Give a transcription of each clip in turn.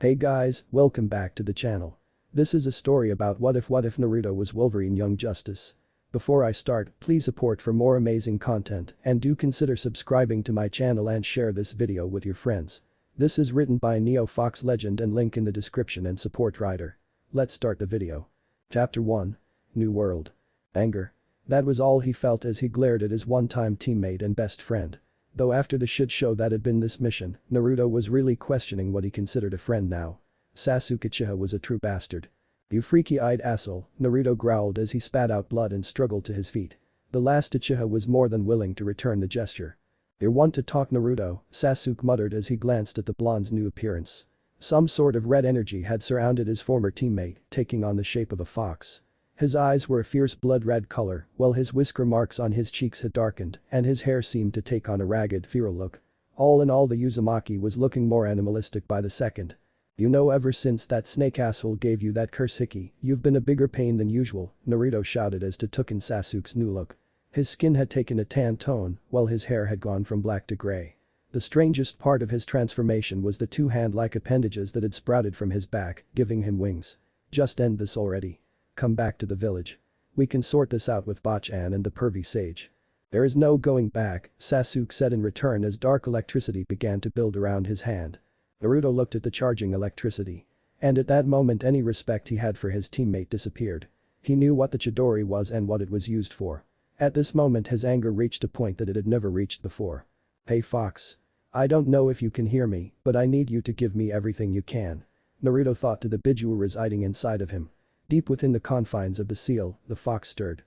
Hey guys, welcome back to the channel. This is a story about what if Naruto was Wolverine Young Justice. Before I start, please support for more amazing content and do consider subscribing to my channel and share this video with your friends. This is written by Neo Fox Legend and link in the description and support writer. Let's start the video. Chapter 1. New World. Anger. That was all he felt as he glared at his one-time teammate and best friend. Though after the shit show that had been this mission, Naruto was really questioning what he considered a friend now. Sasuke Uchiha was a true bastard. "You freaky-eyed asshole," Naruto growled as he spat out blood and struggled to his feet. The last Uchiha was more than willing to return the gesture. "You want to talk, Naruto?" Sasuke muttered as he glanced at the blonde's new appearance. Some sort of red energy had surrounded his former teammate, taking on the shape of a fox. His eyes were a fierce blood-red color, while his whisker marks on his cheeks had darkened, and his hair seemed to take on a ragged, feral look. All in all, the Uzumaki was looking more animalistic by the second. "You know, ever since that snake asshole gave you that curse hickey, you've been a bigger pain than usual," Naruto shouted as to took in Sasuke's new look. His skin had taken a tan tone, while his hair had gone from black to gray. The strangest part of his transformation was the two hand-like appendages that had sprouted from his back, giving him wings. "Just end this already. Come back to the village. We can sort this out with Bachan and the pervy sage." "There is no going back," Sasuke said in return as dark electricity began to build around his hand. Naruto looked at the charging electricity. And at that moment any respect he had for his teammate disappeared. He knew what the Chidori was and what it was used for. At this moment his anger reached a point that it had never reached before. "Hey Fox. I don't know if you can hear me, but I need you to give me everything you can." Naruto thought to the Biju residing inside of him. Deep within the confines of the seal, the fox stirred.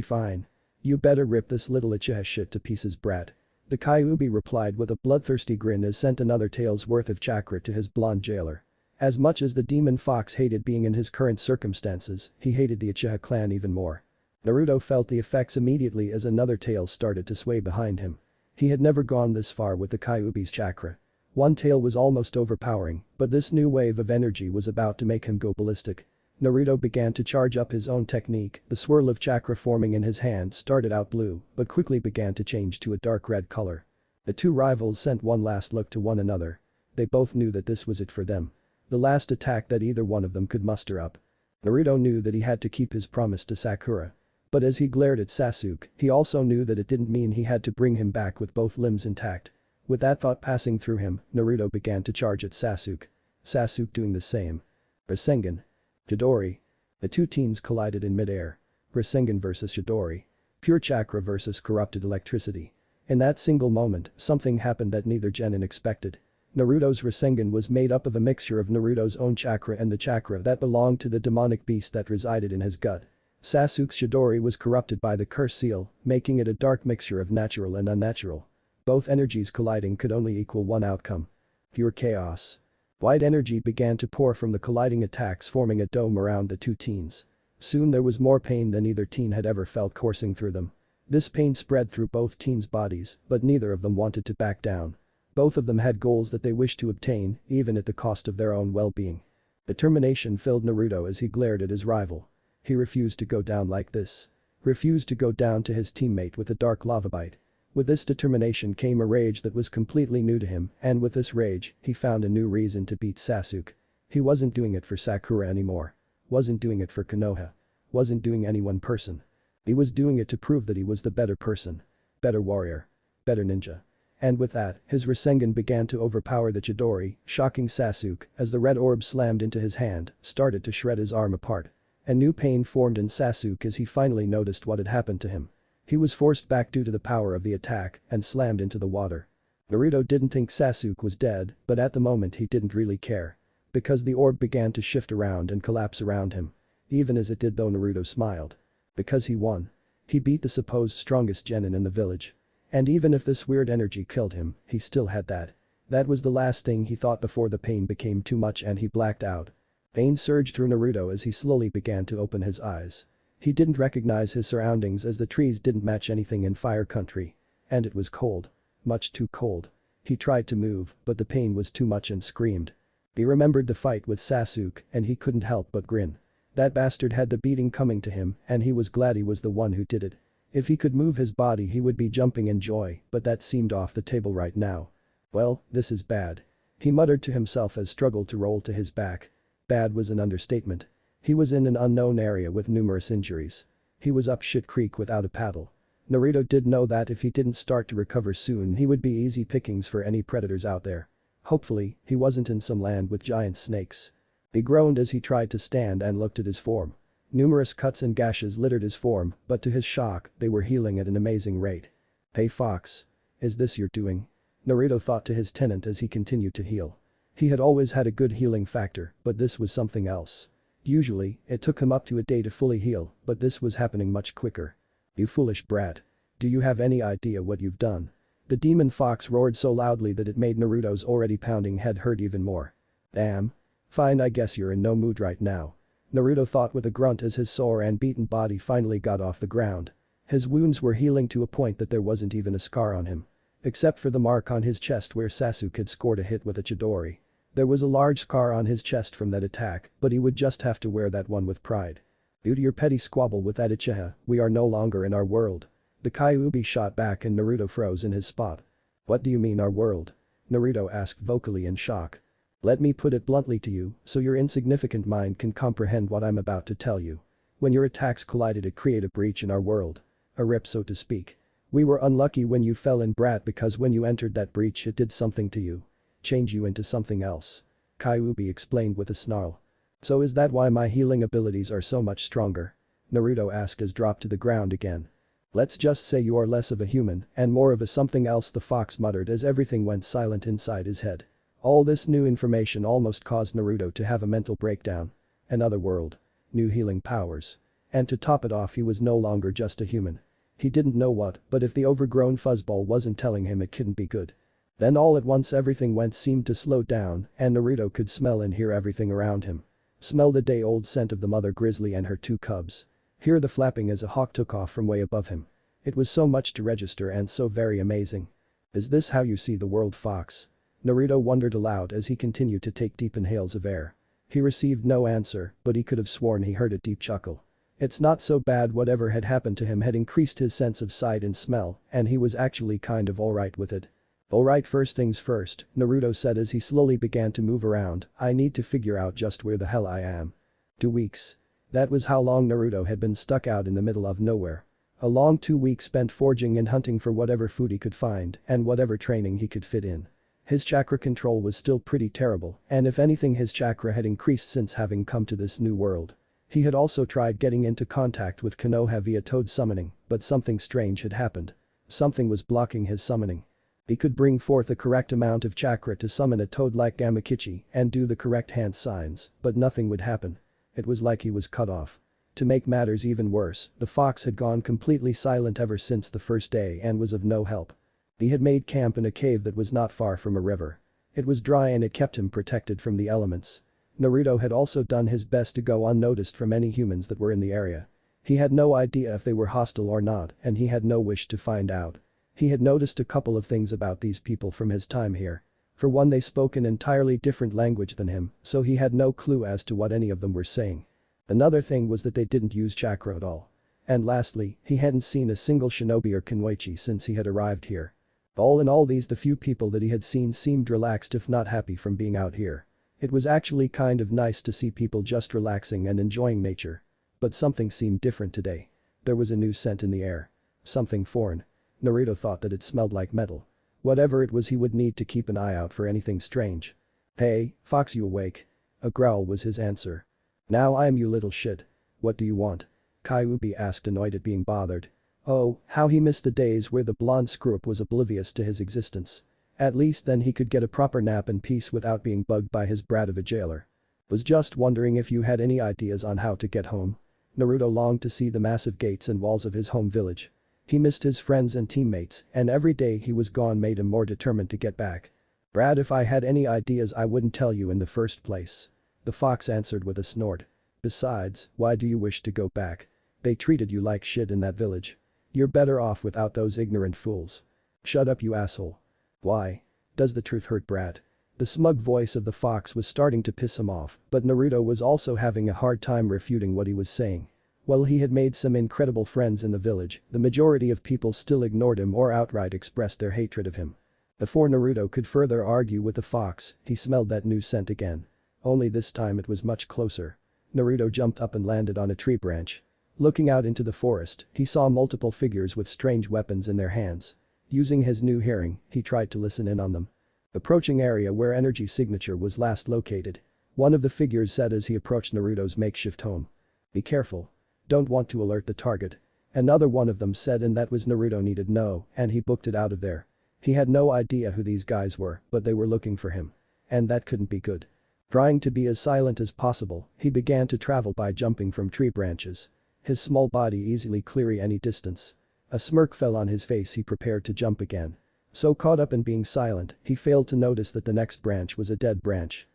Fine. You better rip this little Uchiha shit to pieces, brat." The Kyuubi replied with a bloodthirsty grin as sent another tail's worth of chakra to his blonde jailer. As much as the demon fox hated being in his current circumstances, he hated the Uchiha clan even more. Naruto felt the effects immediately as another tail started to sway behind him. He had never gone this far with the Kyuubi's chakra. One tail was almost overpowering, but this new wave of energy was about to make him go ballistic. Naruto began to charge up his own technique. The swirl of chakra forming in his hand started out blue, but quickly began to change to a dark red color. The two rivals sent one last look to one another. They both knew that this was it for them. The last attack that either one of them could muster up. Naruto knew that he had to keep his promise to Sakura. But as he glared at Sasuke, he also knew that it didn't mean he had to bring him back with both limbs intact. With that thought passing through him, Naruto began to charge at Sasuke. Sasuke doing the same. Rasengan. Chidori. The two teams collided in midair. Rasengan versus Chidori. Pure chakra versus corrupted electricity. In that single moment, something happened that neither genin expected. Naruto's Rasengan was made up of a mixture of Naruto's own chakra and the chakra that belonged to the demonic beast that resided in his gut. Sasuke's Chidori was corrupted by the curse seal, making it a dark mixture of natural and unnatural. Both energies colliding could only equal one outcome. Pure chaos. White energy began to pour from the colliding attacks, forming a dome around the two teens. Soon there was more pain than either teen had ever felt coursing through them. This pain spread through both teens' bodies, but neither of them wanted to back down. Both of them had goals that they wished to obtain, even at the cost of their own well-being. Determination filled Naruto as he glared at his rival. He refused to go down like this. Refused to go down to his teammate with a dark lava bite. With this determination came a rage that was completely new to him, and with this rage, he found a new reason to beat Sasuke. He wasn't doing it for Sakura anymore. Wasn't doing it for Konoha. Wasn't doing any one person. He was doing it to prove that he was the better person. Better warrior. Better ninja. And with that, his Rasengan began to overpower the Chidori, shocking Sasuke as the red orb slammed into his hand, started to shred his arm apart. A new pain formed in Sasuke as he finally noticed what had happened to him. He was forced back due to the power of the attack and slammed into the water. Naruto didn't think Sasuke was dead, but at the moment he didn't really care. Because the orb began to shift around and collapse around him. Even as it did though, Naruto smiled. Because he won. He beat the supposed strongest genin in the village. And even if this weird energy killed him, he still had that. That was the last thing he thought before the pain became too much and he blacked out. Pain surged through Naruto as he slowly began to open his eyes. He didn't recognize his surroundings as the trees didn't match anything in Fire Country. And it was cold. Much too cold. He tried to move, but the pain was too much and screamed. He remembered the fight with Sasuke and he couldn't help but grin. That bastard had the beating coming to him and he was glad he was the one who did it. If he could move his body he would be jumping in joy, but that seemed off the table right now. Well, this is bad. He muttered to himself as struggled to roll to his back. Bad was an understatement. He was in an unknown area with numerous injuries. He was up shit creek without a paddle. Naruto did know that if he didn't start to recover soon he would be easy pickings for any predators out there. Hopefully, he wasn't in some land with giant snakes. He groaned as he tried to stand and looked at his form. Numerous cuts and gashes littered his form, but to his shock, they were healing at an amazing rate. "Hey Fox. Is this your doing?" Naruto thought to his tenant as he continued to heal. He had always had a good healing factor, but this was something else. Usually, it took him up to a day to fully heal, but this was happening much quicker. "You foolish brat. Do you have any idea what you've done?" The demon fox roared so loudly that it made Naruto's already pounding head hurt even more. "Damn. Fine, I guess you're in no mood right now." Naruto thought with a grunt as his sore and beaten body finally got off the ground. His wounds were healing to a point that there wasn't even a scar on him. Except for the mark on his chest where Sasuke had scored a hit with a Chidori. There was a large scar on his chest from that attack, but he would just have to wear that one with pride. "Due to your petty squabble with that Uchiha, we are no longer in our world." The Kyuubi shot back and Naruto froze in his spot. "What do you mean our world?" Naruto asked vocally in shock. "Let me put it bluntly to you, so your insignificant mind can comprehend what I'm about to tell you. When your attacks collided it created a breach in our world. A rip so to speak. We were unlucky when you fell in brat because when you entered that breach it did something to you. Change you into something else." Kyuubi explained with a snarl. "So is that why my healing abilities are so much stronger?" Naruto asked as dropped to the ground again. "Let's just say you are less of a human and more of a something else," the fox muttered as everything went silent inside his head. All this new information almost caused Naruto to have a mental breakdown. Another world. New healing powers. And to top it off he was no longer just a human. He didn't know what, but if the overgrown fuzzball wasn't telling him it couldn't be good. Then all at once everything seemed to slow down and Naruto could smell and hear everything around him. Smell the day-old scent of the mother grizzly and her 2 cubs. Hear the flapping as a hawk took off from way above him. It was so much to register and so very amazing. "Is this how you see the world, Fox?" Naruto wondered aloud as he continued to take deep inhales of air. He received no answer, but he could have sworn he heard a deep chuckle. It's not so bad. Whatever had happened to him had increased his sense of sight and smell, and he was actually kind of alright with it. "Alright, first things first," Naruto said as he slowly began to move around, "I need to figure out just where the hell I am." 2 weeks. That was how long Naruto had been stuck out in the middle of nowhere. A long 2 weeks spent foraging and hunting for whatever food he could find and whatever training he could fit in. His chakra control was still pretty terrible, and if anything his chakra had increased since having come to this new world. He had also tried getting into contact with Konoha via toad summoning, but something strange had happened. Something was blocking his summoning. He could bring forth the correct amount of chakra to summon a toad like Gamakichi and do the correct hand signs, but nothing would happen. It was like he was cut off. To make matters even worse, the fox had gone completely silent ever since the first day and was of no help. He had made camp in a cave that was not far from a river. It was dry and it kept him protected from the elements. Naruto had also done his best to go unnoticed from any humans that were in the area. He had no idea if they were hostile or not and he had no wish to find out. He had noticed a couple of things about these people from his time here. For one, they spoke an entirely different language than him, so he had no clue as to what any of them were saying. Another thing was that they didn't use chakra at all. And lastly, he hadn't seen a single shinobi or kunoichi since he had arrived here. All in all, the few people that he had seen seemed relaxed if not happy from being out here. It was actually kind of nice to see people just relaxing and enjoying nature. But something seemed different today. There was a new scent in the air. Something foreign. Naruto thought that it smelled like metal. Whatever it was, he would need to keep an eye out for anything strange. "Hey, Fox, you awake?" A growl was his answer. "Now I am, you little shit. What do you want?" Kyuubi asked, annoyed at being bothered. Oh, how he missed the days where the blonde screw-up was oblivious to his existence. At least then he could get a proper nap in peace without being bugged by his brat of a jailer. "Was just wondering if you had any ideas on how to get home." Naruto longed to see the massive gates and walls of his home village. He missed his friends and teammates, and every day he was gone made him more determined to get back. "Brat, if I had any ideas I wouldn't tell you in the first place." The fox answered with a snort. "Besides, why do you wish to go back? They treated you like shit in that village. You're better off without those ignorant fools." "Shut up, you asshole." "Why? Does the truth hurt, brat?" The smug voice of the fox was starting to piss him off, but Naruto was also having a hard time refuting what he was saying. While he had made some incredible friends in the village, the majority of people still ignored him or outright expressed their hatred of him. Before Naruto could further argue with the fox, he smelled that new scent again. Only this time it was much closer. Naruto jumped up and landed on a tree branch. Looking out into the forest, he saw multiple figures with strange weapons in their hands. Using his new hearing, he tried to listen in on them. Approaching area where energy signature was last located. One of the figures said as he approached Naruto's makeshift home. "Be careful. Don't want to alert the target." Another one of them said, and that was Naruto needed know, and he booked it out of there. He had no idea who these guys were, but they were looking for him. And that couldn't be good. Trying to be as silent as possible, he began to travel by jumping from tree branches. His small body easily clearing any distance. A smirk fell on his face, he prepared to jump again. So caught up in being silent, he failed to notice that the next branch was a dead branch.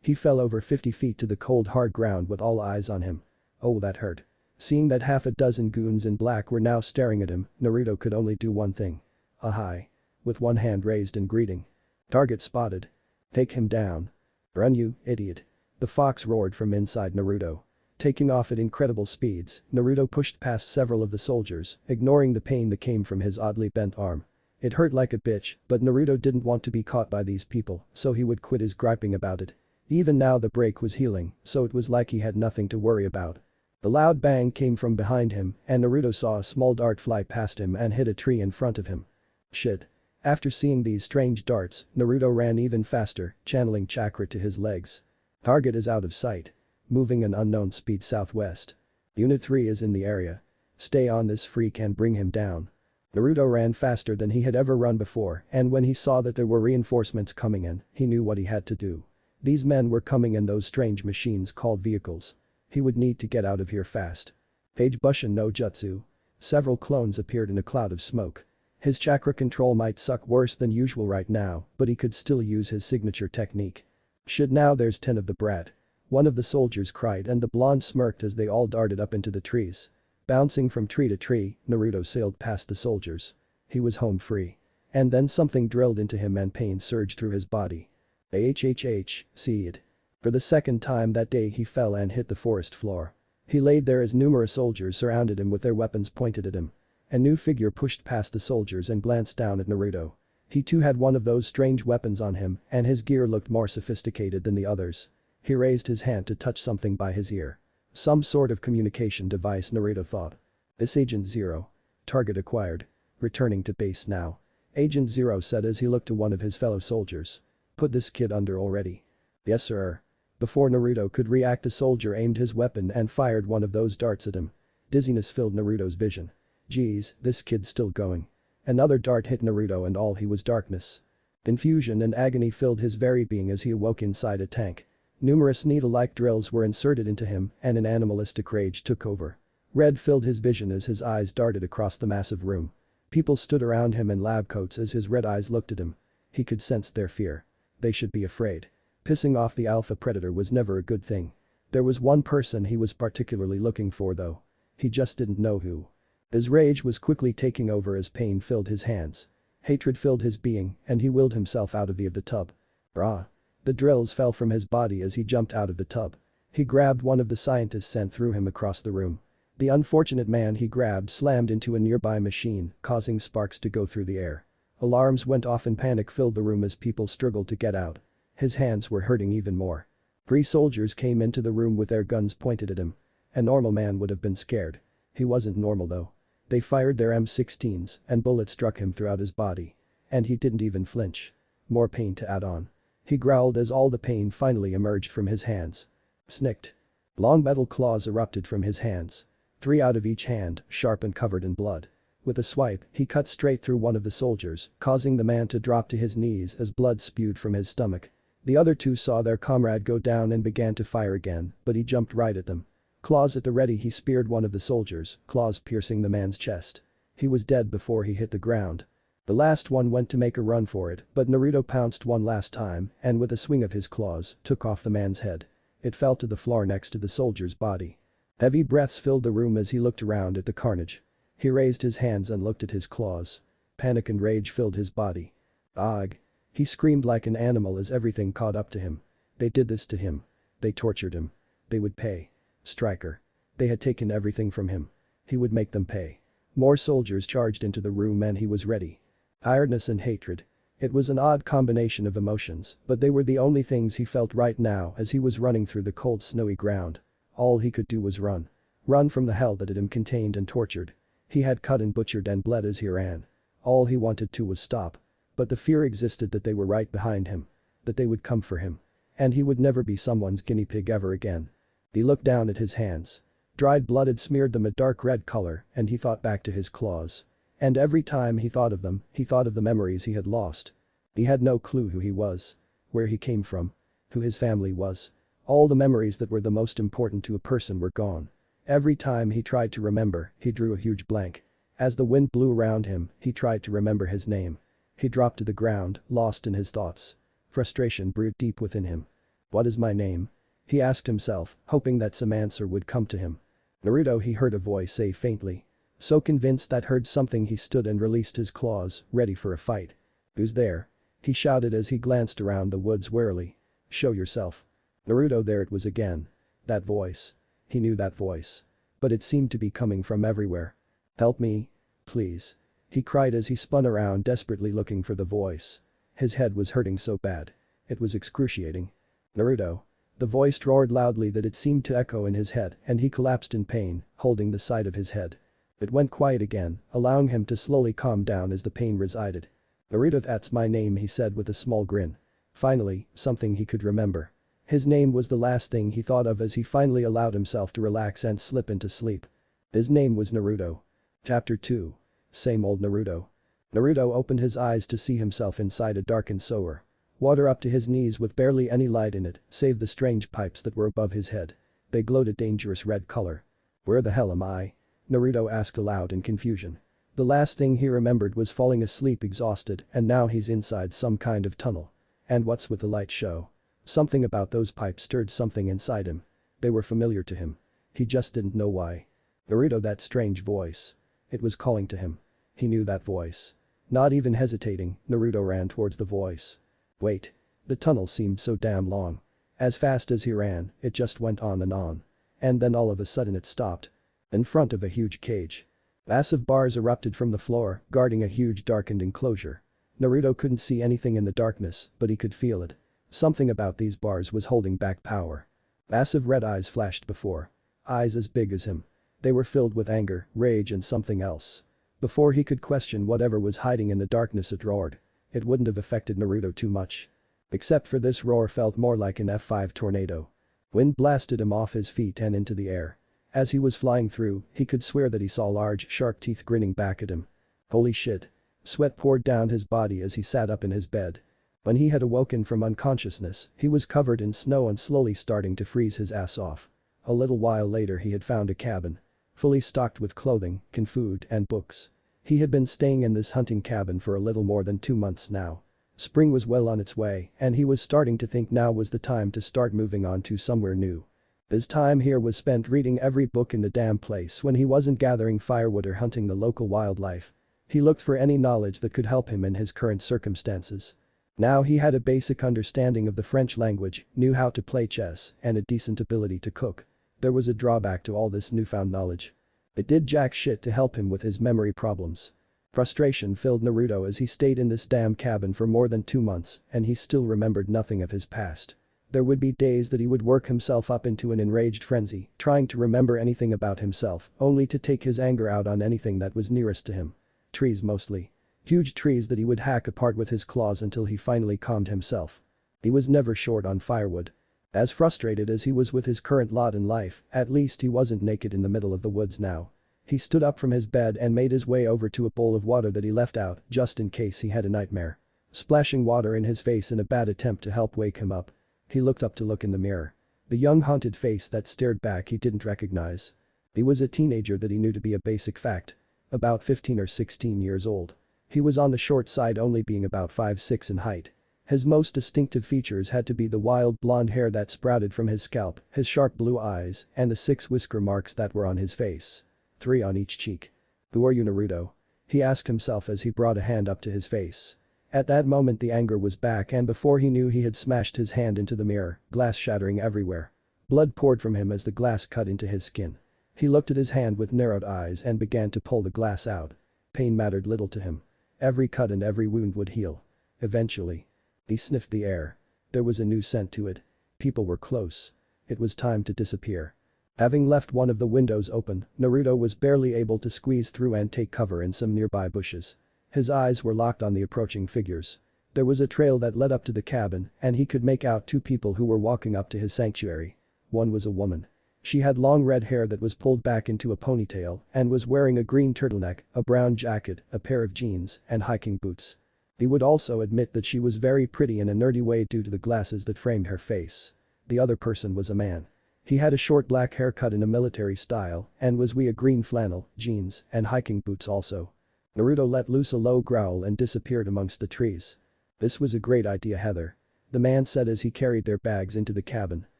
He fell over 50 feet to the cold hard ground with all eyes on him. Oh, that hurt. Seeing that half a dozen goons in black were now staring at him, Naruto could only do one thing. A hi. With one hand raised in greeting. Target spotted. Take him down. Run, you idiot. The fox roared from inside Naruto. Taking off at incredible speeds, Naruto pushed past several of the soldiers, ignoring the pain that came from his oddly bent arm. It hurt like a bitch, but Naruto didn't want to be caught by these people, so he would quit his griping about it. Even now the break was healing, so it was like he had nothing to worry about. The loud bang came from behind him, and Naruto saw a small dart fly past him and hit a tree in front of him. Shit. After seeing these strange darts, Naruto ran even faster, channeling chakra to his legs. Target is out of sight. Moving an unknown speed southwest. Unit 3 is in the area. Stay on this freak and bring him down. Naruto ran faster than he had ever run before, and when he saw that there were reinforcements coming in, he knew what he had to do. These men were coming in those strange machines called vehicles. He would need to get out of here fast. Page Bushin no Jutsu. Several clones appeared in a cloud of smoke. His chakra control might suck worse than usual right now, but he could still use his signature technique. Shit, now there's 10 of the brat. One of the soldiers cried, and the blonde smirked as they all darted up into the trees. Bouncing from tree to tree, Naruto sailed past the soldiers. He was home free. And then something drilled into him and pain surged through his body. See it. For the second time that day he fell and hit the forest floor. He laid there as numerous soldiers surrounded him with their weapons pointed at him. A new figure pushed past the soldiers and glanced down at Naruto. He too had one of those strange weapons on him, and his gear looked more sophisticated than the others. He raised his hand to touch something by his ear. Some sort of communication device, Naruto thought. This Agent Zero. Target acquired. Returning to base now. Agent Zero said as he looked to one of his fellow soldiers. Put this kid under already. Yes sir. Before Naruto could react, a soldier aimed his weapon and fired one of those darts at him. Dizziness filled Naruto's vision. Geez, this kid's still going. Another dart hit Naruto and all he was darkness. Confusion and agony filled his very being as he awoke inside a tank. Numerous needle-like drills were inserted into him and an animalistic rage took over. Red filled his vision as his eyes darted across the massive room. People stood around him in lab coats as his red eyes looked at him. He could sense their fear. They should be afraid. Pissing off the alpha predator was never a good thing. There was one person he was particularly looking for though. He just didn't know who. His rage was quickly taking over as pain filled his hands. Hatred filled his being and he willed himself out of the tub. Brah. The drills fell from his body as he jumped out of the tub. He grabbed one of the scientists and threw him across the room. The unfortunate man he grabbed slammed into a nearby machine, causing sparks to go through the air. Alarms went off and panic filled the room as people struggled to get out. His hands were hurting even more. 3 soldiers came into the room with their guns pointed at him. A normal man would have been scared. He wasn't normal though. They fired their M16s and bullets struck him throughout his body. And he didn't even flinch. More pain to add on. He growled as all the pain finally emerged from his hands. Snicked. Long metal claws erupted from his hands. 3 out of each hand, sharp and covered in blood. With a swipe, he cut straight through one of the soldiers, causing the man to drop to his knees as blood spewed from his stomach. The other 2 saw their comrade go down and began to fire again, but he jumped right at them. Claws at the ready, he speared one of the soldiers, claws piercing the man's chest. He was dead before he hit the ground. The last one went to make a run for it, but Naruto pounced one last time and with a swing of his claws, took off the man's head. It fell to the floor next to the soldier's body. Heavy breaths filled the room as he looked around at the carnage. He raised his hands and looked at his claws. Panic and rage filled his body. Ugh. He screamed like an animal as everything caught up to him. They did this to him. They tortured him. They would pay. Striker. They had taken everything from him. He would make them pay. More soldiers charged into the room and he was ready. Tiredness and hatred. It was an odd combination of emotions, but they were the only things he felt right now as he was running through the cold snowy ground. All he could do was run. Run from the hell that had him contained and tortured. He had cut and butchered and bled as he ran. All he wanted to was stop. But the fear existed that they were right behind him. That they would come for him. And he would never be someone's guinea pig ever again. He looked down at his hands. Dried blood had smeared them a dark red color and he thought back to his claws. And every time he thought of them, he thought of the memories he had lost. He had no clue who he was. Where he came from. Who his family was. All the memories that were the most important to a person were gone. Every time he tried to remember, he drew a huge blank. As the wind blew around him, he tried to remember his name. He dropped to the ground, lost in his thoughts. Frustration brewed deep within him. What is my name? He asked himself, hoping that some answer would come to him. Naruto, he heard a voice say faintly. So convinced that heard something he stood and released his claws, ready for a fight. Who's there? He shouted as he glanced around the woods warily. Show yourself. Naruto, there it was again. That voice. He knew that voice. But it seemed to be coming from everywhere. Help me. Please. He cried as he spun around desperately looking for the voice. His head was hurting so bad. It was excruciating. Naruto. The voice roared loudly that it seemed to echo in his head and he collapsed in pain, holding the side of his head. It went quiet again, allowing him to slowly calm down as the pain resided. Naruto, that's my name, he said with a small grin. Finally, something he could remember. His name was the last thing he thought of as he finally allowed himself to relax and slip into sleep. His name was Naruto. Chapter 2. Same old Naruto. Naruto opened his eyes to see himself inside a darkened sewer. Water up to his knees with barely any light in it, save the strange pipes that were above his head. They glowed a dangerous red color. Where the hell am I? Naruto asked aloud in confusion. The last thing he remembered was falling asleep exhausted and now he's inside some kind of tunnel. And what's with the light show? Something about those pipes stirred something inside him. They were familiar to him. He just didn't know why. Naruto, that strange voice. It was calling to him. He knew that voice. Not even hesitating, Naruto ran towards the voice. Wait. The tunnel seemed so damn long. As fast as he ran, it just went on and on. And then all of a sudden it stopped. In front of a huge cage. Massive bars erupted from the floor, guarding a huge darkened enclosure. Naruto couldn't see anything in the darkness, but he could feel it. Something about these bars was holding back power. Massive red eyes flashed before. Eyes as big as him. They were filled with anger, rage and something else. Before he could question whatever was hiding in the darkness, it roared. It wouldn't have affected Naruto too much. Except for this roar felt more like an F5 tornado. Wind blasted him off his feet and into the air. As he was flying through, he could swear that he saw large, sharp teeth grinning back at him. Holy shit. Sweat poured down his body as he sat up in his bed. When he had awoken from unconsciousness, he was covered in snow and slowly starting to freeze his ass off. A little while later he had found a cabin. Fully stocked with clothing, food and books. He had been staying in this hunting cabin for a little more than 2 months now. Spring was well on its way and he was starting to think now was the time to start moving on to somewhere new. His time here was spent reading every book in the damn place when he wasn't gathering firewood or hunting the local wildlife. He looked for any knowledge that could help him in his current circumstances. Now he had a basic understanding of the French language, knew how to play chess, and a decent ability to cook. There was a drawback to all this newfound knowledge. It did jack shit to help him with his memory problems. Frustration filled Naruto as he stayed in this damn cabin for more than 2 months and he still remembered nothing of his past. There would be days that he would work himself up into an enraged frenzy, trying to remember anything about himself, only to take his anger out on anything that was nearest to him. Trees mostly. Huge trees that he would hack apart with his claws until he finally calmed himself. He was never short on firewood. As frustrated as he was with his current lot in life, at least he wasn't naked in the middle of the woods now. He stood up from his bed and made his way over to a bowl of water that he left out just in case he had a nightmare. Splashing water in his face in a bad attempt to help wake him up. He looked up to look in the mirror. The young haunted face that stared back he didn't recognize. He was a teenager that he knew to be a basic fact. About 15 or 16 years old. He was on the short side, only being about 5'6" in height. His most distinctive features had to be the wild blonde hair that sprouted from his scalp, his sharp blue eyes, and the 6 whisker marks that were on his face. 3 on each cheek. Who are you, Naruto? He asked himself as he brought a hand up to his face. At that moment the anger was back and before he knew he had smashed his hand into the mirror, glass shattering everywhere. Blood poured from him as the glass cut into his skin. He looked at his hand with narrowed eyes and began to pull the glass out. Pain mattered little to him. Every cut and every wound would heal. Eventually. He sniffed the air. There was a new scent to it. People were close. It was time to disappear. Having left one of the windows open, Naruto was barely able to squeeze through and take cover in some nearby bushes. His eyes were locked on the approaching figures. There was a trail that led up to the cabin, and he could make out two people who were walking up to his sanctuary. One was a woman. She had long red hair that was pulled back into a ponytail and was wearing a green turtleneck, a brown jacket, a pair of jeans, and hiking boots. He would also admit that she was very pretty in a nerdy way due to the glasses that framed her face. The other person was a man. He had a short black haircut in a military style and was wearing a green flannel, jeans, and hiking boots also. Naruto let loose a low growl and disappeared amongst the trees. "This was a great idea, Heather," the man said as he carried their bags into the cabin.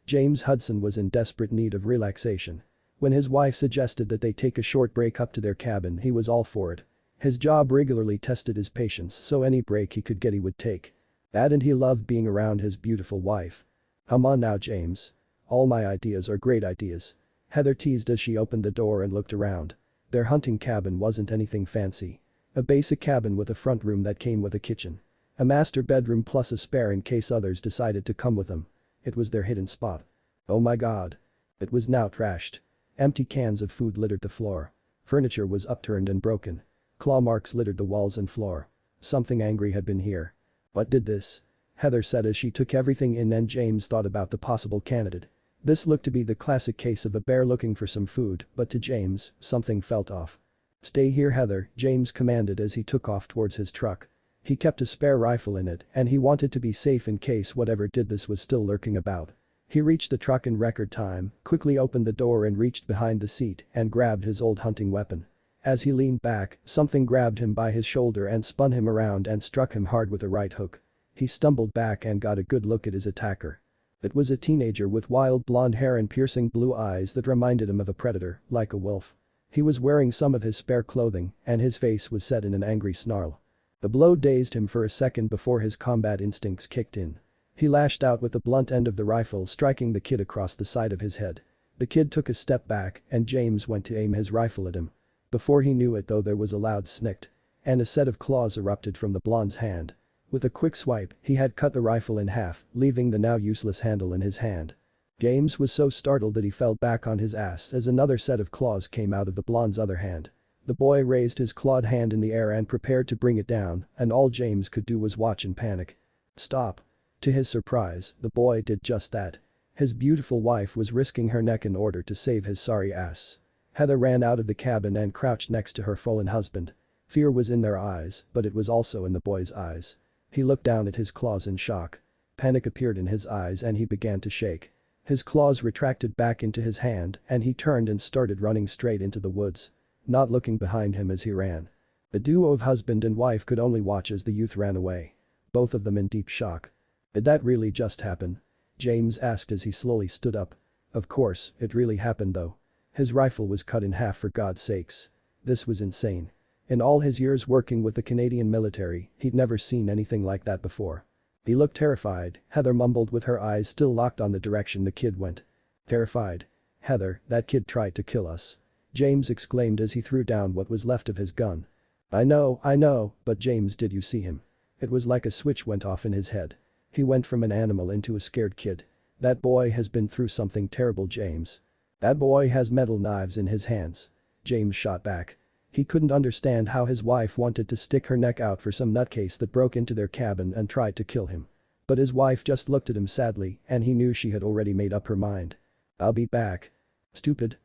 James Hudson was in desperate need of relaxation. When his wife suggested that they take a short break up to their cabin, he was all for it. His job regularly tested his patience, so any break he could get he would take. That, and he loved being around his beautiful wife. "Come on now, James. All my ideas are great ideas," Heather teased as she opened the door and looked around. Their hunting cabin wasn't anything fancy. A basic cabin with a front room that came with a kitchen. A master bedroom plus a spare in case others decided to come with them. It was their hidden spot. Oh my god. It was now trashed. Empty cans of food littered the floor. Furniture was upturned and broken. Claw marks littered the walls and floor. Something angry had been here. "What did this?" Heather said as she took everything in, and James thought about the possible candidate. This looked to be the classic case of a bear looking for some food, but to James, something felt off. "Stay here, Heather," James commanded as he took off towards his truck. He kept a spare rifle in it and he wanted to be safe in case whatever did this was still lurking about. He reached the truck in record time, quickly opened the door and reached behind the seat and grabbed his old hunting weapon. As he leaned back, something grabbed him by his shoulder and spun him around and struck him hard with a right hook. He stumbled back and got a good look at his attacker. It was a teenager with wild blonde hair and piercing blue eyes that reminded him of a predator, like a wolf. He was wearing some of his spare clothing and his face was set in an angry snarl. The blow dazed him for a second before his combat instincts kicked in. He lashed out with the blunt end of the rifle, striking the kid across the side of his head. The kid took a step back and James went to aim his rifle at him. Before he knew it though, there was a loud snick. And a set of claws erupted from the blonde's hand. With a quick swipe, he had cut the rifle in half, leaving the now useless handle in his hand. James was so startled that he fell back on his ass as another set of claws came out of the blonde's other hand. The boy raised his clawed hand in the air and prepared to bring it down, and all James could do was watch in panic. "Stop." To his surprise, the boy did just that. His beautiful wife was risking her neck in order to save his sorry ass. Heather ran out of the cabin and crouched next to her fallen husband. Fear was in their eyes, but it was also in the boy's eyes. He looked down at his claws in shock. Panic appeared in his eyes and he began to shake. His claws retracted back into his hand and he turned and started running straight into the woods. Not looking behind him as he ran. The duo of husband and wife could only watch as the youth ran away. Both of them in deep shock. "Did that really just happen?" James asked as he slowly stood up. "Of course, it really happened though. His rifle was cut in half, for God's sakes. This was insane. In all his years working with the Canadian military, he'd never seen anything like that before." He looked terrified, Heather mumbled with her eyes still locked on the direction the kid went. "Terrified? Heather, that kid tried to kill us," James exclaimed as he threw down what was left of his gun. I know, but James, did you see him?" It was like a switch went off in his head. He went from an animal into a scared kid. "That boy has been through something terrible, James. That boy has metal knives in his hands." James shot back. He couldn't understand how his wife wanted to stick her neck out for some nutcase that broke into their cabin and tried to kill him. But his wife just looked at him sadly and he knew she had already made up her mind. "I'll be back." Stupid,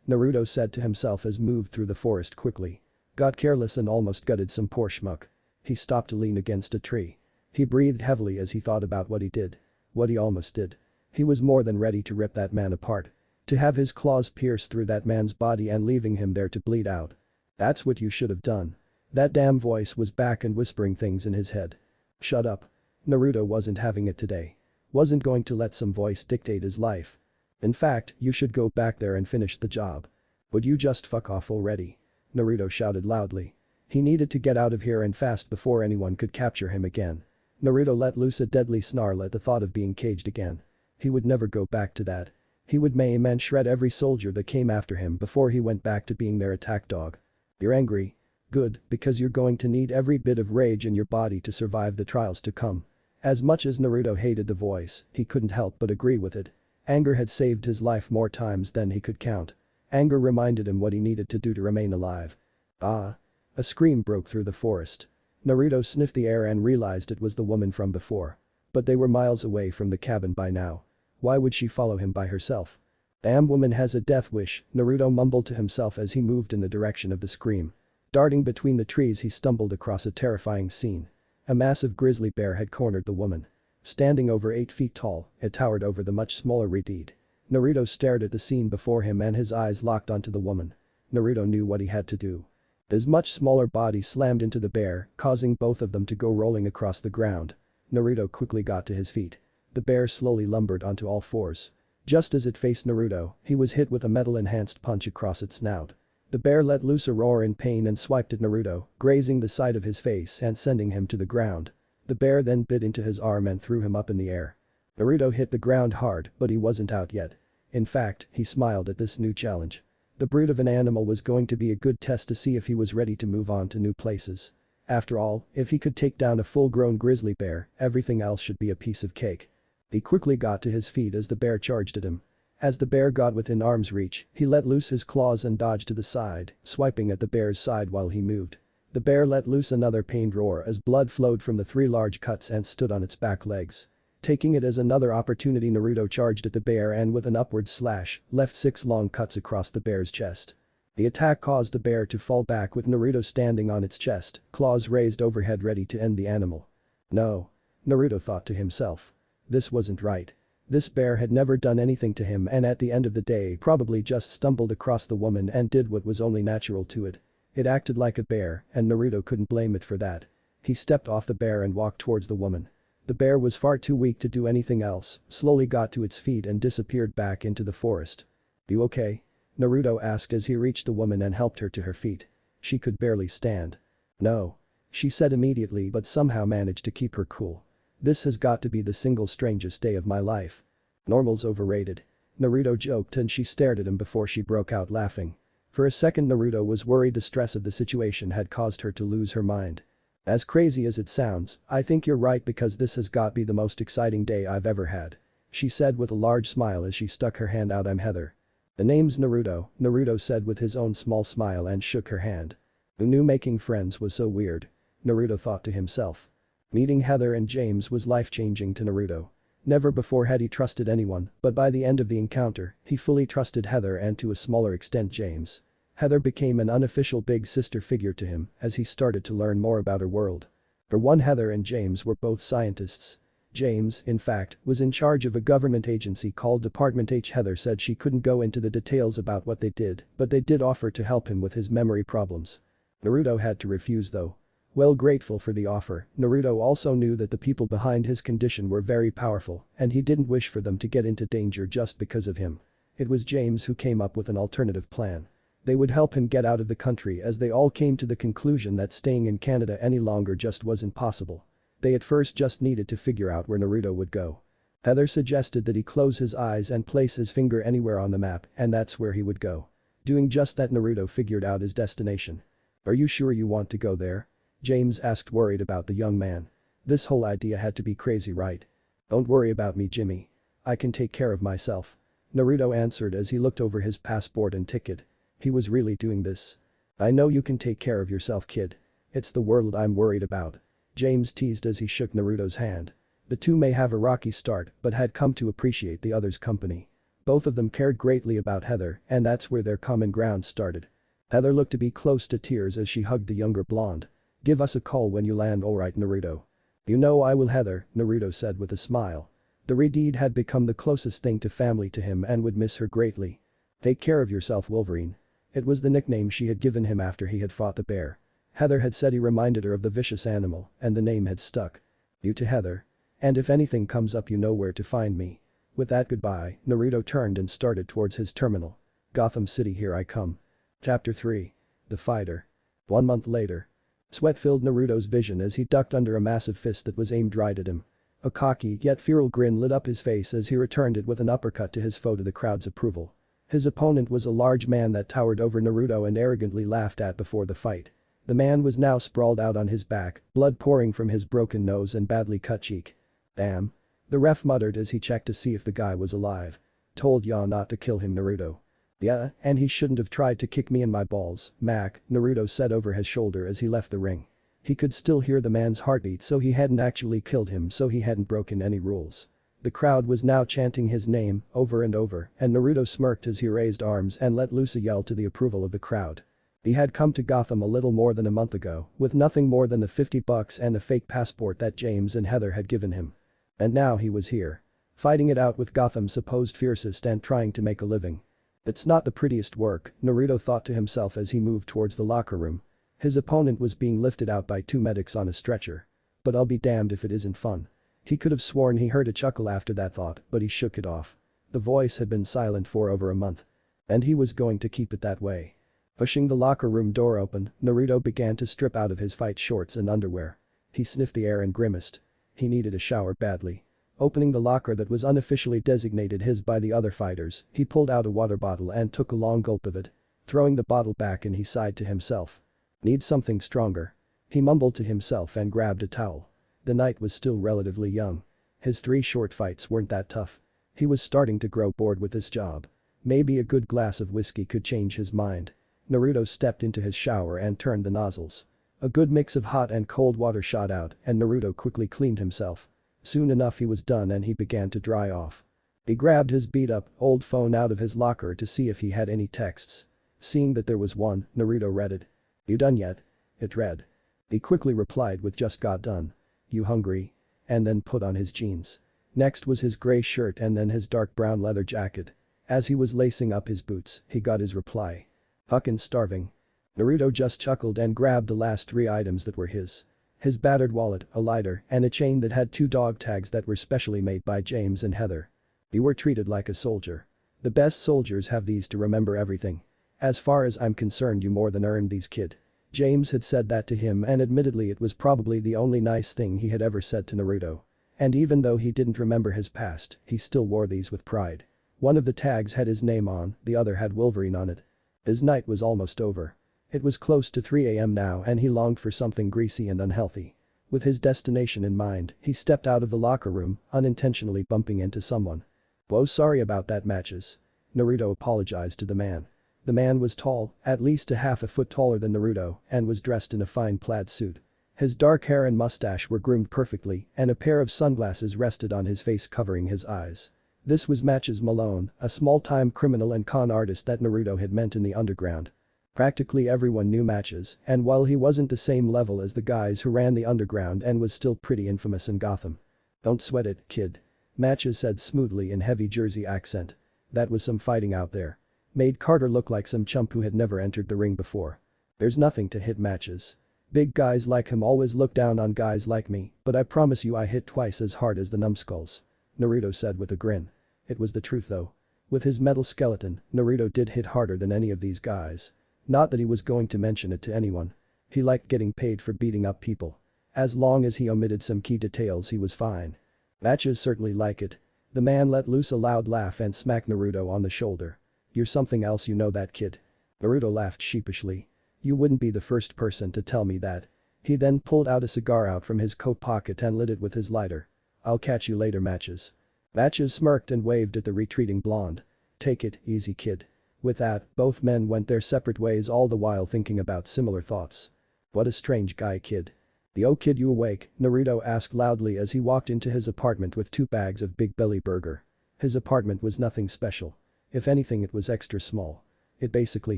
Naruto said to himself as moved through the forest quickly. Got careless and almost gutted some poor schmuck. He stopped to lean against a tree. He breathed heavily as he thought about what he did. What he almost did. He was more than ready to rip that man apart. To have his claws pierce through that man's body and leaving him there to bleed out. "That's what you should have done." That damn voice was back and whispering things in his head. Shut up. Naruto wasn't having it today. Wasn't going to let some voice dictate his life. In fact, you should go back there and finish the job. "Would you just fuck off already?" Naruto shouted loudly. He needed to get out of here and fast before anyone could capture him again. Naruto let loose a deadly snarl at the thought of being caged again. He would never go back to that. He would maim and shred every soldier that came after him before he went back to being their attack dog. "You're angry?" Good, because you're going to need every bit of rage in your body to survive the trials to come. As much as Naruto hated the voice, he couldn't help but agree with it. Anger had saved his life more times than he could count. Anger reminded him what he needed to do to remain alive. Ah! A scream broke through the forest. Naruto sniffed the air and realized it was the woman from before. But they were miles away from the cabin by now. Why would she follow him by herself? Damn woman has a death wish, Naruto mumbled to himself as he moved in the direction of the scream. Darting between the trees he stumbled across a terrifying scene. A massive grizzly bear had cornered the woman. Standing over 8 feet tall, it towered over the much smaller Reed. Naruto stared at the scene before him and his eyes locked onto the woman. Naruto knew what he had to do. His much smaller body slammed into the bear, causing both of them to go rolling across the ground. Naruto quickly got to his feet. The bear slowly lumbered onto all fours. Just as it faced Naruto, he was hit with a metal-enhanced punch across its snout. The bear let loose a roar in pain and swiped at Naruto, grazing the side of his face and sending him to the ground. The bear then bit into his arm and threw him up in the air. Naruto hit the ground hard, but he wasn't out yet. In fact, he smiled at this new challenge. The brute of an animal was going to be a good test to see if he was ready to move on to new places. After all, if he could take down a full-grown grizzly bear, everything else should be a piece of cake. He quickly got to his feet as the bear charged at him. As the bear got within arm's reach, he let loose his claws and dodged to the side, swiping at the bear's side while he moved. The bear let loose another pained roar as blood flowed from the 3 large cuts and stood on its back legs. Taking it as another opportunity, Naruto charged at the bear and with an upward slash, left 6 long cuts across the bear's chest. The attack caused the bear to fall back with Naruto standing on its chest, claws raised overhead ready to end the animal. No. Naruto thought to himself. This wasn't right. This bear had never done anything to him and at the end of the day probably just stumbled across the woman and did what was only natural to it. It acted like a bear and Naruto couldn't blame it for that. He stepped off the bear and walked towards the woman. The bear was far too weak to do anything else, slowly got to its feet and disappeared back into the forest. You okay? Naruto asked as he reached the woman and helped her to her feet. She could barely stand. No. She said immediately but somehow managed to keep her cool. This has got to be the single strangest day of my life. Normal's overrated. Naruto joked and she stared at him before she broke out laughing. For a second Naruto was worried the stress of the situation had caused her to lose her mind. As crazy as it sounds, I think you're right because this has got to be the most exciting day I've ever had. She said with a large smile as she stuck her hand out. I'm Heather. The name's Naruto, Naruto said with his own small smile and shook her hand. Who knew making friends was so weird? Naruto thought to himself. Meeting Heather and James was life-changing to Naruto. Never before had he trusted anyone, but by the end of the encounter, he fully trusted Heather and to a smaller extent James. Heather became an unofficial big sister figure to him as he started to learn more about her world. For one, Heather and James were both scientists. James, in fact, was in charge of a government agency called Department H. Heather said she couldn't go into the details about what they did, but they did offer to help him with his memory problems. Naruto had to refuse though. Well grateful for the offer, Naruto also knew that the people behind his condition were very powerful and he didn't wish for them to get into danger just because of him. It was James who came up with an alternative plan. They would help him get out of the country as they all came to the conclusion that staying in Canada any longer just wasn't possible. They at first just needed to figure out where Naruto would go. Heather suggested that he close his eyes and place his finger anywhere on the map and that's where he would go. Doing just that, Naruto figured out his destination. Are you sure you want to go there? James asked, worried about the young man. This whole idea had to be crazy, right? Don't worry about me, Jimmy. I can take care of myself. Naruto answered as he looked over his passport and ticket. He was really doing this. I know you can take care of yourself, kid. It's the world I'm worried about. James teased as he shook Naruto's hand. The two may have a rocky start but had come to appreciate the other's company. Both of them cared greatly about Heather and that's where their common ground started. Heather looked to be close to tears as she hugged the younger blonde. Give us a call when you land, alright, Naruto. You know I will, Heather, Naruto said with a smile. The Reed had become the closest thing to family to him and would miss her greatly. Take care of yourself, Wolverine. It was the nickname she had given him after he had fought the bear. Heather had said he reminded her of the vicious animal and the name had stuck. You to Heather. And if anything comes up you know where to find me. With that goodbye, Naruto turned and started towards his terminal. Gotham City, here I come. Chapter 3. The Fighter. 1 month later. Sweat filled Naruto's vision as he ducked under a massive fist that was aimed right at him. A cocky yet feral grin lit up his face as he returned it with an uppercut to his foe to the crowd's approval. His opponent was a large man that towered over Naruto and arrogantly laughed at before the fight. The man was now sprawled out on his back, blood pouring from his broken nose and badly cut cheek. Damn. The ref muttered as he checked to see if the guy was alive. Told ya not to kill him, Naruto. Yeah, and he shouldn't have tried to kick me in my balls, Mac, Naruto said over his shoulder as he left the ring. He could still hear the man's heartbeat, so he hadn't actually killed him, so he hadn't broken any rules. The crowd was now chanting his name over and over, and Naruto smirked as he raised arms and let loose a yell to the approval of the crowd. He had come to Gotham a little more than a month ago, with nothing more than the $50 and the fake passport that James and Heather had given him. And now he was here. Fighting it out with Gotham's supposed fiercest and trying to make a living. It's not the prettiest work, Naruto thought to himself as he moved towards the locker room. His opponent was being lifted out by 2 medics on a stretcher. But I'll be damned if it isn't fun. He could have sworn he heard a chuckle after that thought, but he shook it off. The voice had been silent for over a month. And he was going to keep it that way. Pushing the locker room door open, Naruto began to strip out of his fight shorts and underwear. He sniffed the air and grimaced. He needed a shower badly. Opening the locker that was unofficially designated his by the other fighters, he pulled out a water bottle and took a long gulp of it. Throwing the bottle back and he sighed to himself. Need something stronger. He mumbled to himself and grabbed a towel. The night was still relatively young. His 3 short fights weren't that tough. He was starting to grow bored with his job. Maybe a good glass of whiskey could change his mind. Naruto stepped into his shower and turned the nozzles. A good mix of hot and cold water shot out and Naruto quickly cleaned himself. Soon enough he was done and he began to dry off. He grabbed his beat-up old phone out of his locker to see if he had any texts. Seeing that there was one, Naruto read it. "You done yet?" It read. He quickly replied with "just got done. You hungry?" And then put on his jeans. Next was his gray shirt and then his dark brown leather jacket. As he was lacing up his boots, he got his reply. "Fucking starving." Naruto just chuckled and grabbed the last 3 items that were his. His battered wallet, a lighter, and a chain that had 2 dog tags that were specially made by James and Heather. You were treated like a soldier. The best soldiers have these to remember everything. As far as I'm concerned, you more than earned these, kid. James had said that to him, and admittedly it was probably the only nice thing he had ever said to Naruto. And even though he didn't remember his past, he still wore these with pride. One of the tags had his name on, the other had Wolverine on it. His night was almost over. It was close to 3 a.m. now and he longed for something greasy and unhealthy. With his destination in mind, he stepped out of the locker room, unintentionally bumping into someone. "Whoa, sorry about that, Matches." Naruto apologized to the man. The man was tall, at least a half a foot taller than Naruto, and was dressed in a fine plaid suit. His dark hair and mustache were groomed perfectly and a pair of sunglasses rested on his face covering his eyes. This was Matches Malone, a small-time criminal and con artist that Naruto had met in the underground. Practically everyone knew Matches, and while he wasn't the same level as the guys who ran the underground and was still pretty infamous in Gotham. "Don't sweat it, kid." Matches said smoothly in heavy Jersey accent. That was some fighting out there. Made Carter look like some chump who had never entered the ring before. "There's nothing to hit, Matches. Big guys like him always look down on guys like me, but I promise you I hit twice as hard as the numbskulls," Naruto said with a grin. It was the truth though. With his metal skeleton, Naruto did hit harder than any of these guys. Not that he was going to mention it to anyone. He liked getting paid for beating up people. As long as he omitted some key details he was fine. Matches certainly like it. The man let loose a loud laugh and smacked Naruto on the shoulder. "You're something else, you know that, kid." Naruto laughed sheepishly. "You wouldn't be the first person to tell me that." He then pulled out a cigar out from his coat pocket and lit it with his lighter. "I'll catch you later, Matches." Matches smirked and waved at the retreating blonde. "Take it easy, kid." With that, both men went their separate ways, all the while thinking about similar thoughts. "What a strange guy, kid." "Yo, kid, you awake?" Naruto asked loudly as he walked into his apartment with 2 bags of Big Belly Burger. His apartment was nothing special. If anything, it was extra small. It basically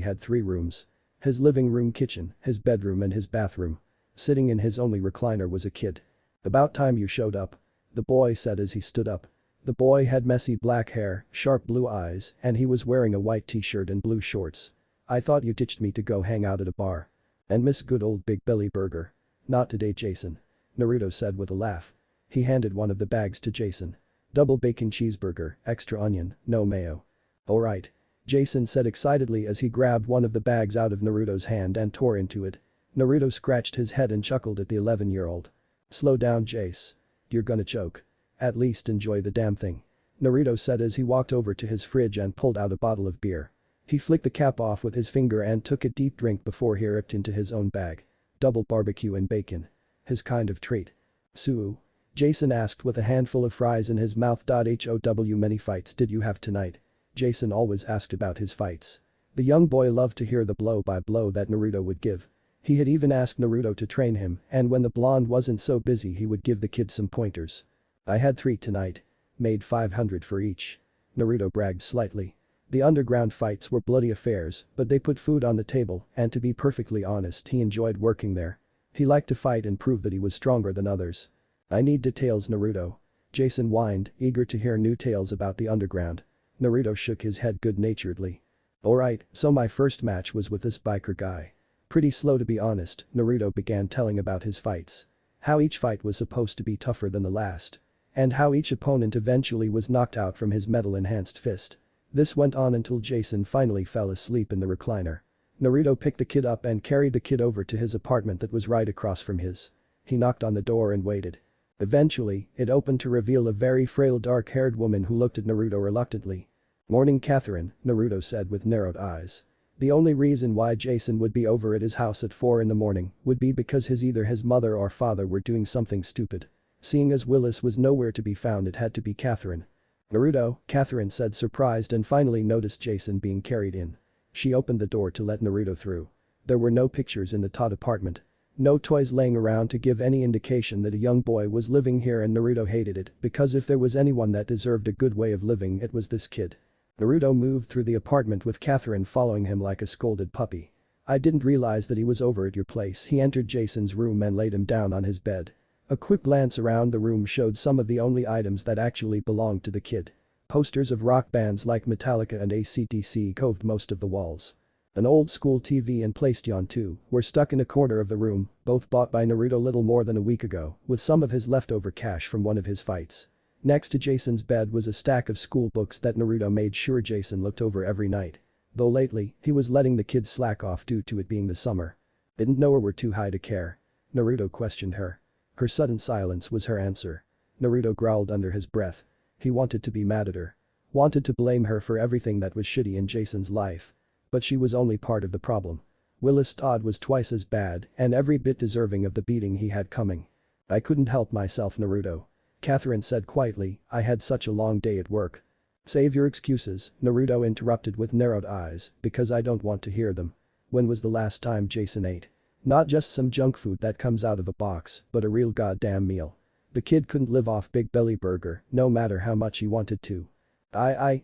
had 3 rooms. His living room, kitchen, his bedroom and his bathroom. Sitting in his only recliner was a kid. "About time you showed up," the boy said as he stood up. The boy had messy black hair, sharp blue eyes, and he was wearing a white t-shirt and blue shorts. "I thought you ditched me to go hang out at a bar. And miss good old Big Belly Burger." "Not today, Jason," Naruto said with a laugh. He handed one of the bags to Jason. "Double bacon cheeseburger, extra onion, no mayo." "Alright," Jason said excitedly as he grabbed one of the bags out of Naruto's hand and tore into it. Naruto scratched his head and chuckled at the 11-year-old. "Slow down, Jace. You're gonna choke. At least enjoy the damn thing," Naruto said as he walked over to his fridge and pulled out a bottle of beer. He flicked the cap off with his finger and took a deep drink before he ripped into his own bag. double barbecue and bacon. His kind of treat. Sue? Jason asked with a handful of fries in his mouth. How many fights did you have tonight? Jason always asked about his fights. The young boy loved to hear the blow-by-blow that Naruto would give. He had even asked Naruto to train him, and when the blonde wasn't so busy he would give the kid some pointers. I had 3 tonight. Made 500 for each. Naruto bragged slightly. The underground fights were bloody affairs, but they put food on the table, and to be perfectly honest, he enjoyed working there. He liked to fight and prove that he was stronger than others. I need details, Naruto. Jason whined, eager to hear new tales about the underground. Naruto shook his head good-naturedly. Alright, so my first match was with this biker guy. Pretty slow to be honest, Naruto began telling about his fights. How each fight was supposed to be tougher than the last. And how each opponent eventually was knocked out from his metal-enhanced fist. This went on until Jason finally fell asleep in the recliner. Naruto picked the kid up and carried the kid over to his apartment that was right across from his. He knocked on the door and waited. Eventually, it opened to reveal a very frail dark-haired woman who looked at Naruto reluctantly. "Morning, Catherine," Naruto said with narrowed eyes. The only reason why Jason would be over at his house at 4 in the morning would be because either his mother or father were doing something stupid. Seeing as Willis was nowhere to be found, it had to be Catherine. "Naruto," Catherine said, surprised, and finally noticed Jason being carried in. She opened the door to let Naruto through. There were no pictures in the Todd apartment. No toys laying around to give any indication that a young boy was living here, and Naruto hated it because if there was anyone that deserved a good way of living, it was this kid. Naruto moved through the apartment with Catherine following him like a scolded puppy. "I didn't realize that he was over at your place." He entered Jason's room and laid him down on his bed. A quick glance around the room showed some of the only items that actually belonged to the kid. Posters of rock bands like Metallica and AC/DC covered most of the walls. An old-school TV and PlayStation 2 were stuck in a corner of the room, both bought by Naruto little more than a week ago, with some of his leftover cash from one of his fights. Next to Jason's bed was a stack of school books that Naruto made sure Jason looked over every night. Though lately, he was letting the kid slack off due to it being the summer. "Didn't know her were too high to care?" Naruto questioned her. Her sudden silence was her answer. Naruto growled under his breath. He wanted to be mad at her. Wanted to blame her for everything that was shitty in Jason's life. But she was only part of the problem. Willis Todd was twice as bad and every bit deserving of the beating he had coming. "I couldn't help myself, Naruto," Catherine said quietly. "I had such a long day at work." "Save your excuses," Naruto interrupted with narrowed eyes, "because I don't want to hear them. When was the last time Jason ate? Not just some junk food that comes out of a box, but a real goddamn meal." The kid couldn't live off Big Belly Burger, no matter how much he wanted to.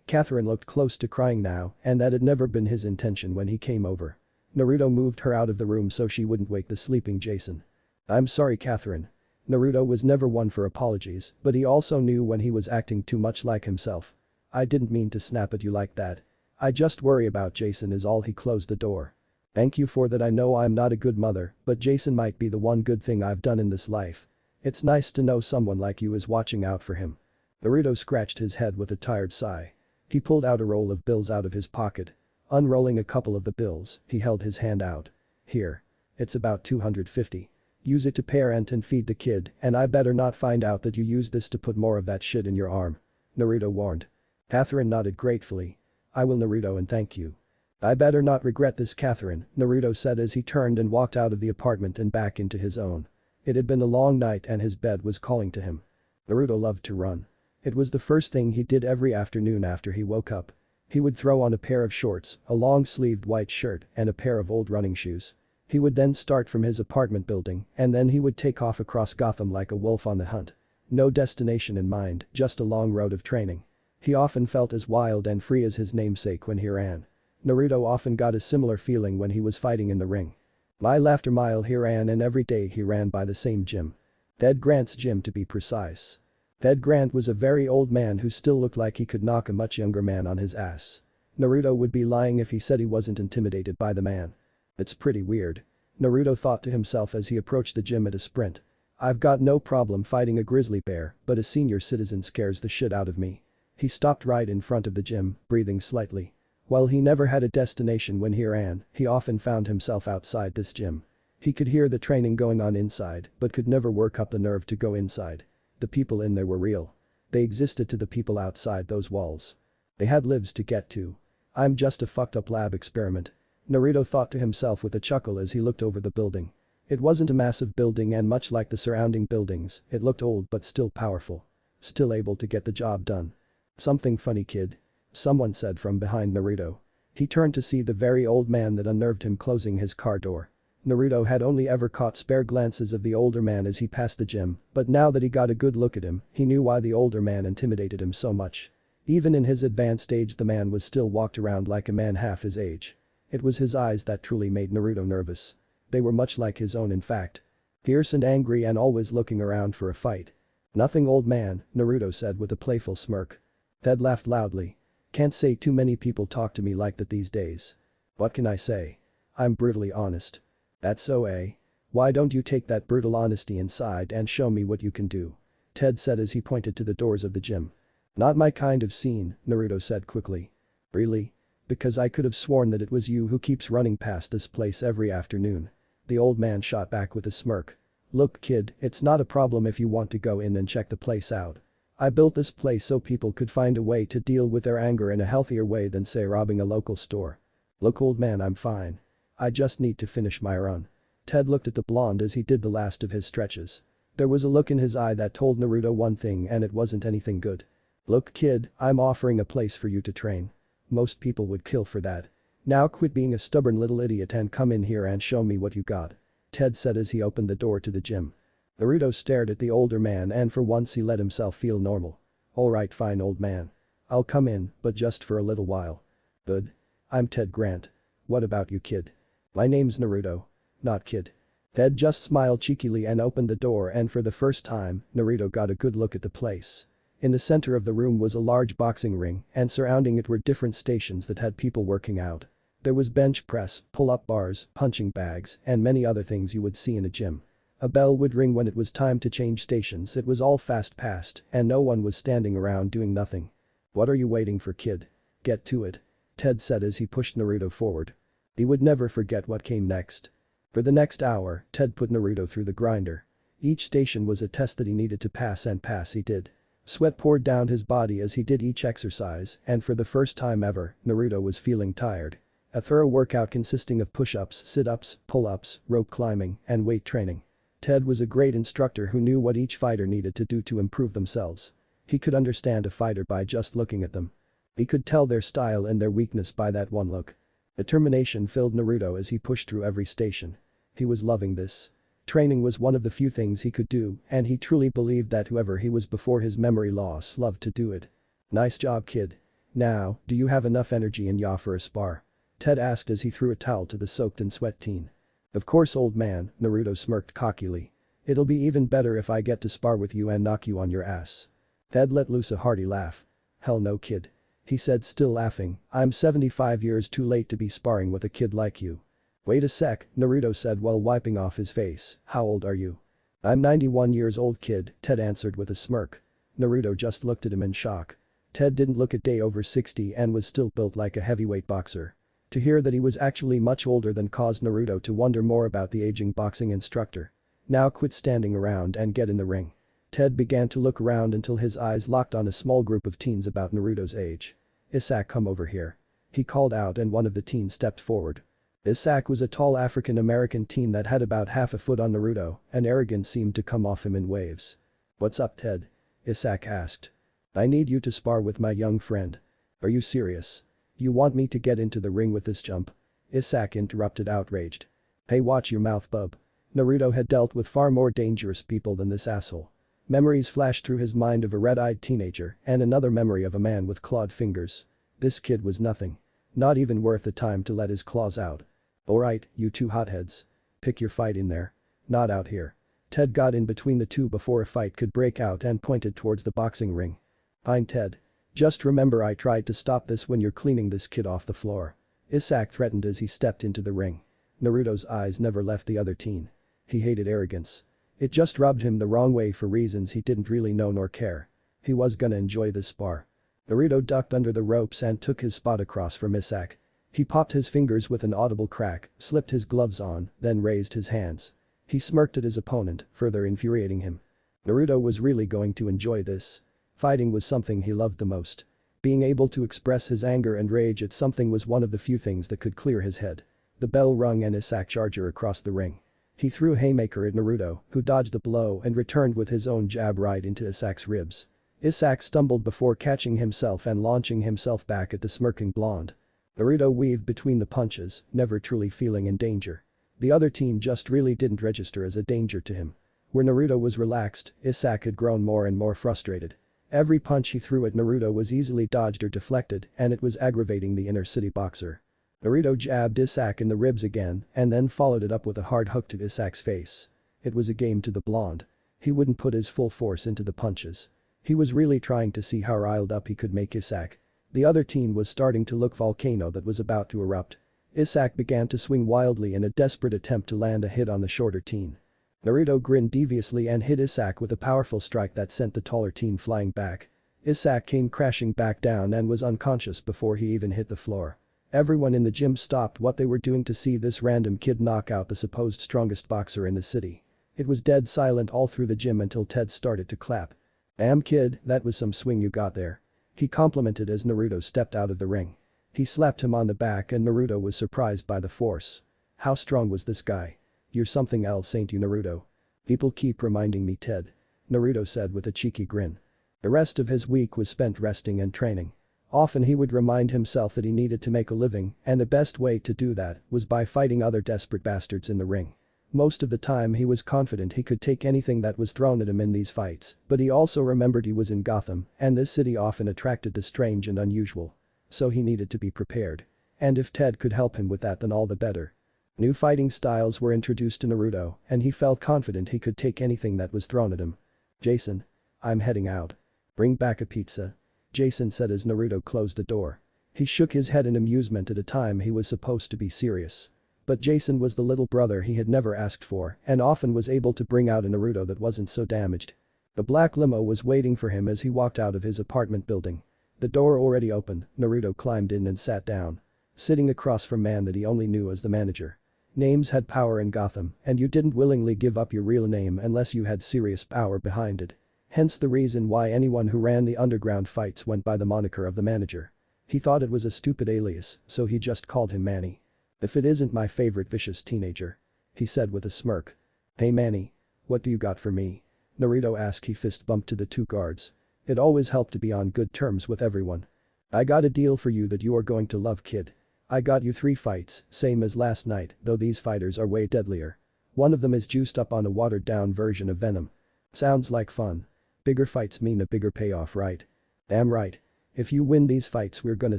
Catherine looked close to crying now, and that had never been his intention when he came over. Naruto moved her out of the room so she wouldn't wake the sleeping Jason. "I'm sorry, Catherine." Naruto was never one for apologies, but he also knew when he was acting too much like himself. "I didn't mean to snap at you like that. I just worry about Jason is all." He closed the door. "Thank you for that. I know I'm not a good mother, but Jason might be the one good thing I've done in this life. It's nice to know someone like you is watching out for him." Naruto scratched his head with a tired sigh. He pulled out a roll of bills out of his pocket. Unrolling a couple of the bills, he held his hand out. "Here. It's about 250. Use it to pay rent and feed the kid, and I better not find out that you use this to put more of that shit in your arm," Naruto warned. Catherine nodded gratefully. "I will, Naruto, and thank you." "I better not regret this, Catherine," Naruto said as he turned and walked out of the apartment and back into his own. It had been a long night and his bed was calling to him. Naruto loved to run. It was the first thing he did every afternoon after he woke up. He would throw on a pair of shorts, a long-sleeved white shirt, and a pair of old running shoes. He would then start from his apartment building, and then he would take off across Gotham like a wolf on the hunt. No destination in mind, just a long road of training. He often felt as wild and free as his namesake when he ran. Naruto often got a similar feeling when he was fighting in the ring. Mile after mile he ran, and every day he ran by the same gym. Ted Grant's gym, to be precise. Ted Grant was a very old man who still looked like he could knock a much younger man on his ass. Naruto would be lying if he said he wasn't intimidated by the man. "It's pretty weird," Naruto thought to himself as he approached the gym at a sprint. "I've got no problem fighting a grizzly bear, but a senior citizen scares the shit out of me." He stopped right in front of the gym, breathing slightly. While he never had a destination when he ran, he often found himself outside this gym. He could hear the training going on inside, but could never work up the nerve to go inside. The people in there were real. They existed to the people outside those walls. They had lives to get to. "I'm just a fucked up lab experiment," Naruto thought to himself with a chuckle as he looked over the building. It wasn't a massive building, and much like the surrounding buildings, it looked old but still powerful. Still able to get the job done. "Something funny, kid," someone said from behind Naruto. He turned to see the very old man that unnerved him closing his car door. Naruto had only ever caught spare glances of the older man as he passed the gym, but now that he got a good look at him, he knew why the older man intimidated him so much. Even in his advanced age, the man was still walked around like a man half his age. It was his eyes that truly made Naruto nervous. They were much like his own, in fact. Fierce and angry and always looking around for a fight. "Nothing, old man," Naruto said with a playful smirk. Ted laughed loudly. "Can't say too many people talk to me like that these days. What can I say? I'm brutally honest." "That's so, eh? Why don't you take that brutal honesty inside and show me what you can do?" Ted said as he pointed to the doors of the gym. "Not my kind of scene," Naruto said quickly. "Really? Because I could have sworn that it was you who keeps running past this place every afternoon." The old man shot back with a smirk. "Look, kid, it's not a problem if you want to go in and check the place out. I built this place so people could find a way to deal with their anger in a healthier way than, say, robbing a local store. Look, old man, I'm fine. I just need to finish my run." Ted looked at the blonde as he did the last of his stretches. There was a look in his eye that told Naruto one thing, and it wasn't anything good. "Look, kid, I'm offering a place for you to train. Most people would kill for that. Now quit being a stubborn little idiot and come in here and show me what you got," Ted said as he opened the door to the gym. Naruto stared at the older man, and for once he let himself feel normal. "Alright, fine, old man. I'll come in, but just for a little while." "Good. I'm Ted Grant. What about you, kid?" "My name's Naruto. Not kid." Ted just smiled cheekily and opened the door, and for the first time, Naruto got a good look at the place. In the center of the room was a large boxing ring, and surrounding it were different stations that had people working out. There was bench press, pull-up bars, punching bags, and many other things you would see in a gym. A bell would ring when it was time to change stations. It was all fast-paced, and no one was standing around doing nothing. "What are you waiting for, kid? Get to it," Ted said as he pushed Naruto forward. He would never forget what came next. For the next hour, Ted put Naruto through the grinder. Each station was a test that he needed to pass, and pass he did. Sweat poured down his body as he did each exercise, and for the first time ever, Naruto was feeling tired. A thorough workout consisting of push-ups, sit-ups, pull-ups, rope climbing, and weight training. Ted was a great instructor who knew what each fighter needed to do to improve themselves. He could understand a fighter by just looking at them. He could tell their style and their weakness by that one look. Determination filled Naruto as he pushed through every station. He was loving this. Training was one of the few things he could do, and he truly believed that whoever he was before his memory loss loved to do it. "Nice job, kid. Now, do you have enough energy in ya for a spar?" Ted asked as he threw a towel to the soaked in sweat teen. "Of course, old man," Naruto smirked cockily. "It'll be even better if I get to spar with you and knock you on your ass." Ted let loose a hearty laugh. "Hell no, kid," he said, still laughing. "I'm 75 years too late to be sparring with a kid like you." "Wait a sec," Naruto said while wiping off his face. "How old are you?" "I'm 91 years old, kid," Ted answered with a smirk. Naruto just looked at him in shock. Ted didn't look a day over 60 and was still built like a heavyweight boxer. To hear that he was actually much older than caused Naruto to wonder more about the aging boxing instructor. "Now quit standing around and get in the ring." Ted began to look around until his eyes locked on a small group of teens about Naruto's age. "Isaac, come over here," he called out, and one of the teens stepped forward. Isaac was a tall African-American teen that had about half a foot on Naruto, and arrogance seemed to come off him in waves. "What's up, Ted?" Isaac asked. "I need you to spar with my young friend." "Are you serious? You want me to get into the ring with this chump?" Isaac interrupted, outraged. "Hey, watch your mouth, bub." Naruto had dealt with far more dangerous people than this asshole. Memories flashed through his mind of a red-eyed teenager and another memory of a man with clawed fingers. This kid was nothing. Not even worth the time to let his claws out. "Alright, you two hotheads. Pick your fight in there. Not out here." Ted got in between the two before a fight could break out and pointed towards the boxing ring. "Fine, Ted. Just remember I tried to stop this when you're cleaning this kid off the floor." Isaac threatened as he stepped into the ring. Naruto's eyes never left the other teen. He hated arrogance. It just rubbed him the wrong way for reasons he didn't really know nor care. He was gonna enjoy this spar. Naruto ducked under the ropes and took his spot across from Isaac. He popped his fingers with an audible crack, slipped his gloves on, then raised his hands. He smirked at his opponent, further infuriating him. Naruto was really going to enjoy this. Fighting was something he loved the most. Being able to express his anger and rage at something was one of the few things that could clear his head. The bell rung and Isaac charged across the ring. He threw a haymaker at Naruto, who dodged the blow and returned with his own jab right into Isak's ribs. Isak stumbled before catching himself and launching himself back at the smirking blonde. Naruto weaved between the punches, never truly feeling in danger. The other team just really didn't register as a danger to him. Where Naruto was relaxed, Isak had grown more and more frustrated. Every punch he threw at Naruto was easily dodged or deflected, and it was aggravating the inner city boxer. Naruto jabbed Isak in the ribs again and then followed it up with a hard hook to Isak's face. It was a game to the blonde. He wouldn't put his full force into the punches. He was really trying to see how riled up he could make Isak. The other team was starting to look volcano that was about to erupt. Isak began to swing wildly in a desperate attempt to land a hit on the shorter teen. Naruto grinned deviously and hit Isak with a powerful strike that sent the taller teen flying back. Isak came crashing back down and was unconscious before he even hit the floor. Everyone in the gym stopped what they were doing to see this random kid knock out the supposed strongest boxer in the city. It was dead silent all through the gym until Ted started to clap. "Damn kid, that was some swing you got there." He complimented as Naruto stepped out of the ring. He slapped him on the back and Naruto was surprised by the force. How strong was this guy? "You're something else, ain't you, Naruto?" "People keep reminding me, Ted," Naruto said with a cheeky grin. The rest of his week was spent resting and training. Often he would remind himself that he needed to make a living, and the best way to do that was by fighting other desperate bastards in the ring. Most of the time he was confident he could take anything that was thrown at him in these fights, but he also remembered he was in Gotham, and this city often attracted the strange and unusual. So he needed to be prepared. And if Ted could help him with that, then all the better. New fighting styles were introduced to Naruto, and he felt confident he could take anything that was thrown at him. "Jason. I'm heading out. Bring back a pizza," Jason said as Naruto closed the door. He shook his head in amusement at a time he was supposed to be serious. But Jason was the little brother he had never asked for and often was able to bring out a Naruto that wasn't so damaged. The black limo was waiting for him as he walked out of his apartment building. The door already open, Naruto climbed in and sat down. Sitting across from man that he only knew as the manager. Names had power in Gotham, and you didn't willingly give up your real name unless you had serious power behind it. Hence the reason why anyone who ran the underground fights went by the moniker of the manager. He thought it was a stupid alias, so he just called him Manny. "If it isn't my favorite vicious teenager," he said with a smirk. "Hey Manny. What do you got for me?" Naruto asked. He fist bumped to the two guards. It always helped to be on good terms with everyone. "I got a deal for you that you are going to love, kid. I got you 3 fights, same as last night, though these fighters are way deadlier. One of them is juiced up on a watered down version of Venom. Sounds like fun. Bigger fights mean a bigger payoff, right?" "Damn right. If you win these fights we're gonna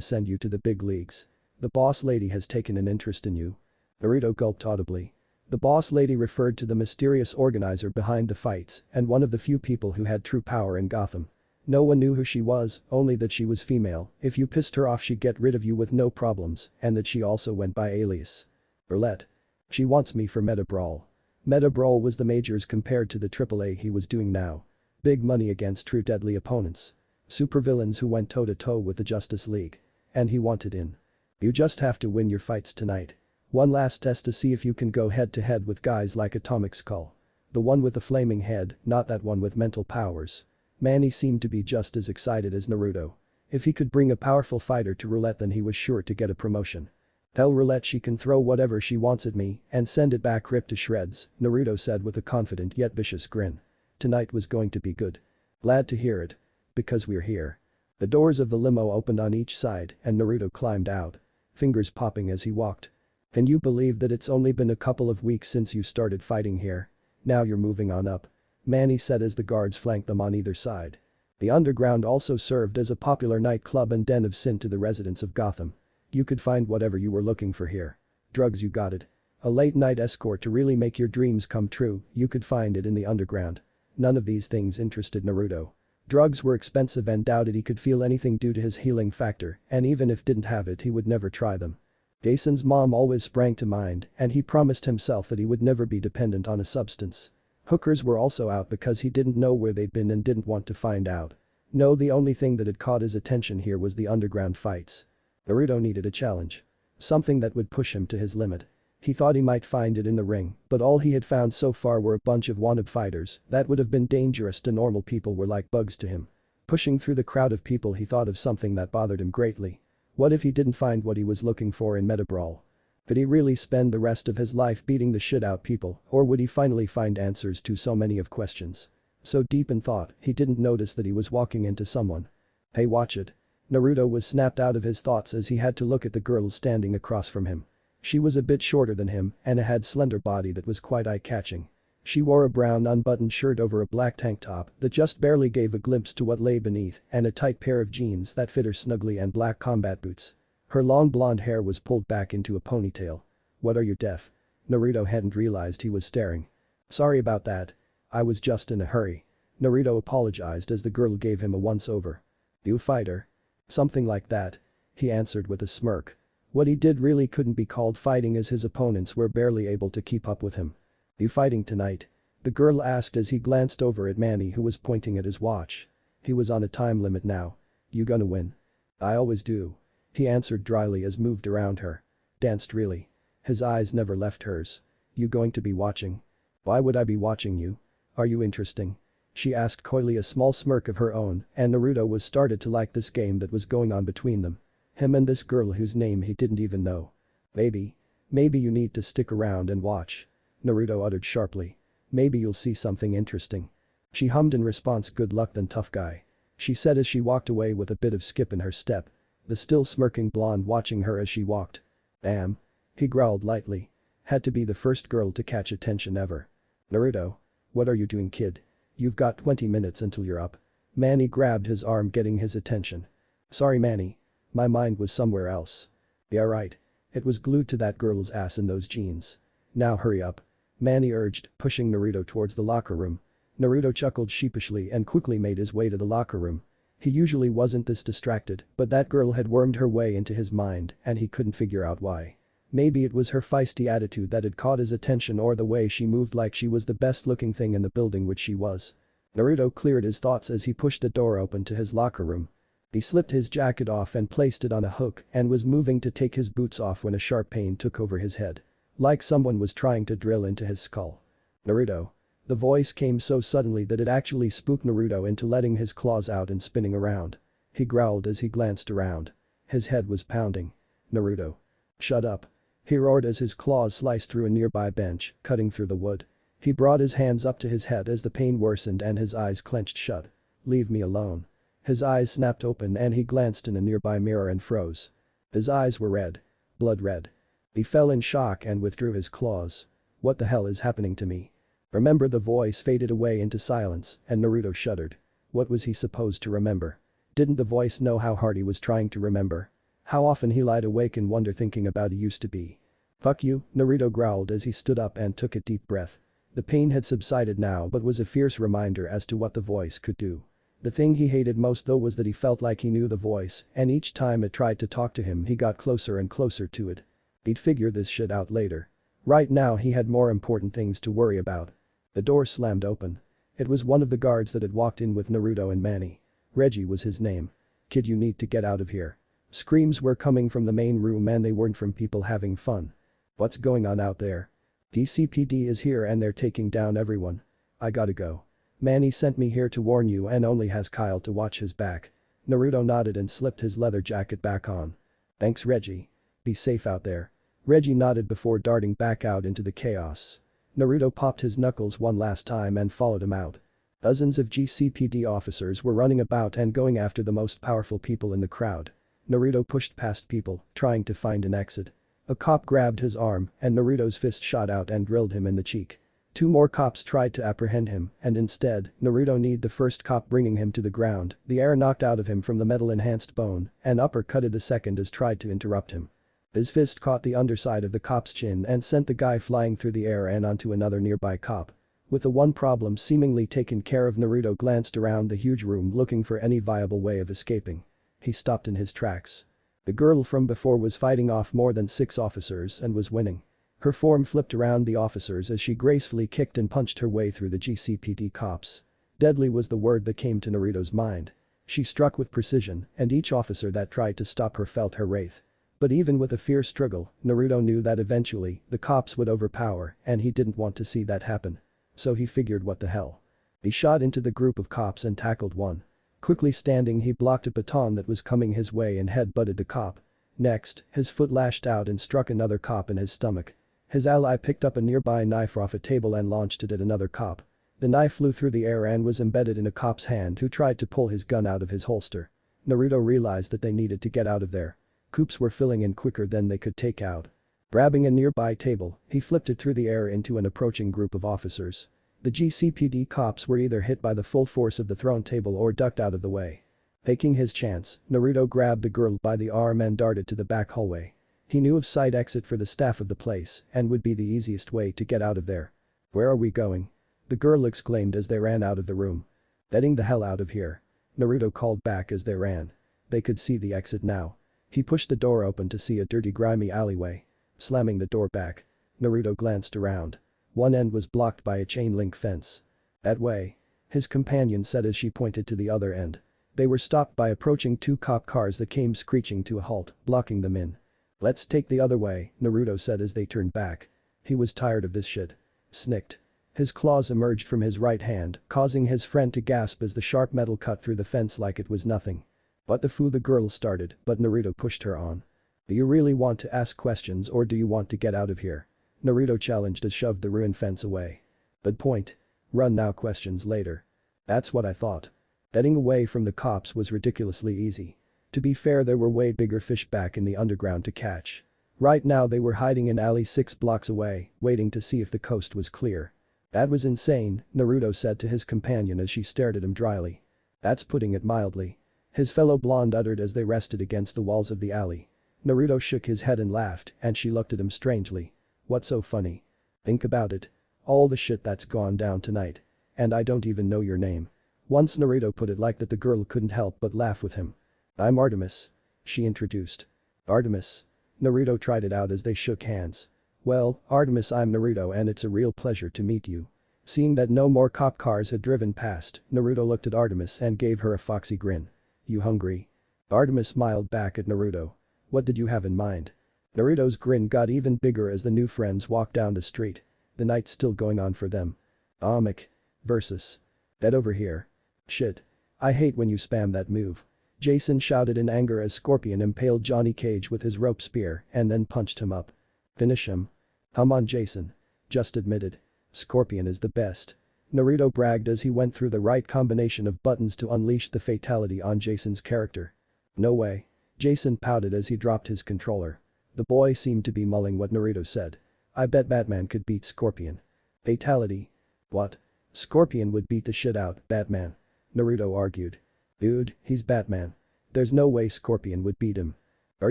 send you to the big leagues. The boss lady has taken an interest in you." Naruto gulped audibly. The boss lady referred to the mysterious organizer behind the fights and one of the few people who had true power in Gotham. No one knew who she was, only that she was female. If you pissed her off she'd get rid of you with no problems, and that she also went by alias Roulette. "She wants me for Meta Brawl." Meta Brawl was the majors compared to the AAA he was doing now. Big money against true deadly opponents. Supervillains who went toe-to-toe with the Justice League. And he wanted in. "You just have to win your fights tonight. One last test to see if you can go head-to-head with guys like Atomic Skull. The one with the flaming head, not that one with mental powers." Manny seemed to be just as excited as Naruto. If he could bring a powerful fighter to Roulette then he was sure to get a promotion. "Tell Roulette she can throw whatever she wants at me and send it back ripped to shreds," Naruto said with a confident yet vicious grin. Tonight was going to be good. "Glad to hear it. Because we're here." The doors of the limo opened on each side and Naruto climbed out. Fingers popping as he walked. "Can you believe that it's only been a couple of weeks since you started fighting here? Now you're moving on up," Manny said as the guards flanked them on either side. The underground also served as a popular nightclub and den of sin to the residents of Gotham. You could find whatever you were looking for here. Drugs, you got it. A late-night escort to really make your dreams come true, you could find it in the underground. None of these things interested Naruto. Drugs were expensive and doubted he could feel anything due to his healing factor, and even if didn't have it he would never try them. Jason's mom always sprang to mind and he promised himself that he would never be dependent on a substance. Hookers were also out because he didn't know where they'd been and didn't want to find out. No, the only thing that had caught his attention here was the underground fights. Naruto needed a challenge. Something that would push him to his limit. He thought he might find it in the ring, but all he had found so far were a bunch of wannabe fighters that would have been dangerous to normal people were like bugs to him. Pushing through the crowd of people he thought of something that bothered him greatly. What if he didn't find what he was looking for in Meta Brawl? Could he really spend the rest of his life beating the shit out people, or would he finally find answers to so many of questions? So deep in thought, he didn't notice that he was walking into someone. Hey, watch it. Naruto was snapped out of his thoughts as he had to look at the girl standing across from him. She was a bit shorter than him and had slender body that was quite eye-catching. She wore a brown unbuttoned shirt over a black tank top that just barely gave a glimpse to what lay beneath and a tight pair of jeans that fit her snugly and black combat boots. Her long blonde hair was pulled back into a ponytail. "What, are you deaf?" Naruto hadn't realized he was staring. "Sorry about that. I was just in a hurry." Naruto apologized as the girl gave him a once-over. "You fighter?" "Something like that," he answered with a smirk. What he did really couldn't be called fighting as his opponents were barely able to keep up with him. "You fighting tonight?" the girl asked as he glanced over at Manny, who was pointing at his watch. He was on a time limit now. "You gonna win?" "I always do," he answered dryly as moved around her. "Danced really?" His eyes never left hers. "You going to be watching?" "Why would I be watching you? Are you interesting?" she asked coyly, a small smirk of her own, and Naruto was started to like this game that was going on between them. Him and this girl whose name he didn't even know. Maybe you need to stick around and watch," Naruto uttered sharply. "Maybe you'll see something interesting." She hummed in response, "Good luck then, tough guy," she said as she walked away with a bit of skip in her step. The still smirking blonde watching her as she walked. "Damn," he growled lightly. Had to be the first girl to catch attention ever. "Naruto. What are you doing, kid? You've got 20 minutes until you're up." Manny grabbed his arm, getting his attention. "Sorry, Manny. My mind was somewhere else." "Yeah, right. It was glued to that girl's ass in those jeans. Now hurry up," Manny urged, pushing Naruto towards the locker room. Naruto chuckled sheepishly and quickly made his way to the locker room. He usually wasn't this distracted, but that girl had wormed her way into his mind and he couldn't figure out why. Maybe it was her feisty attitude that had caught his attention, or the way she moved like she was the best looking thing in the building, which she was. Naruto cleared his thoughts as he pushed the door open to his locker room. He slipped his jacket off and placed it on a hook and was moving to take his boots off when a sharp pain took over his head. Like someone was trying to drill into his skull. "Naruto." The voice came so suddenly that it actually spooked Naruto into letting his claws out and spinning around. He growled as he glanced around. His head was pounding. "Naruto. Shut up," he roared as his claws sliced through a nearby bench, cutting through the wood. He brought his hands up to his head as the pain worsened and his eyes clenched shut. "Leave me alone." His eyes snapped open and he glanced in a nearby mirror and froze. His eyes were red. Blood red. He fell in shock and withdrew his claws. "What the hell is happening to me?" "Remember?" The voice faded away into silence and Naruto shuddered. What was he supposed to remember? Didn't the voice know how hard he was trying to remember? How often he lied awake in wonder thinking about he used to be. "Fuck you," Naruto growled as he stood up and took a deep breath. The pain had subsided now but was a fierce reminder as to what the voice could do. The thing he hated most though was that he felt like he knew the voice, and each time it tried to talk to him he got closer and closer to it. He'd figure this shit out later. Right now he had more important things to worry about. The door slammed open. It was one of the guards that had walked in with Naruto and Manny. Reggie was his name. "Kid, you need to get out of here." Screams were coming from the main room and they weren't from people having fun. "What's going on out there?" "DCPD is here and they're taking down everyone." "I gotta go. Manny sent me here to warn you and only has Kyle to watch his back." Naruto nodded and slipped his leather jacket back on. "Thanks, Reggie. Be safe out there." Reggie nodded before darting back out into the chaos. Naruto popped his knuckles one last time and followed him out. Dozens of GCPD officers were running about and going after the most powerful people in the crowd. Naruto pushed past people, trying to find an exit. A cop grabbed his arm and Naruto's fist shot out and drilled him in the cheek. Two more cops tried to apprehend him and instead, Naruto kneed the first cop, bringing him to the ground, the air knocked out of him from the metal-enhanced bone, and uppercutted the second as tried to interrupt him. His fist caught the underside of the cop's chin and sent the guy flying through the air and onto another nearby cop. With the one problem seemingly taken care of, Naruto glanced around the huge room looking for any viable way of escaping. He stopped in his tracks. The girl from before was fighting off more than 6 officers and was winning. Her form flipped around the officers as she gracefully kicked and punched her way through the GCPD cops. Deadly was the word that came to Naruto's mind. She struck with precision and each officer that tried to stop her felt her wrath. But even with a fierce struggle, Naruto knew that eventually, the cops would overpower and he didn't want to see that happen. So he figured, what the hell. He shot into the group of cops and tackled one. Quickly standing, he blocked a baton that was coming his way and head-butted the cop. Next, his foot lashed out and struck another cop in his stomach. His ally picked up a nearby knife off a table and launched it at another cop. The knife flew through the air and was embedded in a cop's hand who tried to pull his gun out of his holster. Naruto realized that they needed to get out of there. Coops were filling in quicker than they could take out. Grabbing a nearby table, he flipped it through the air into an approaching group of officers. The GCPD cops were either hit by the full force of the thrown table or ducked out of the way. Taking his chance, Naruto grabbed the girl by the arm and darted to the back hallway. He knew of side exit for the staff of the place and would be the easiest way to get out of there. "Where are we going?" the girl exclaimed as they ran out of the room. "Getting the hell out of here," Naruto called back as they ran. They could see the exit now. He pushed the door open to see a dirty grimy alleyway. Slamming the door back, Naruto glanced around. One end was blocked by a chain-link fence. "That way," his companion said as she pointed to the other end. They were stopped by approaching two cop cars that came screeching to a halt, blocking them in. "Let's take the other way," Naruto said as they turned back. He was tired of this shit. Snicked. His claws emerged from his right hand, causing his friend to gasp as the sharp metal cut through the fence like it was nothing. "What the foo?" the girl started, but Naruto pushed her on. "Do you really want to ask questions or do you want to get out of here?" Naruto challenged as shoved the ruined fence away. "Good point. Run now, questions later." "That's what I thought." Getting away from the cops was ridiculously easy. To be fair, there were way bigger fish back in the underground to catch. Right now they were hiding in alley 6 blocks away, waiting to see if the coast was clear. "That was insane," Naruto said to his companion as she stared at him dryly. "That's putting it mildly," his fellow blonde uttered as they rested against the walls of the alley. Naruto shook his head and laughed, and she looked at him strangely. "What's so funny?" "Think about it. All the shit that's gone down tonight. And I don't even know your name." Once Naruto put it like that, the girl couldn't help but laugh with him. "I'm Artemis," she introduced. "Artemis?" Naruto tried it out as they shook hands. "Well, Artemis, I'm Naruto and it's a real pleasure to meet you." Seeing that no more cop cars had driven past, Naruto looked at Artemis and gave her a foxy grin. "You hungry?" Artemis smiled back at Naruto. "What did you have in mind?" Naruto's grin got even bigger as the new friends walked down the street. The night's still going on for them. Amic. Versus. "Get over here." "Shit. I hate when you spam that move." Jason shouted in anger as Scorpion impaled Johnny Cage with his rope spear and then punched him up. "Finish him." "Come on, Jason. Just admit it. Scorpion is the best." Naruto bragged as he went through the right combination of buttons to unleash the fatality on Jason's character. "No way." Jason pouted as he dropped his controller. The boy seemed to be mulling what Naruto said. "I bet Batman could beat Scorpion." "Fatality? What? Scorpion would beat the shit out Batman," Naruto argued. "Dude, he's Batman. There's no way Scorpion would beat him." "Are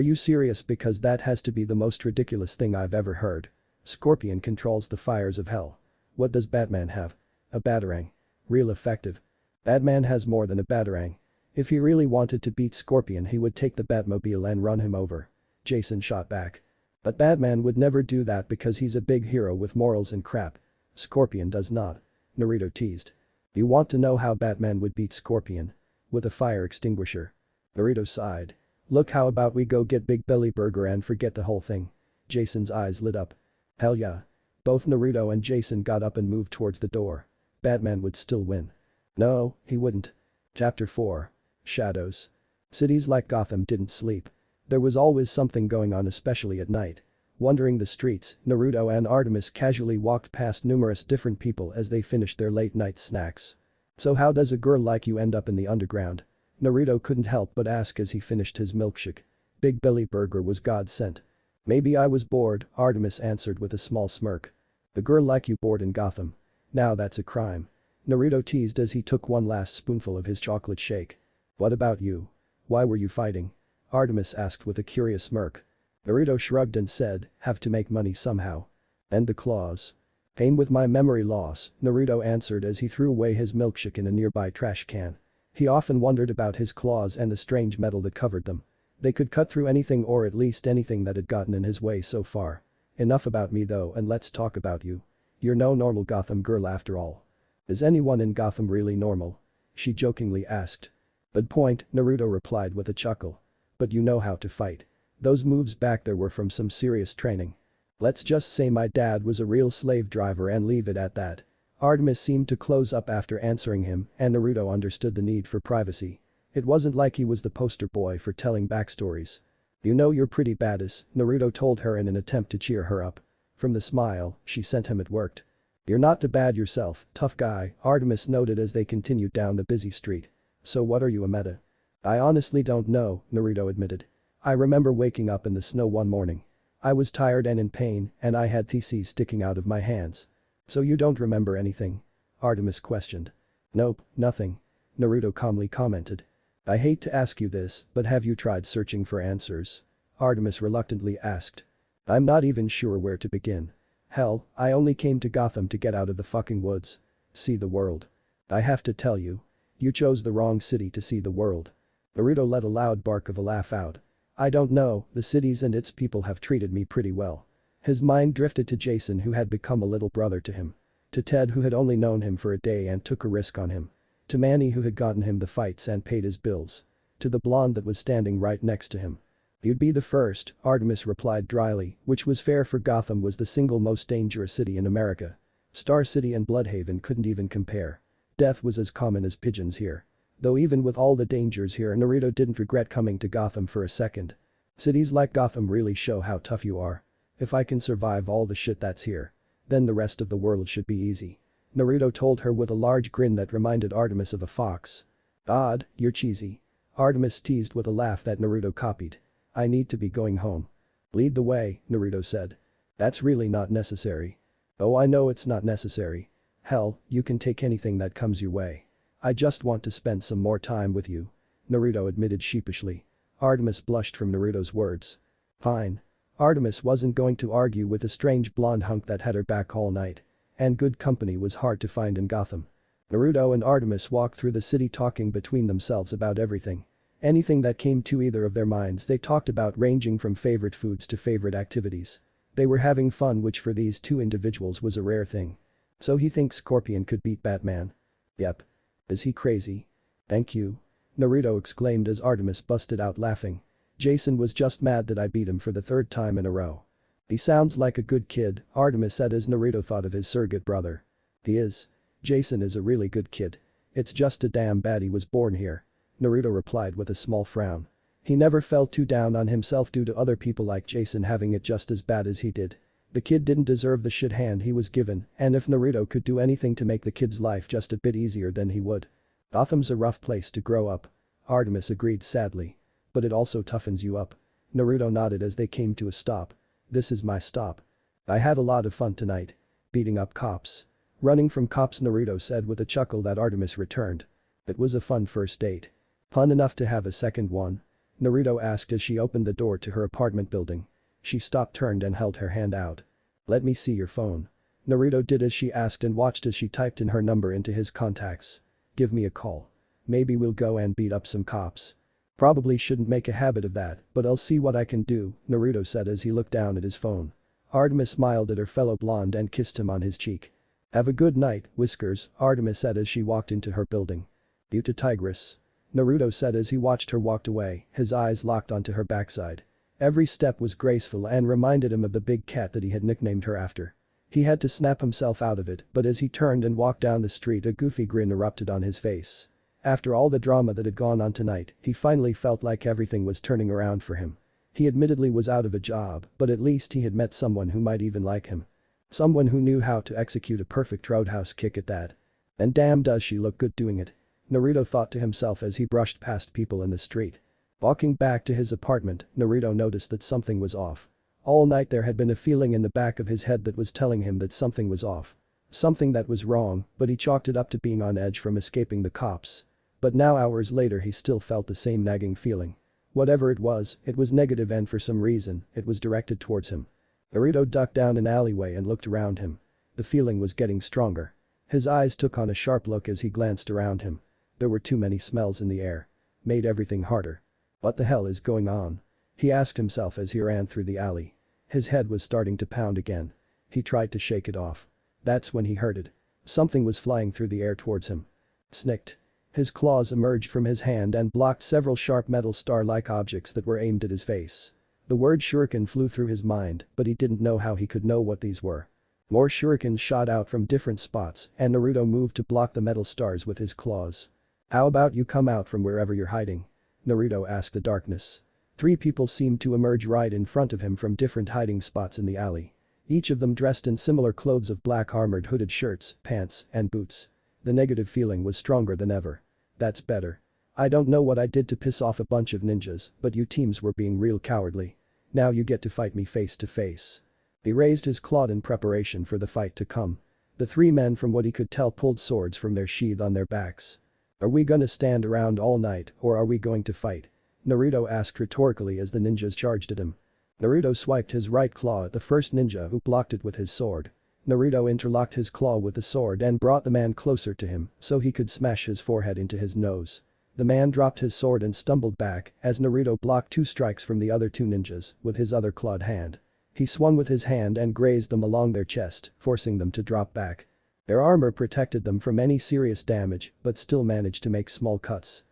you serious? Because that has to be the most ridiculous thing I've ever heard. Scorpion controls the fires of hell. What does Batman have? A batarang. Real effective." "Batman has more than a batarang. If he really wanted to beat Scorpion, he would take the Batmobile and run him over," Jason shot back. "But Batman would never do that because he's a big hero with morals and crap. Scorpion does not," Naruto teased. "You want to know how Batman would beat Scorpion? With a fire extinguisher." Naruto sighed. "Look, how about we go get Big Belly Burger and forget the whole thing?" Jason's eyes lit up. "Hell yeah." Both Naruto and Jason got up and moved towards the door. Batman would still win. No, he wouldn't. Chapter 4. Shadows. Cities like Gotham didn't sleep. There was always something going on, especially at night. Wandering the streets, Naruto and Artemis casually walked past numerous different people as they finished their late-night snacks. "So how does a girl like you end up in the underground?" Naruto couldn't help but ask as he finished his milkshake. Big Belly Burger was God sent. "Maybe I was bored," Artemis answered with a small smirk. "A girl like you bored in Gotham? Now that's a crime," Naruto teased as he took one last spoonful of his chocolate shake. "What about you? Why were you fighting?" Artemis asked with a curious smirk. Naruto shrugged and said, "Have to make money somehow." "And the claws?" "Came with my memory loss," Naruto answered as he threw away his milkshake in a nearby trash can. He often wondered about his claws and the strange metal that covered them. They could cut through anything, or at least anything that had gotten in his way so far. "Enough about me though, and let's talk about you. You're no normal Gotham girl after all." "Is anyone in Gotham really normal?" she jokingly asked. "Good point," Naruto replied with a chuckle. "But you know how to fight. Those moves back there were from some serious training." "Let's just say my dad was a real slave driver and leave it at that." Artemis seemed to close up after answering him, and Naruto understood the need for privacy. It wasn't like he was the poster boy for telling backstories. "You know you're pretty badass," Naruto told her in an attempt to cheer her up. From the smile she sent him it worked. "You're not too bad yourself, tough guy," Artemis noted as they continued down the busy street. "So what are you, a meta?" "I honestly don't know," Naruto admitted. "I remember waking up in the snow one morning. I was tired and in pain, and I had TC sticking out of my hands." "So you don't remember anything?" Artemis questioned. "Nope, nothing," Naruto calmly commented. "I hate to ask you this, but have you tried searching for answers?" Artemis reluctantly asked. "I'm not even sure where to begin. Hell, I only came to Gotham to get out of the fucking woods. See the world. I have to tell you. You chose the wrong city to see the world." Naruto let a loud bark of a laugh out. "I don't know, the cities and its people have treated me pretty well." His mind drifted to Jason, who had become a little brother to him. To Ted, who had only known him for a day and took a risk on him. To Manny, who had gotten him the fights and paid his bills. To the blonde that was standing right next to him. "You'd be the first," Artemis replied dryly, which was fair, for Gotham was the single most dangerous city in America. Star City and Bloodhaven couldn't even compare. Death was as common as pigeons here. Though even with all the dangers here, Naruto didn't regret coming to Gotham for a second. Cities like Gotham really show how tough you are. If I can survive all the shit that's here, then the rest of the world should be easy. Naruto told her with a large grin that reminded Artemis of a fox. "Odd, you're cheesy." Artemis teased with a laugh that Naruto copied. "I need to be going home." "Lead the way," Naruto said. "That's really not necessary." "Oh, I know it's not necessary. Hell, you can take anything that comes your way. I just want to spend some more time with you," Naruto admitted sheepishly. Artemis blushed from Naruto's words. "Fine." Artemis wasn't going to argue with a strange blonde hunk that had her back all night. And good company was hard to find in Gotham. Naruto and Artemis walked through the city talking between themselves about everything. Anything that came to either of their minds they talked about, ranging from favorite foods to favorite activities. They were having fun, which for these two individuals was a rare thing. "So he thinks Scorpion could beat Batman?" "Yep." "Is he crazy?" "Thank you," Naruto exclaimed as Artemis busted out laughing. "Jason was just mad that I beat him for the third time in a row." "He sounds like a good kid," Artemis said as Naruto thought of his surrogate brother. "He is. Jason is a really good kid. It's just a damn bad he was born here," Naruto replied with a small frown. He never felt too down on himself due to other people like Jason having it just as bad as he did. The kid didn't deserve the shit hand he was given, and if Naruto could do anything to make the kid's life just a bit easier, then he would. "Gotham's a rough place to grow up," Artemis agreed sadly. "But it also toughens you up." Naruto nodded as they came to a stop. "This is my stop. I had a lot of fun tonight. Beating up cops. Running from cops," Naruto said with a chuckle that Artemis returned. "It was a fun first date." "Fun enough to have a second one?" Naruto asked as she opened the door to her apartment building. She stopped, turned and held her hand out. "Let me see your phone." Naruto did as she asked and watched as she typed in her number into his contacts. "Give me a call. Maybe we'll go and beat up some cops." "Probably shouldn't make a habit of that, but I'll see what I can do," Naruto said as he looked down at his phone. Artemis smiled at her fellow blonde and kissed him on his cheek. "Have a good night, Whiskers," Artemis said as she walked into her building. "You too, Tigress," Naruto said as he watched her walk away, his eyes locked onto her backside. Every step was graceful and reminded him of the big cat that he had nicknamed her after. He had to snap himself out of it, but as he turned and walked down the street, a goofy grin erupted on his face. After all the drama that had gone on tonight, he finally felt like everything was turning around for him. He admittedly was out of a job, but at least he had met someone who might even like him. Someone who knew how to execute a perfect roundhouse kick at that. And damn, does she look good doing it, Naruto thought to himself as he brushed past people in the street. Walking back to his apartment, Naruto noticed that something was off. All night there had been a feeling in the back of his head that was telling him that something was off. Something that was wrong, but he chalked it up to being on edge from escaping the cops. But now, hours later, he still felt the same nagging feeling. Whatever it was negative, and for some reason, it was directed towards him. Naruto ducked down an alleyway and looked around him. The feeling was getting stronger. His eyes took on a sharp look as he glanced around him. There were too many smells in the air. Made everything harder. What the hell is going on? He asked himself as he ran through the alley. His head was starting to pound again. He tried to shake it off. That's when he heard it. Something was flying through the air towards him. Snicked. His claws emerged from his hand and blocked several sharp metal star-like objects that were aimed at his face. The word shuriken flew through his mind, but he didn't know how he could know what these were. More shurikens shot out from different spots, and Naruto moved to block the metal stars with his claws. "How about you come out from wherever you're hiding?" Naruto asked the darkness. Three people seemed to emerge right in front of him from different hiding spots in the alley. Each of them dressed in similar clothes of black armored hooded shirts, pants, and boots. The negative feeling was stronger than ever. That's better. I don't know what I did to piss off a bunch of ninjas, but you teams were being real cowardly. Now you get to fight me face to face. He raised his claw in preparation for the fight to come. The three men, from what he could tell, pulled swords from their sheath on their backs. Are we gonna stand around all night or are we going to fight? Naruto asked rhetorically as the ninjas charged at him. Naruto swiped his right claw at the first ninja, who blocked it with his sword. Naruto interlocked his claw with the sword and brought the man closer to him so he could smash his forehead into his nose. The man dropped his sword and stumbled back as Naruto blocked two strikes from the other two ninjas with his other clawed hand. He swung with his hand and grazed them along their chest, forcing them to drop back. Their armor protected them from any serious damage but still managed to make small cuts.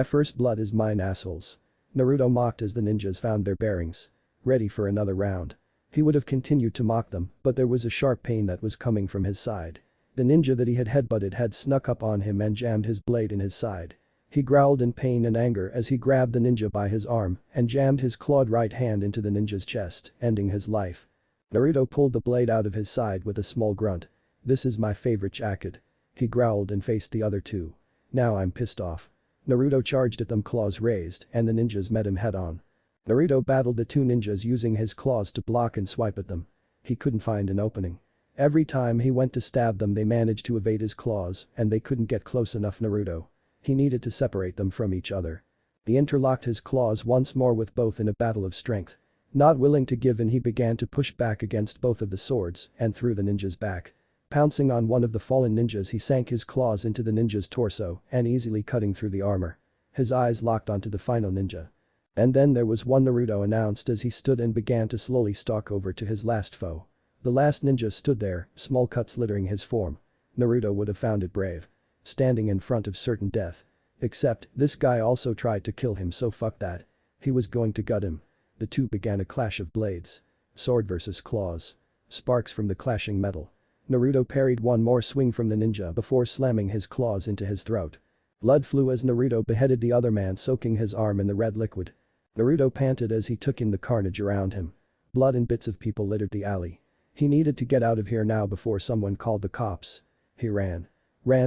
First blood is mine, assholes. Naruto mocked as the ninjas found their bearings. Ready for another round. He would have continued to mock them, but there was a sharp pain that was coming from his side. The ninja that he had headbutted had snuck up on him and jammed his blade in his side. He growled in pain and anger as he grabbed the ninja by his arm and jammed his clawed right hand into the ninja's chest, ending his life. Naruto pulled the blade out of his side with a small grunt. This is my favorite jacket. He growled and faced the other two. Now I'm pissed off. Naruto charged at them, claws raised, and the ninjas met him head-on. Naruto battled the two ninjas using his claws to block and swipe at them. He couldn't find an opening. Every time he went to stab them, they managed to evade his claws and they couldn't get close enough. Naruto. He needed to separate them from each other. He interlocked his claws once more with both in a battle of strength. Not willing to give in, he began to push back against both of the swords and threw the ninja's back. Pouncing on one of the fallen ninjas, he sank his claws into the ninja's torso and easily cutting through the armor. His eyes locked onto the final ninja. And then there was one, Naruto announced as he stood and began to slowly stalk over to his last foe. The last ninja stood there, small cuts littering his form. Naruto would have found it brave. Standing in front of certain death. Except, this guy also tried to kill him, so fuck that. He was going to gut him. The two began a clash of blades. Sword versus claws. Sparks from the clashing metal. Naruto parried one more swing from the ninja before slamming his claws into his throat. Blood flew as Naruto beheaded the other man, soaking his arm in the red liquid. Naruto panted as he took in the carnage around him. Blood and bits of people littered the alley. He needed to get out of here now before someone called the cops. He ran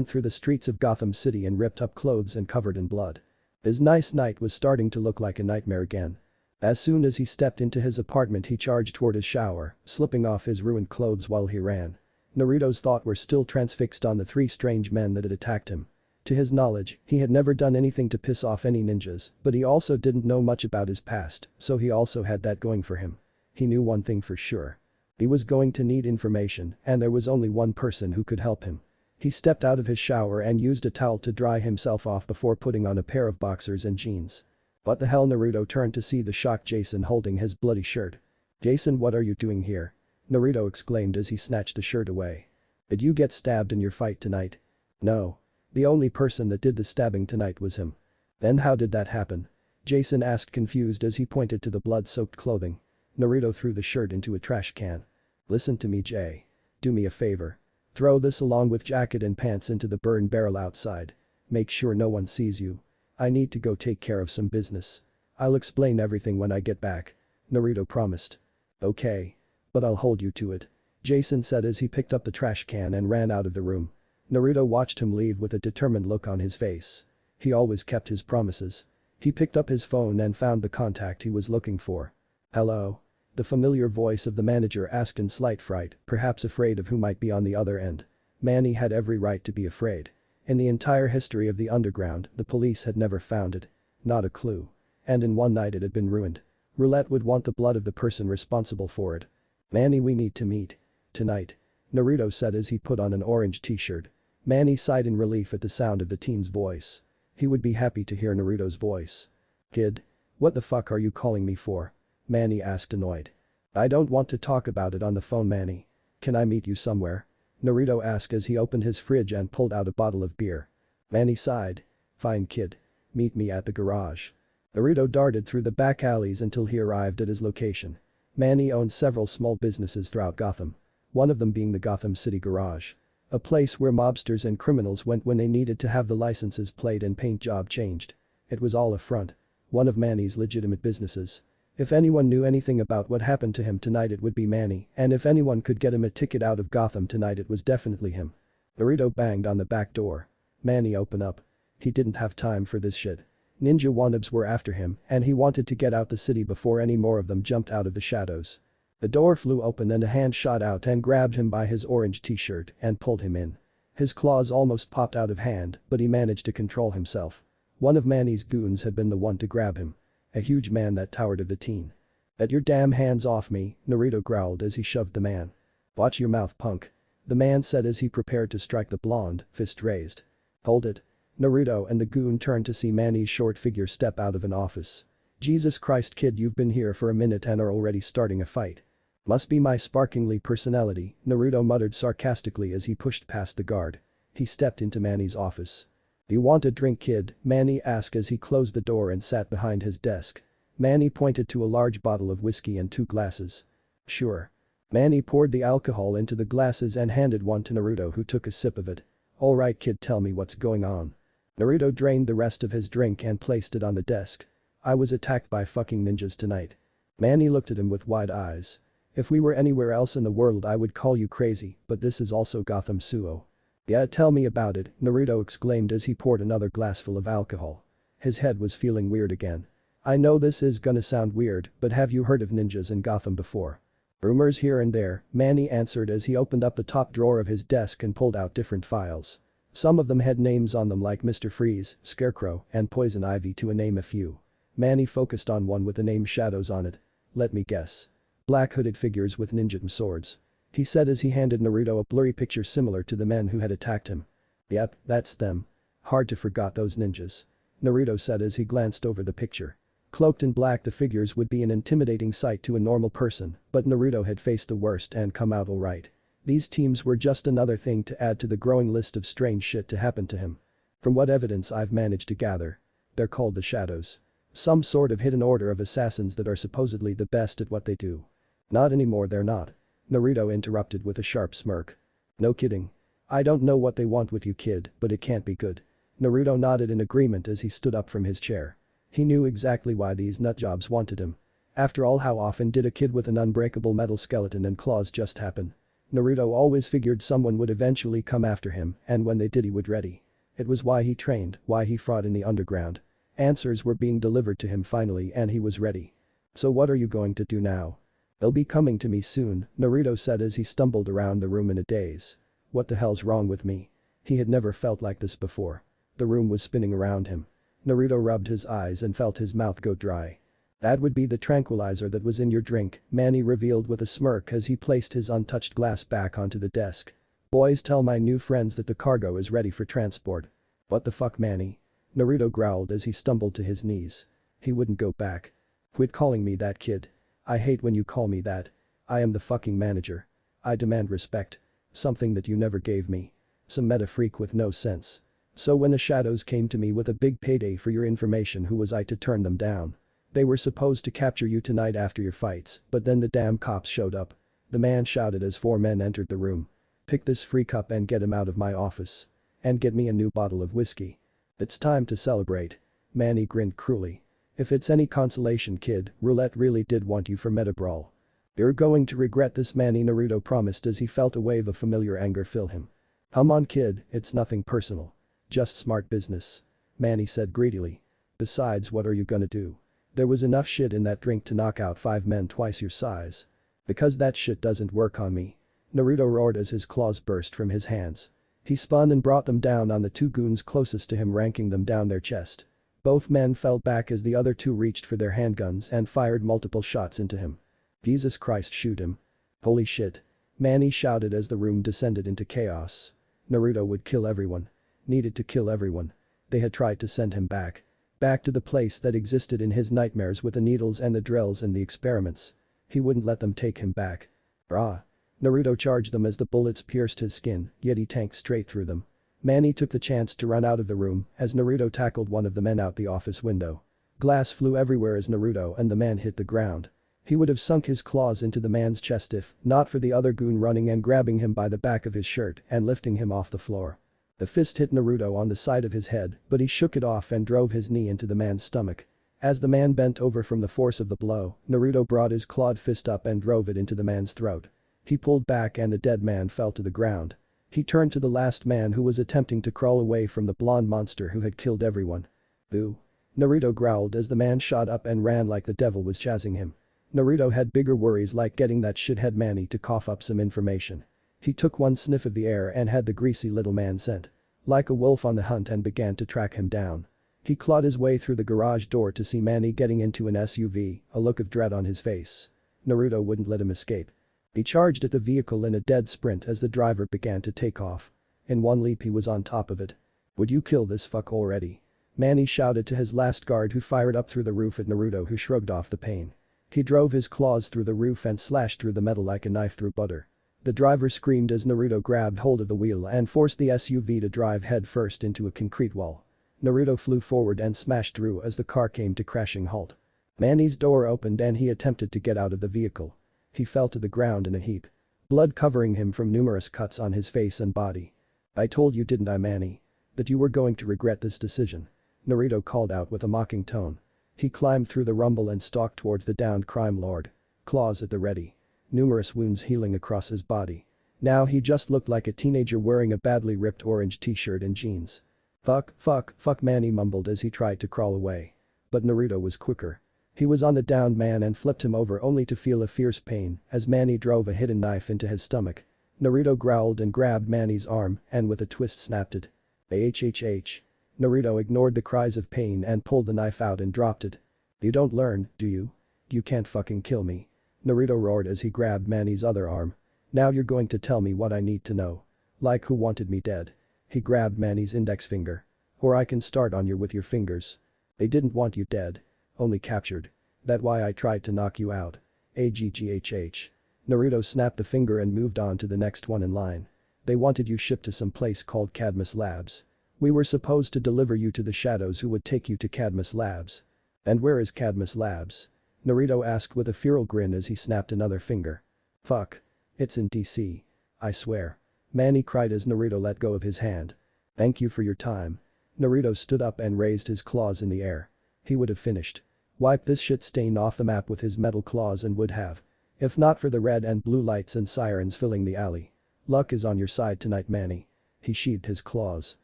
through the streets of Gotham City in ripped up clothes and covered in blood. His nice night was starting to look like a nightmare again. As soon as he stepped into his apartment, he charged toward his shower, slipping off his ruined clothes while he ran. Naruto's thoughts were still transfixed on the three strange men that had attacked him. To his knowledge, he had never done anything to piss off any ninjas, but he also didn't know much about his past, so he also had that going for him. He knew one thing for sure. He was going to need information, and there was only one person who could help him. He stepped out of his shower and used a towel to dry himself off before putting on a pair of boxers and jeans. What the hell? Naruto turned to see the shocked Jason holding his bloody shirt. Jason, what are you doing here? Naruto exclaimed as he snatched the shirt away. Did you get stabbed in your fight tonight? No. The only person that did the stabbing tonight was him. Then how did that happen? Jason asked, confused as he pointed to the blood-soaked clothing. Naruto threw the shirt into a trash can. Listen to me, Jay. Do me a favor. Throw this along with jacket and pants into the burn barrel outside. Make sure no one sees you. I need to go take care of some business. I'll explain everything when I get back. Naruto promised. Okay. But I'll hold you to it. Jason said as he picked up the trash can and ran out of the room. Naruto watched him leave with a determined look on his face. He always kept his promises. He picked up his phone and found the contact he was looking for. Hello? The familiar voice of the manager asked in slight fright, perhaps afraid of who might be on the other end. Manny had every right to be afraid. In the entire history of the underground, the police had never found it. Not a clue. And in one night it had been ruined. Roulette would want the blood of the person responsible for it. Manny, we need to meet. Tonight. Naruto said as he put on an orange t-shirt. Manny sighed in relief at the sound of the teen's voice. He would be happy to hear Naruto's voice. Kid? What the fuck are you calling me for? Manny asked, annoyed. I don't want to talk about it on the phone, Manny. Can I meet you somewhere? Naruto asked as he opened his fridge and pulled out a bottle of beer. Manny sighed. Fine, kid. Meet me at the garage. Naruto darted through the back alleys until he arrived at his location. Manny owned several small businesses throughout Gotham. One of them being the Gotham City Garage. A place where mobsters and criminals went when they needed to have the licenses played and paint job changed. It was all a front. one of Manny's legitimate businesses. If anyone knew anything about what happened to him tonight it would be Manny, and if anyone could get him a ticket out of Gotham tonight it was definitely him. Naruto banged on the back door. Manny, open up. He didn't have time for this shit. Ninja wannabes were after him and he wanted to get out the city before any more of them jumped out of the shadows. The door flew open and a hand shot out and grabbed him by his orange t-shirt and pulled him in. His claws almost popped out of hand, but he managed to control himself. One of Manny's goons had been the one to grab him. A huge man that towered of the teen. "Get your damn hands off me," Naruto growled as he shoved the man. "Watch your mouth, punk," the man said as he prepared to strike the blonde, fist raised. "Hold it." Naruto and the goon turned to see Manny's short figure step out of an office. "Jesus Christ, kid, you've been here for a minute and are already starting a fight." "Must be my sparkingly personality," Naruto muttered sarcastically as he pushed past the guard. He stepped into Manny's office. "Do you want a drink, kid?" Manny asked as he closed the door and sat behind his desk. Manny pointed to a large bottle of whiskey and 2 glasses. "Sure." Manny poured the alcohol into the glasses and handed one to Naruto, who took a sip of it. "Alright kid, tell me what's going on." Naruto drained the rest of his drink and placed it on the desk. "I was attacked by fucking ninjas tonight." Manny looked at him with wide eyes. "If we were anywhere else in the world I would call you crazy, but this is also Gotham Suo." "Yeah, tell me about it," Naruto exclaimed as he poured another glassful of alcohol. His head was feeling weird again. "I know this is gonna sound weird, but have you heard of ninjas in Gotham before?" "Rumors here and there," Manny answered as he opened up the top drawer of his desk and pulled out different files. Some of them had names on them like Mr. Freeze, Scarecrow, and Poison Ivy to name a few. Manny focused on one with the name Shadows on it. "Let me guess. Black hooded figures with ninja swords," he said as he handed Naruto a blurry picture similar to the men who had attacked him. "Yep, that's them. Hard to forget those ninjas," Naruto said as he glanced over the picture. Cloaked in black, the figures would be an intimidating sight to a normal person, but Naruto had faced the worst and come out alright. These teams were just another thing to add to the growing list of strange shit to happen to him. "From what evidence I've managed to gather, they're called the Shadows. Some sort of hidden order of assassins that are supposedly the best at what they do." "Not anymore, they're not," Naruto interrupted with a sharp smirk. "No kidding. I don't know what they want with you, kid, but it can't be good." Naruto nodded in agreement as he stood up from his chair. He knew exactly why these nutjobs wanted him. After all, how often did a kid with an unbreakable metal skeleton and claws just happen? Naruto always figured someone would eventually come after him, and when they did he would ready. It was why he trained, why he fought in the underground. Answers were being delivered to him finally and he was ready. "So what are you going to do now?" "They'll be coming to me soon," Naruto said as he stumbled around the room in a daze. What the hell's wrong with me? He had never felt like this before. The room was spinning around him. Naruto rubbed his eyes and felt his mouth go dry. "That would be the tranquilizer that was in your drink," Manny revealed with a smirk as he placed his untouched glass back onto the desk. "Boys, tell my new friends that the cargo is ready for transport." "What the fuck, Manny?" Naruto growled as he stumbled to his knees. He wouldn't go back. "Quit calling me that, kid. I hate when you call me that. I am the fucking manager. I demand respect. Something that you never gave me. Some meta freak with no sense. So when the Shadows came to me with a big payday for your information, who was I to turn them down? They were supposed to capture you tonight after your fights, but then the damn cops showed up." The man shouted as 4 men entered the room. "Pick this freak up and get him out of my office. And get me a new bottle of whiskey. It's time to celebrate." Manny grinned cruelly. "If it's any consolation, kid, Roulette really did want you for Meta Brawl. You're going to regret this, Manny," Naruto promised as he felt a wave of familiar anger fill him. "Come on, kid, it's nothing personal. Just smart business," Manny said greedily. "Besides, what are you gonna do? There was enough shit in that drink to knock out 5 men twice your size." "Because that shit doesn't work on me," Naruto roared as his claws burst from his hands. He spun and brought them down on the 2 goons closest to him, ranking them down their chest. Both men fell back as the other 2 reached for their handguns and fired multiple shots into him. "Jesus Christ, shoot him." "Holy shit," Manny shouted as the room descended into chaos. Naruto would kill everyone. Needed to kill everyone. They had tried to send him back. Back to the place that existed in his nightmares with the needles and the drills and the experiments. He wouldn't let them take him back. Rah! Naruto charged them as the bullets pierced his skin, yet he tanked straight through them. Manny took the chance to run out of the room as Naruto tackled one of the men out the office window. Glass flew everywhere as Naruto and the man hit the ground. He would have sunk his claws into the man's chest if not for the other goon running and grabbing him by the back of his shirt and lifting him off the floor. The fist hit Naruto on the side of his head, but he shook it off and drove his knee into the man's stomach. As the man bent over from the force of the blow, Naruto brought his clawed fist up and drove it into the man's throat. He pulled back and the dead man fell to the ground. He turned to the last man who was attempting to crawl away from the blonde monster who had killed everyone. Boo. Naruto growled as the man shot up and ran like the devil was chasing him. Naruto had bigger worries like getting that shithead Manny to cough up some information. He took one sniff of the air and had the greasy little man sent like a wolf on the hunt and began to track him down. He clawed his way through the garage door to see Manny getting into an SUV, a look of dread on his face. Naruto wouldn't let him escape. He charged at the vehicle in a dead sprint as the driver began to take off. In one leap he was on top of it. "Would you kill this fuck already?" Manny shouted to his last guard who fired up through the roof at Naruto who shrugged off the pain. He drove his claws through the roof and slashed through the metal like a knife through butter. The driver screamed as Naruto grabbed hold of the wheel and forced the SUV to drive headfirst into a concrete wall. Naruto flew forward and smashed through as the car came to crashing halt. Manny's door opened and he attempted to get out of the vehicle. He fell to the ground in a heap. Blood covering him from numerous cuts on his face and body. "I told you, didn't I, Manny? That you were going to regret this decision," Naruto called out with a mocking tone. He climbed through the rumble and stalked towards the downed crime lord. Claws at the ready. Numerous wounds healing across his body. Now he just looked like a teenager wearing a badly ripped orange t-shirt and jeans. Fuck, Manny mumbled as he tried to crawl away. But Naruto was quicker. He was on the downed man and flipped him over only to feel a fierce pain as Manny drove a hidden knife into his stomach. Naruto growled and grabbed Manny's arm and with a twist snapped it. HHH. Naruto ignored the cries of pain and pulled the knife out and dropped it. "You don't learn, do you? You can't fucking kill me," Naruto roared as he grabbed Manny's other arm. "Now you're going to tell me what I need to know. Like who wanted me dead?" He grabbed Manny's index finger. "Or I can start on you with your fingers. They didn't want you dead. Only captured. That why I tried to knock you out. AGGHH. Naruto snapped the finger and moved on to the next one in line. "They wanted you shipped to some place called Cadmus Labs. We were supposed to deliver you to the shadows who would take you to Cadmus Labs." "And where is Cadmus Labs?" Naruto asked with a feral grin as he snapped another finger. "Fuck. It's in DC. I swear." Manny cried as Naruto let go of his hand. "Thank you for your time." Naruto stood up and raised his claws in the air. He would have finished. Wiped this shit stain off the map with his metal claws and would have. If not for the red and blue lights and sirens filling the alley. "Luck is on your side tonight, Manny." He sheathed his claws.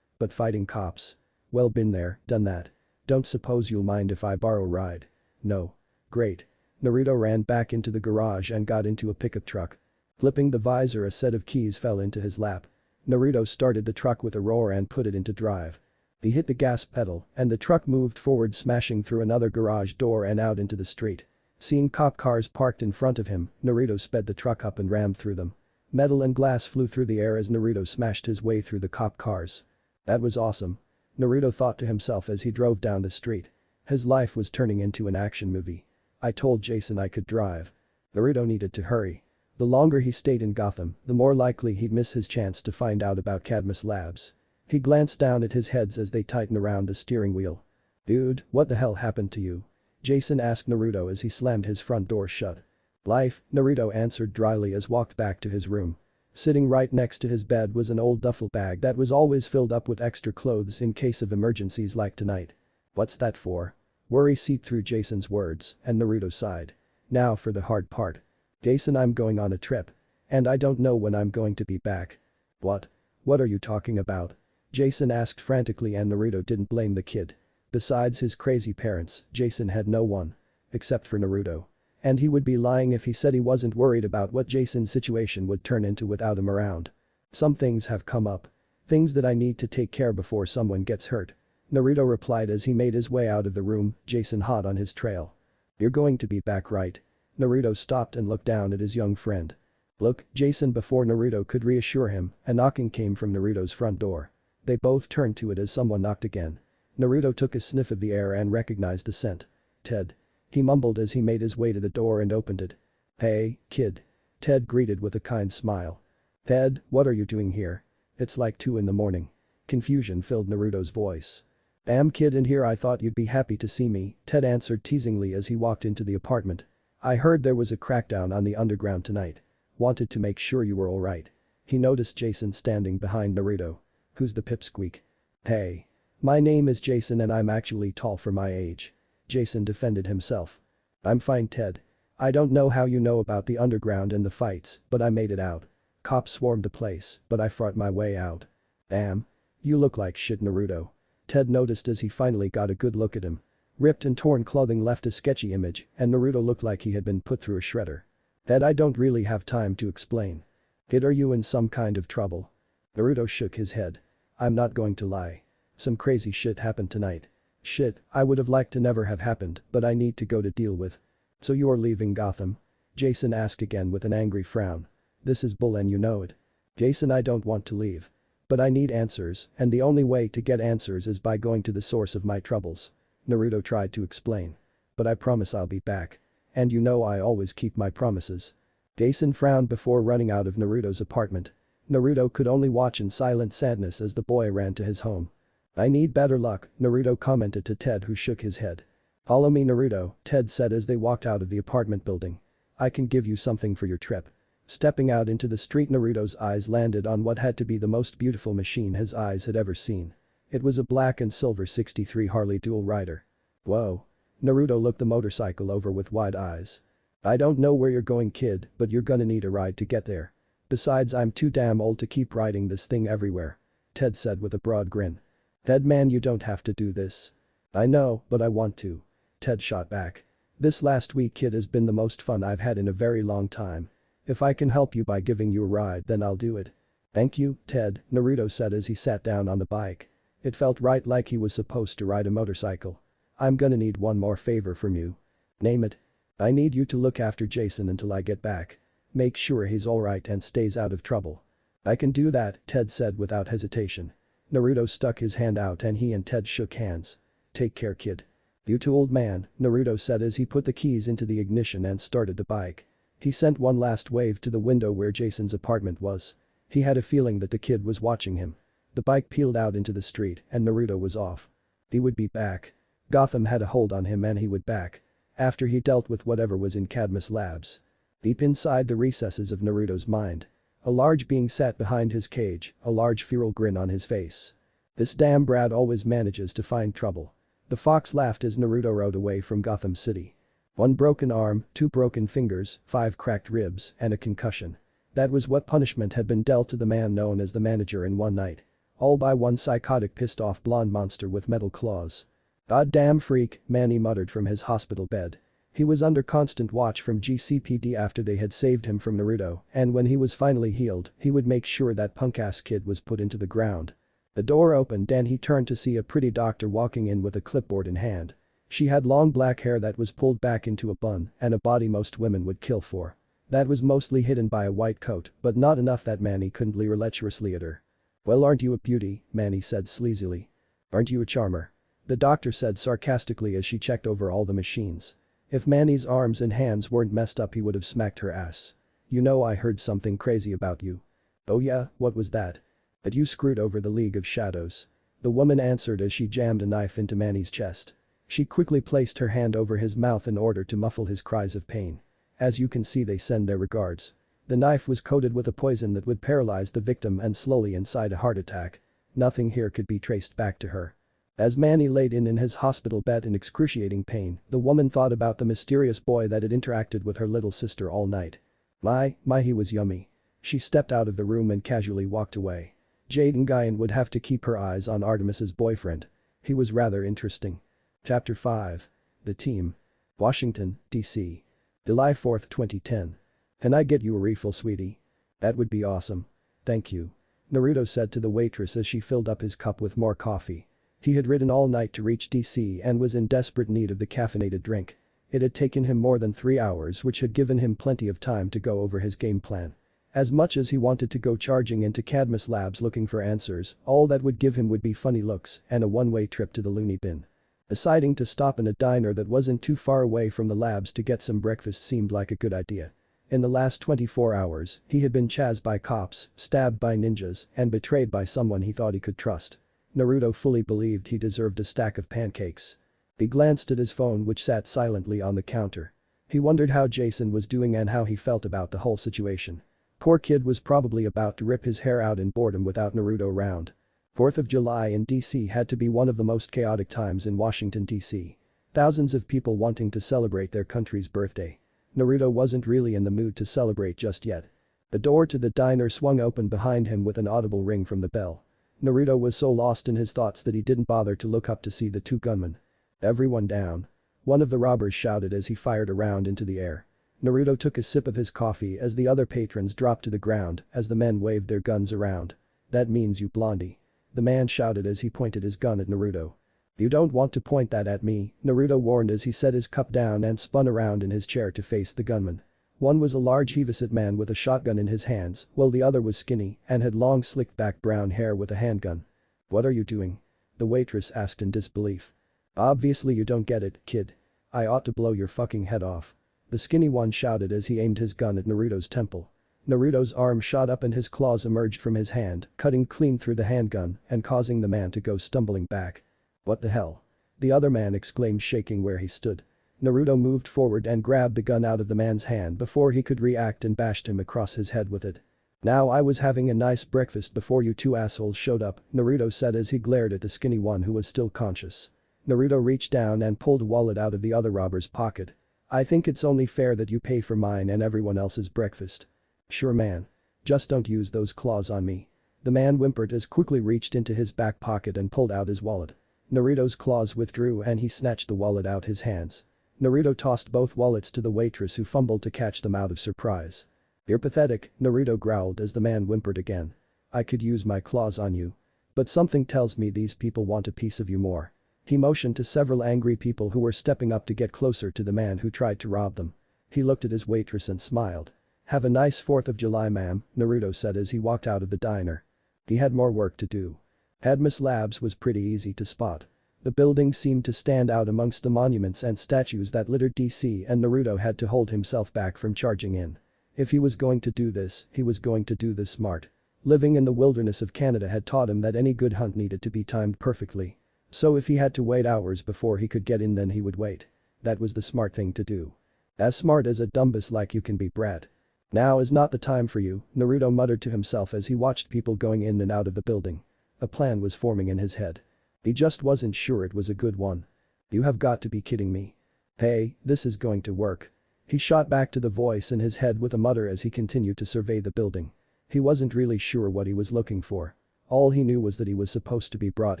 "But fighting cops? Well, been there, done that. Don't suppose you'll mind if I borrow a ride?" "No." "Great." Naruto ran back into the garage and got into a pickup truck. Flipping the visor, a set of keys fell into his lap. Naruto started the truck with a roar and put it into drive. He hit the gas pedal and the truck moved forward, smashing through another garage door and out into the street. Seeing cop cars parked in front of him, Naruto sped the truck up and rammed through them. Metal and glass flew through the air as Naruto smashed his way through the cop cars. That was awesome. Naruto thought to himself as he drove down the street. His life was turning into an action movie. I told Jason I could drive. Naruto needed to hurry. The longer he stayed in Gotham, the more likely he'd miss his chance to find out about Cadmus Labs. He glanced down at his heads as they tightened around the steering wheel. "Dude, what the hell happened to you?" Jason asked Naruto as he slammed his front door shut. "Life," Naruto answered dryly as walked back to his room. Sitting right next to his bed was an old duffel bag that was always filled up with extra clothes in case of emergencies like tonight. "What's that for?" Worry seeped through Jason's words and Naruto sighed. "Now for the hard part. Jason, I'm going on a trip. And I don't know when I'm going to be back." "What? What are you talking about?" Jason asked frantically and Naruto didn't blame the kid. Besides his crazy parents, Jason had no one. Except for Naruto. And he would be lying if he said he wasn't worried about what Jason's situation would turn into without him around. "Some things have come up. Things that I need to take care before someone gets hurt," Naruto replied as he made his way out of the room, Jason hot on his trail. "You're going to be back, right?" Naruto stopped and looked down at his young friend. "Look, Jason." Before Naruto could reassure him, a knocking came from Naruto's front door. They both turned to it as someone knocked again. Naruto took a sniff of the air and recognized the scent. "Ted." He mumbled as he made his way to the door and opened it. "Hey, kid." Ted greeted with a kind smile. "Ted, what are you doing here? It's like 2 in the morning." Confusion filled Naruto's voice. "Damn kid, in here. I thought you'd be happy to see me," Ted answered teasingly as he walked into the apartment. "I heard there was a crackdown on the underground tonight. Wanted to make sure you were alright." He noticed Jason standing behind Naruto. "Who's the pipsqueak?" "Hey. My name is Jason and I'm actually tall for my age." Jason defended himself. I'm fine, Ted. I don't know how you know about the underground and the fights, but I made it out. Cops swarmed the place, but I fought my way out. Damn. You look like shit, Naruto. Ted noticed as he finally got a good look at him. Ripped and torn clothing left a sketchy image, and Naruto looked like he had been put through a shredder. Ted, I don't really have time to explain. Kid, are you in some kind of trouble? Naruto shook his head. I'm not going to lie. Some crazy shit happened tonight. Shit, I would have liked to never have happened, but I need to go to deal with. So you're leaving Gotham? Jason asked again with an angry frown. This is bull and you know it. Jason, I don't want to leave. But I need answers, and the only way to get answers is by going to the source of my troubles. Naruto tried to explain. But I promise I'll be back. And you know I always keep my promises. Jason frowned before running out of Naruto's apartment. Naruto could only watch in silent sadness as the boy ran to his home. I need better luck, Naruto commented to Ted, who shook his head. Follow me, Naruto, Ted said as they walked out of the apartment building. I can give you something for your trip. Stepping out into the street, Naruto's eyes landed on what had to be the most beautiful machine his eyes had ever seen. It was a black and silver 63 Harley dual rider. Whoa. Naruto looked the motorcycle over with wide eyes. I don't know where you're going, kid, but you're gonna need a ride to get there. Besides, I'm too damn old to keep riding this thing everywhere. Ted said with a broad grin. Ted, man, you don't have to do this. I know, but I want to. Ted shot back. This last week, kid, has been the most fun I've had in a very long time. If I can help you by giving you a ride, then I'll do it. Thank you, Ted, Naruto said as he sat down on the bike. It felt right, like he was supposed to ride a motorcycle. I'm gonna need one more favor from you. Name it. I need you to look after Jason until I get back. Make sure he's alright and stays out of trouble. I can do that, Ted said without hesitation. Naruto stuck his hand out and he and Ted shook hands. Take care, kid. You too, old man, Naruto said as he put the keys into the ignition and started the bike. He sent one last wave to the window where Jason's apartment was. He had a feeling that the kid was watching him. The bike peeled out into the street and Naruto was off. He would be back. Gotham had a hold on him and he would back. After he dealt with whatever was in Cadmus Labs. Deep inside the recesses of Naruto's mind. A large being sat behind his cage, a large feral grin on his face. This damn brat always manages to find trouble. The fox laughed as Naruto rode away from Gotham City. 1 broken arm, 2 broken fingers, 5 cracked ribs, and a concussion. That was what punishment had been dealt to the man known as the manager in one night. All by one psychotic, pissed-off blonde monster with metal claws. "Goddamn freak," Manny muttered from his hospital bed. He was under constant watch from GCPD after they had saved him from Naruto, and when he was finally healed, he would make sure that punk-ass kid was put into the ground. The door opened and he turned to see a pretty doctor walking in with a clipboard in hand. She had long black hair that was pulled back into a bun and a body most women would kill for. That was mostly hidden by a white coat, but not enough that Manny couldn't leer lecherously at her. "Well, aren't you a beauty?" Manny said sleazily. "Aren't you a charmer?" The doctor said sarcastically as she checked over all the machines. If Manny's arms and hands weren't messed up, he would have smacked her ass. "You know, I heard something crazy about you." "Oh yeah, what was that?" "That you screwed over the League of Shadows." The woman answered as she jammed a knife into Manny's chest. She quickly placed her hand over his mouth in order to muffle his cries of pain. "As you can see, they send their regards." The knife was coated with a poison that would paralyze the victim and slowly incite a heart attack. Nothing here could be traced back to her. As Manny laid in his hospital bed in excruciating pain, the woman thought about the mysterious boy that had interacted with her little sister all night. My, he was yummy. She stepped out of the room and casually walked away. Jaden Guyan would have to keep her eyes on Artemis's boyfriend. He was rather interesting. Chapter 5. The Team. Washington, D.C. July 4, 2010. "Can I get you a refill, sweetie?" "That would be awesome. Thank you," Naruto said to the waitress as she filled up his cup with more coffee. He had ridden all night to reach DC and was in desperate need of the caffeinated drink. It had taken him more than 3 hours, which had given him plenty of time to go over his game plan. As much as he wanted to go charging into Cadmus Labs looking for answers, all that would give him would be funny looks and a one-way trip to the loony bin. Deciding to stop in a diner that wasn't too far away from the labs to get some breakfast seemed like a good idea. In the last 24 hours, he had been chased by cops, stabbed by ninjas, and betrayed by someone he thought he could trust. Naruto fully believed he deserved a stack of pancakes. He glanced at his phone, which sat silently on the counter. He wondered how Jason was doing and how he felt about the whole situation. Poor kid was probably about to rip his hair out in boredom without Naruto around. 4th of July in DC had to be one of the most chaotic times in Washington, D.C. Thousands of people wanting to celebrate their country's birthday. Naruto wasn't really in the mood to celebrate just yet. The door to the diner swung open behind him with an audible ring from the bell. Naruto was so lost in his thoughts that he didn't bother to look up to see the two gunmen. "Everyone down." One of the robbers shouted as he fired a round into the air. Naruto took a sip of his coffee as the other patrons dropped to the ground as the men waved their guns around. "That means you, blondie," the man shouted as he pointed his gun at Naruto. "You don't want to point that at me," Naruto warned as he set his cup down and spun around in his chair to face the gunman. One was a large heaviside man with a shotgun in his hands, while the other was skinny and had long slicked back brown hair with a handgun. "What are you doing?" the waitress asked in disbelief. "Obviously you don't get it, kid. I ought to blow your fucking head off," the skinny one shouted as he aimed his gun at Naruto's temple. Naruto's arm shot up and his claws emerged from his hand, cutting clean through the handgun and causing the man to go stumbling back. "What the hell?" the other man exclaimed, shaking where he stood. Naruto moved forward and grabbed the gun out of the man's hand before he could react and bashed him across his head with it. "Now I was having a nice breakfast before you two assholes showed up," Naruto said as he glared at the skinny one who was still conscious. Naruto reached down and pulled a wallet out of the other robber's pocket. "I think it's only fair that you pay for mine and everyone else's breakfast." "Sure man. Just don't use those claws on me." The man whimpered as quickly reached into his back pocket and pulled out his wallet. Naruto's claws withdrew and he snatched the wallet out his hands. Naruto tossed both wallets to the waitress who fumbled to catch them out of surprise. "You're pathetic," Naruto growled as the man whimpered again. "I could use my claws on you. But something tells me these people want a piece of you more." He motioned to several angry people who were stepping up to get closer to the man who tried to rob them. He looked at his waitress and smiled. "Have a nice 4th of July, ma'am," Naruto said as he walked out of the diner. He had more work to do. Cadmus Labs was pretty easy to spot. The building seemed to stand out amongst the monuments and statues that littered DC, and Naruto had to hold himself back from charging in. If he was going to do this, he was going to do this smart. Living in the wilderness of Canada had taught him that any good hunt needed to be timed perfectly. So if he had to wait hours before he could get in, then he would wait. That was the smart thing to do. As smart as a dumbass like you can be, brat. "Now is not the time for you," Naruto muttered to himself as he watched people going in and out of the building. A plan was forming in his head. He just wasn't sure it was a good one. "You have got to be kidding me. Hey, this is going to work." He shot back to the voice in his head with a mutter as he continued to survey the building. He wasn't really sure what he was looking for. All he knew was that he was supposed to be brought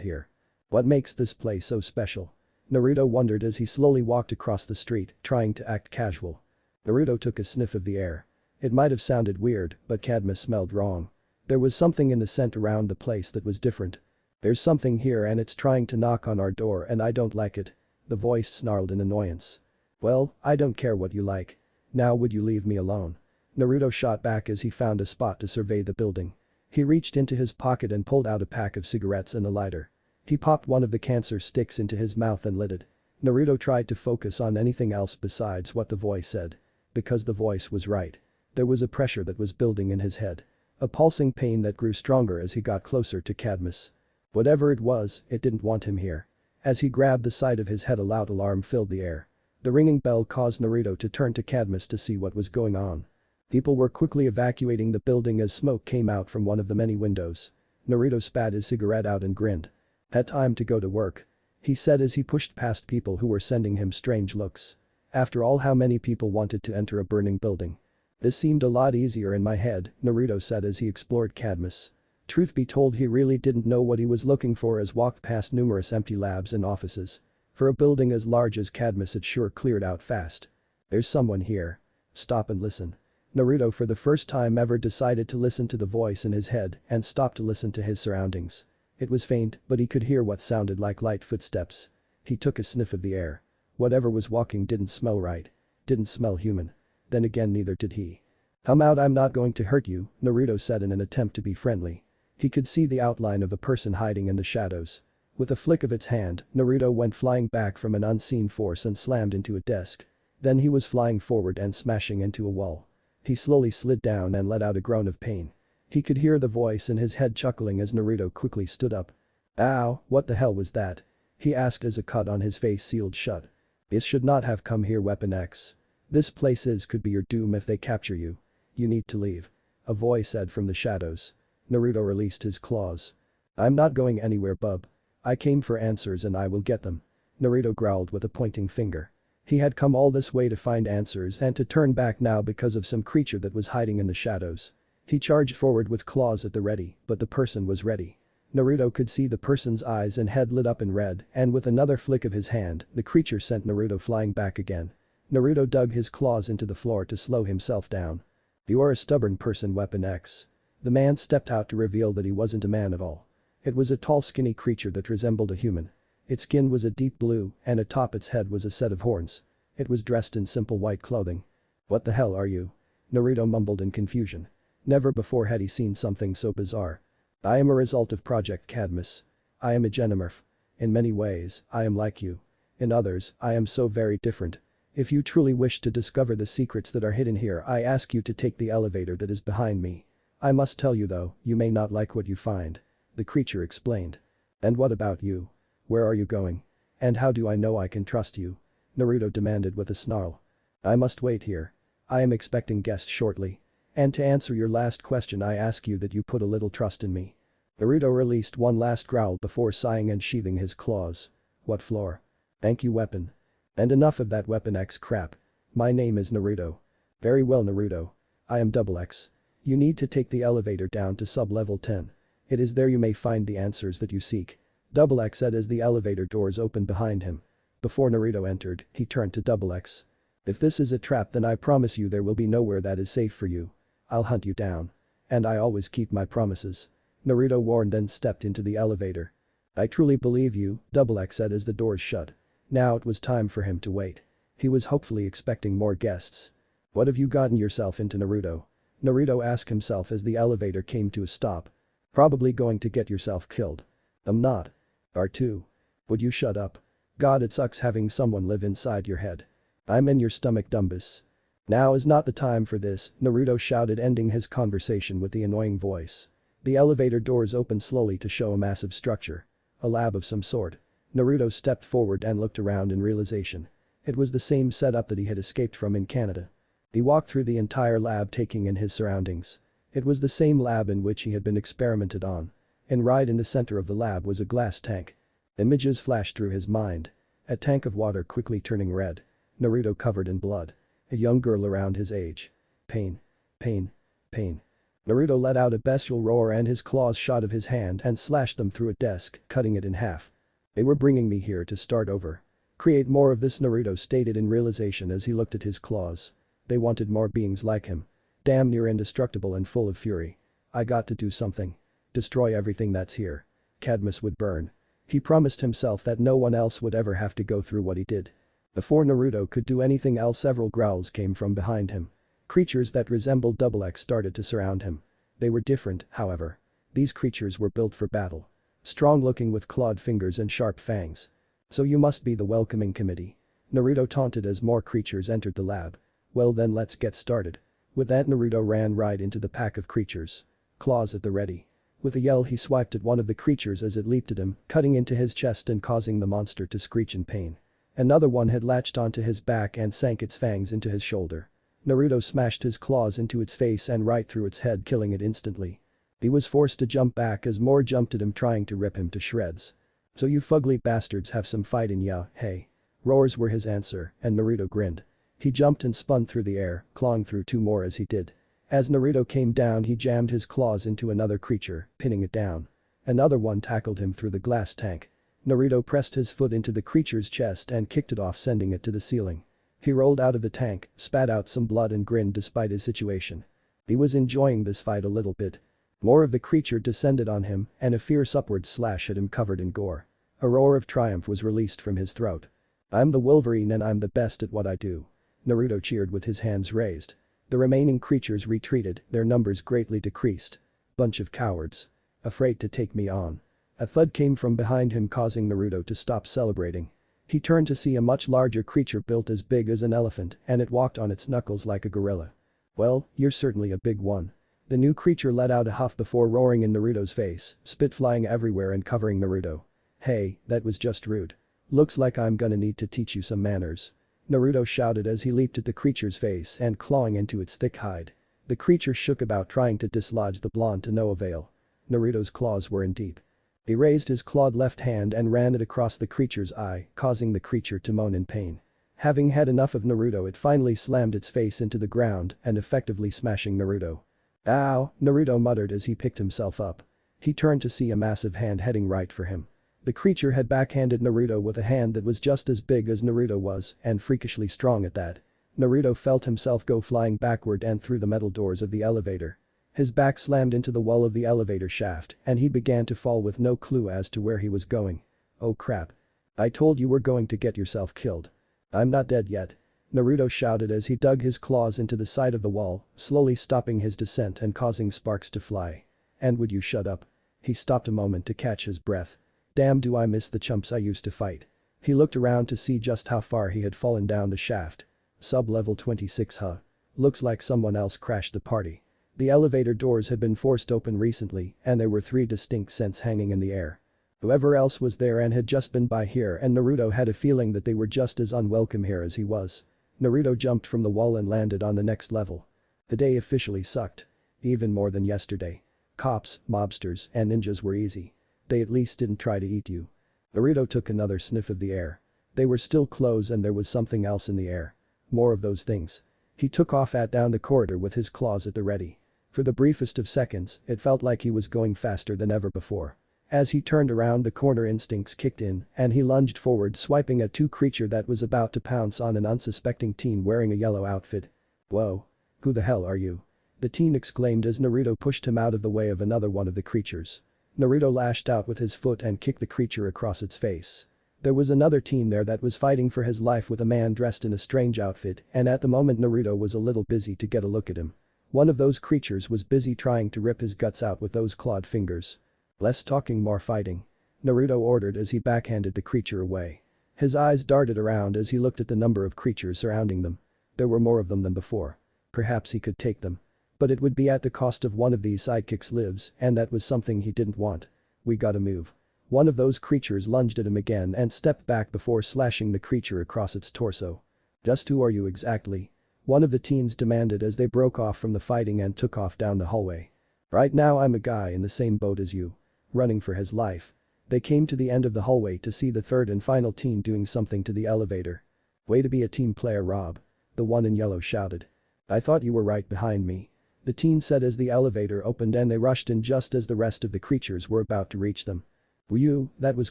here. What makes this place so special? Naruto wondered as he slowly walked across the street, trying to act casual. Naruto took a sniff of the air. It might have sounded weird, but Cadmus smelled wrong. There was something in the scent around the place that was different. "There's something here and it's trying to knock on our door and I don't like it," the voice snarled in annoyance. "Well, I don't care what you like. Now would you leave me alone?" Naruto shot back as he found a spot to survey the building. He reached into his pocket and pulled out a pack of cigarettes and a lighter. He popped one of the cancer sticks into his mouth and lit it. Naruto tried to focus on anything else besides what the voice said. Because the voice was right. There was a pressure that was building in his head. A pulsing pain that grew stronger as he got closer to Cadmus. Whatever it was, it didn't want him here. As he grabbed the side of his head, a loud alarm filled the air. The ringing bell caused Naruto to turn to Cadmus to see what was going on. People were quickly evacuating the building as smoke came out from one of the many windows. Naruto spat his cigarette out and grinned. "Had time to go to work," he said as he pushed past people who were sending him strange looks. After all, how many people wanted to enter a burning building? "This seemed a lot easier in my head," Naruto said as he explored Cadmus. Truth be told, he really didn't know what he was looking for as walked past numerous empty labs and offices. For a building as large as Cadmus, it sure cleared out fast. "There's someone here. Stop and listen." Naruto for the first time ever decided to listen to the voice in his head and stopped to listen to his surroundings. It was faint, but he could hear what sounded like light footsteps. He took a sniff of the air. Whatever was walking didn't smell right. Didn't smell human. Then again, neither did he. "Come out, I'm not going to hurt you," Naruto said in an attempt to be friendly. He could see the outline of a person hiding in the shadows. With a flick of its hand, Naruto went flying back from an unseen force and slammed into a desk. Then he was flying forward and smashing into a wall. He slowly slid down and let out a groan of pain. He could hear the voice in his head chuckling as Naruto quickly stood up. "Ow, what the hell was that?" he asked as a cut on his face sealed shut. "This should not have come here, Weapon X. This place could be your doom if they capture you. You need to leave," a voice said from the shadows. Naruto released his claws. "I'm not going anywhere, bub. I came for answers and I will get them." Naruto growled with a pointing finger. He had come all this way to find answers and to turn back now because of some creature that was hiding in the shadows. He charged forward with claws at the ready, but the person was ready. Naruto could see the person's eyes and head lit up in red, and with another flick of his hand, the creature sent Naruto flying back again. Naruto dug his claws into the floor to slow himself down. "You are a stubborn person, Weapon X." The man stepped out to reveal that he wasn't a man at all. It was a tall skinny creature that resembled a human. Its skin was a deep blue, and atop its head was a set of horns. It was dressed in simple white clothing. "What the hell are you?" Naruto mumbled in confusion. Never before had he seen something so bizarre. "I am a result of Project Cadmus. I am a Genomorph. In many ways, I am like you. In others, I am so very different. If you truly wish to discover the secrets that are hidden here, I ask you to take the elevator that is behind me. I must tell you though, you may not like what you find," the creature explained. "And what about you? Where are you going? And how do I know I can trust you?" Naruto demanded with a snarl. "I must wait here. I am expecting guests shortly. And to answer your last question, I ask you that you put a little trust in me." Naruto released one last growl before sighing and sheathing his claws. "What floor?" "Thank you, weapon. And enough of that Weapon X crap. My name is Naruto." "Very well, Naruto. I am Double X. You need to take the elevator down to sub-level 10. It is there you may find the answers that you seek," Double X said as the elevator doors opened behind him. Before Naruto entered, he turned to Double X. "If this is a trap, then I promise you there will be nowhere that is safe for you. I'll hunt you down. And I always keep my promises," Naruto warned, then stepped into the elevator. "I truly believe you," Double X said as the doors shut. Now it was time for him to wait. He was hopefully expecting more guests. "What have you gotten yourself into, Naruto?" Naruto asked himself as the elevator came to a stop. "Probably going to get yourself killed." "I'm not." "R2. Would you shut up? God, it sucks having someone live inside your head. I'm in your stomach, Dumbus." "Now is not the time for this," Naruto shouted, ending his conversation with the annoying voice. The elevator doors opened slowly to show a massive structure. A lab of some sort. Naruto stepped forward and looked around in realization. It was the same setup that he had escaped from in Canada. He walked through the entire lab, taking in his surroundings. It was the same lab in which he had been experimented on. And right in the center of the lab was a glass tank. Images flashed through his mind. A tank of water quickly turning red. Naruto covered in blood. A young girl around his age. Pain. Pain. Pain. Naruto let out a bestial roar and his claws shot of his hand and slashed them through a desk, cutting it in half. "They were bringing me here to start over. Create more of this," Naruto stated in realization as he looked at his claws. They wanted more beings like him. Damn near indestructible and full of fury. "I got to do something. Destroy everything that's here. Cadmus would burn." He promised himself that no one else would ever have to go through what he did. Before Naruto could do anything else, several growls came from behind him. Creatures that resembled Double X started to surround him. They were different, however. These creatures were built for battle. Strong-looking with clawed fingers and sharp fangs. "So you must be the welcoming committee," Naruto taunted as more creatures entered the lab. "Well then, let's get started." With that, Naruto ran right into the pack of creatures. Claws at the ready. With a yell, he swiped at one of the creatures as it leaped at him, cutting into his chest and causing the monster to screech in pain. Another one had latched onto his back and sank its fangs into his shoulder. Naruto smashed his claws into its face and right through its head, killing it instantly. He was forced to jump back as more jumped at him, trying to rip him to shreds. "So you fugly bastards have some fight in ya, hey?" Roars were his answer, and Naruto grinned. He jumped and spun through the air, clawing through two more as he did. As Naruto came down, he jammed his claws into another creature, pinning it down. Another one tackled him through the glass tank. Naruto pressed his foot into the creature's chest and kicked it off, sending it to the ceiling. He rolled out of the tank, spat out some blood and grinned despite his situation. He was enjoying this fight a little bit. More of the creature descended on him and a fierce upward slash at him covered in gore. A roar of triumph was released from his throat. "I'm the Wolverine and I'm the best at what I do," Naruto cheered with his hands raised. The remaining creatures retreated, their numbers greatly decreased. "Bunch of cowards. Afraid to take me on." A thud came from behind him, causing Naruto to stop celebrating. He turned to see a much larger creature built as big as an elephant, and it walked on its knuckles like a gorilla. "Well, you're certainly a big one." The new creature let out a huff before roaring in Naruto's face, spit flying everywhere and covering Naruto. "Hey, that was just rude. Looks like I'm gonna need to teach you some manners," Naruto shouted as he leaped at the creature's face and clawing into its thick hide. The creature shook about, trying to dislodge the blonde to no avail. Naruto's claws were in deep. He raised his clawed left hand and ran it across the creature's eye, causing the creature to moan in pain. Having had enough of Naruto, it finally slammed its face into the ground and effectively smashing Naruto. "Ow," Naruto muttered as he picked himself up. He turned to see a massive hand heading right for him. The creature had backhanded Naruto with a hand that was just as big as Naruto was and freakishly strong at that. Naruto felt himself go flying backward and through the metal doors of the elevator. His back slammed into the wall of the elevator shaft and he began to fall with no clue as to where he was going. "Oh crap. I told you we're going to get yourself killed. I'm not dead yet," Naruto shouted as he dug his claws into the side of the wall, slowly stopping his descent and causing sparks to fly. "And would you shut up?" He stopped a moment to catch his breath. "Damn, do I miss the chumps I used to fight." He looked around to see just how far he had fallen down the shaft. Sub-level 26, huh? Looks like someone else crashed the party. The elevator doors had been forced open recently and there were 3 distinct scents hanging in the air. Whoever else was there and had just been by here, and Naruto had a feeling that they were just as unwelcome here as he was. Naruto jumped from the wall and landed on the next level. The day officially sucked. Even more than yesterday. Cops, mobsters, and ninjas were easy. They at least didn't try to eat you. Naruto took another sniff of the air. They were still clothes and there was something else in the air. More of those things. He took off down the corridor with his claws at the ready. For the briefest of seconds, it felt like he was going faster than ever before. As he turned around, the corner instincts kicked in and he lunged forward, swiping at 2 creature that was about to pounce on an unsuspecting teen wearing a yellow outfit. "Whoa. Who the hell are you?" the teen exclaimed as Naruto pushed him out of the way of another one of the creatures. Naruto lashed out with his foot and kicked the creature across its face. There was another teen there that was fighting for his life with a man dressed in a strange outfit, and at the moment Naruto was a little busy to get a look at him. One of those creatures was busy trying to rip his guts out with those clawed fingers. "Less talking, more fighting," Naruto ordered as he backhanded the creature away. His eyes darted around as he looked at the number of creatures surrounding them. There were more of them than before. Perhaps he could take them. But it would be at the cost of one of these sidekicks' lives, and that was something he didn't want. "We gotta move." One of those creatures lunged at him again and stepped back before slashing the creature across its torso. "Just who are you exactly?" one of the teens demanded as they broke off from the fighting and took off down the hallway. "Right now I'm a guy in the same boat as you. Running for his life." They came to the end of the hallway to see the third and final teen doing something to the elevator. "Way to be a team player, Rob," the one in yellow shouted. "I thought you were right behind me," the teen said as the elevator opened and they rushed in just as the rest of the creatures were about to reach them. "You, that was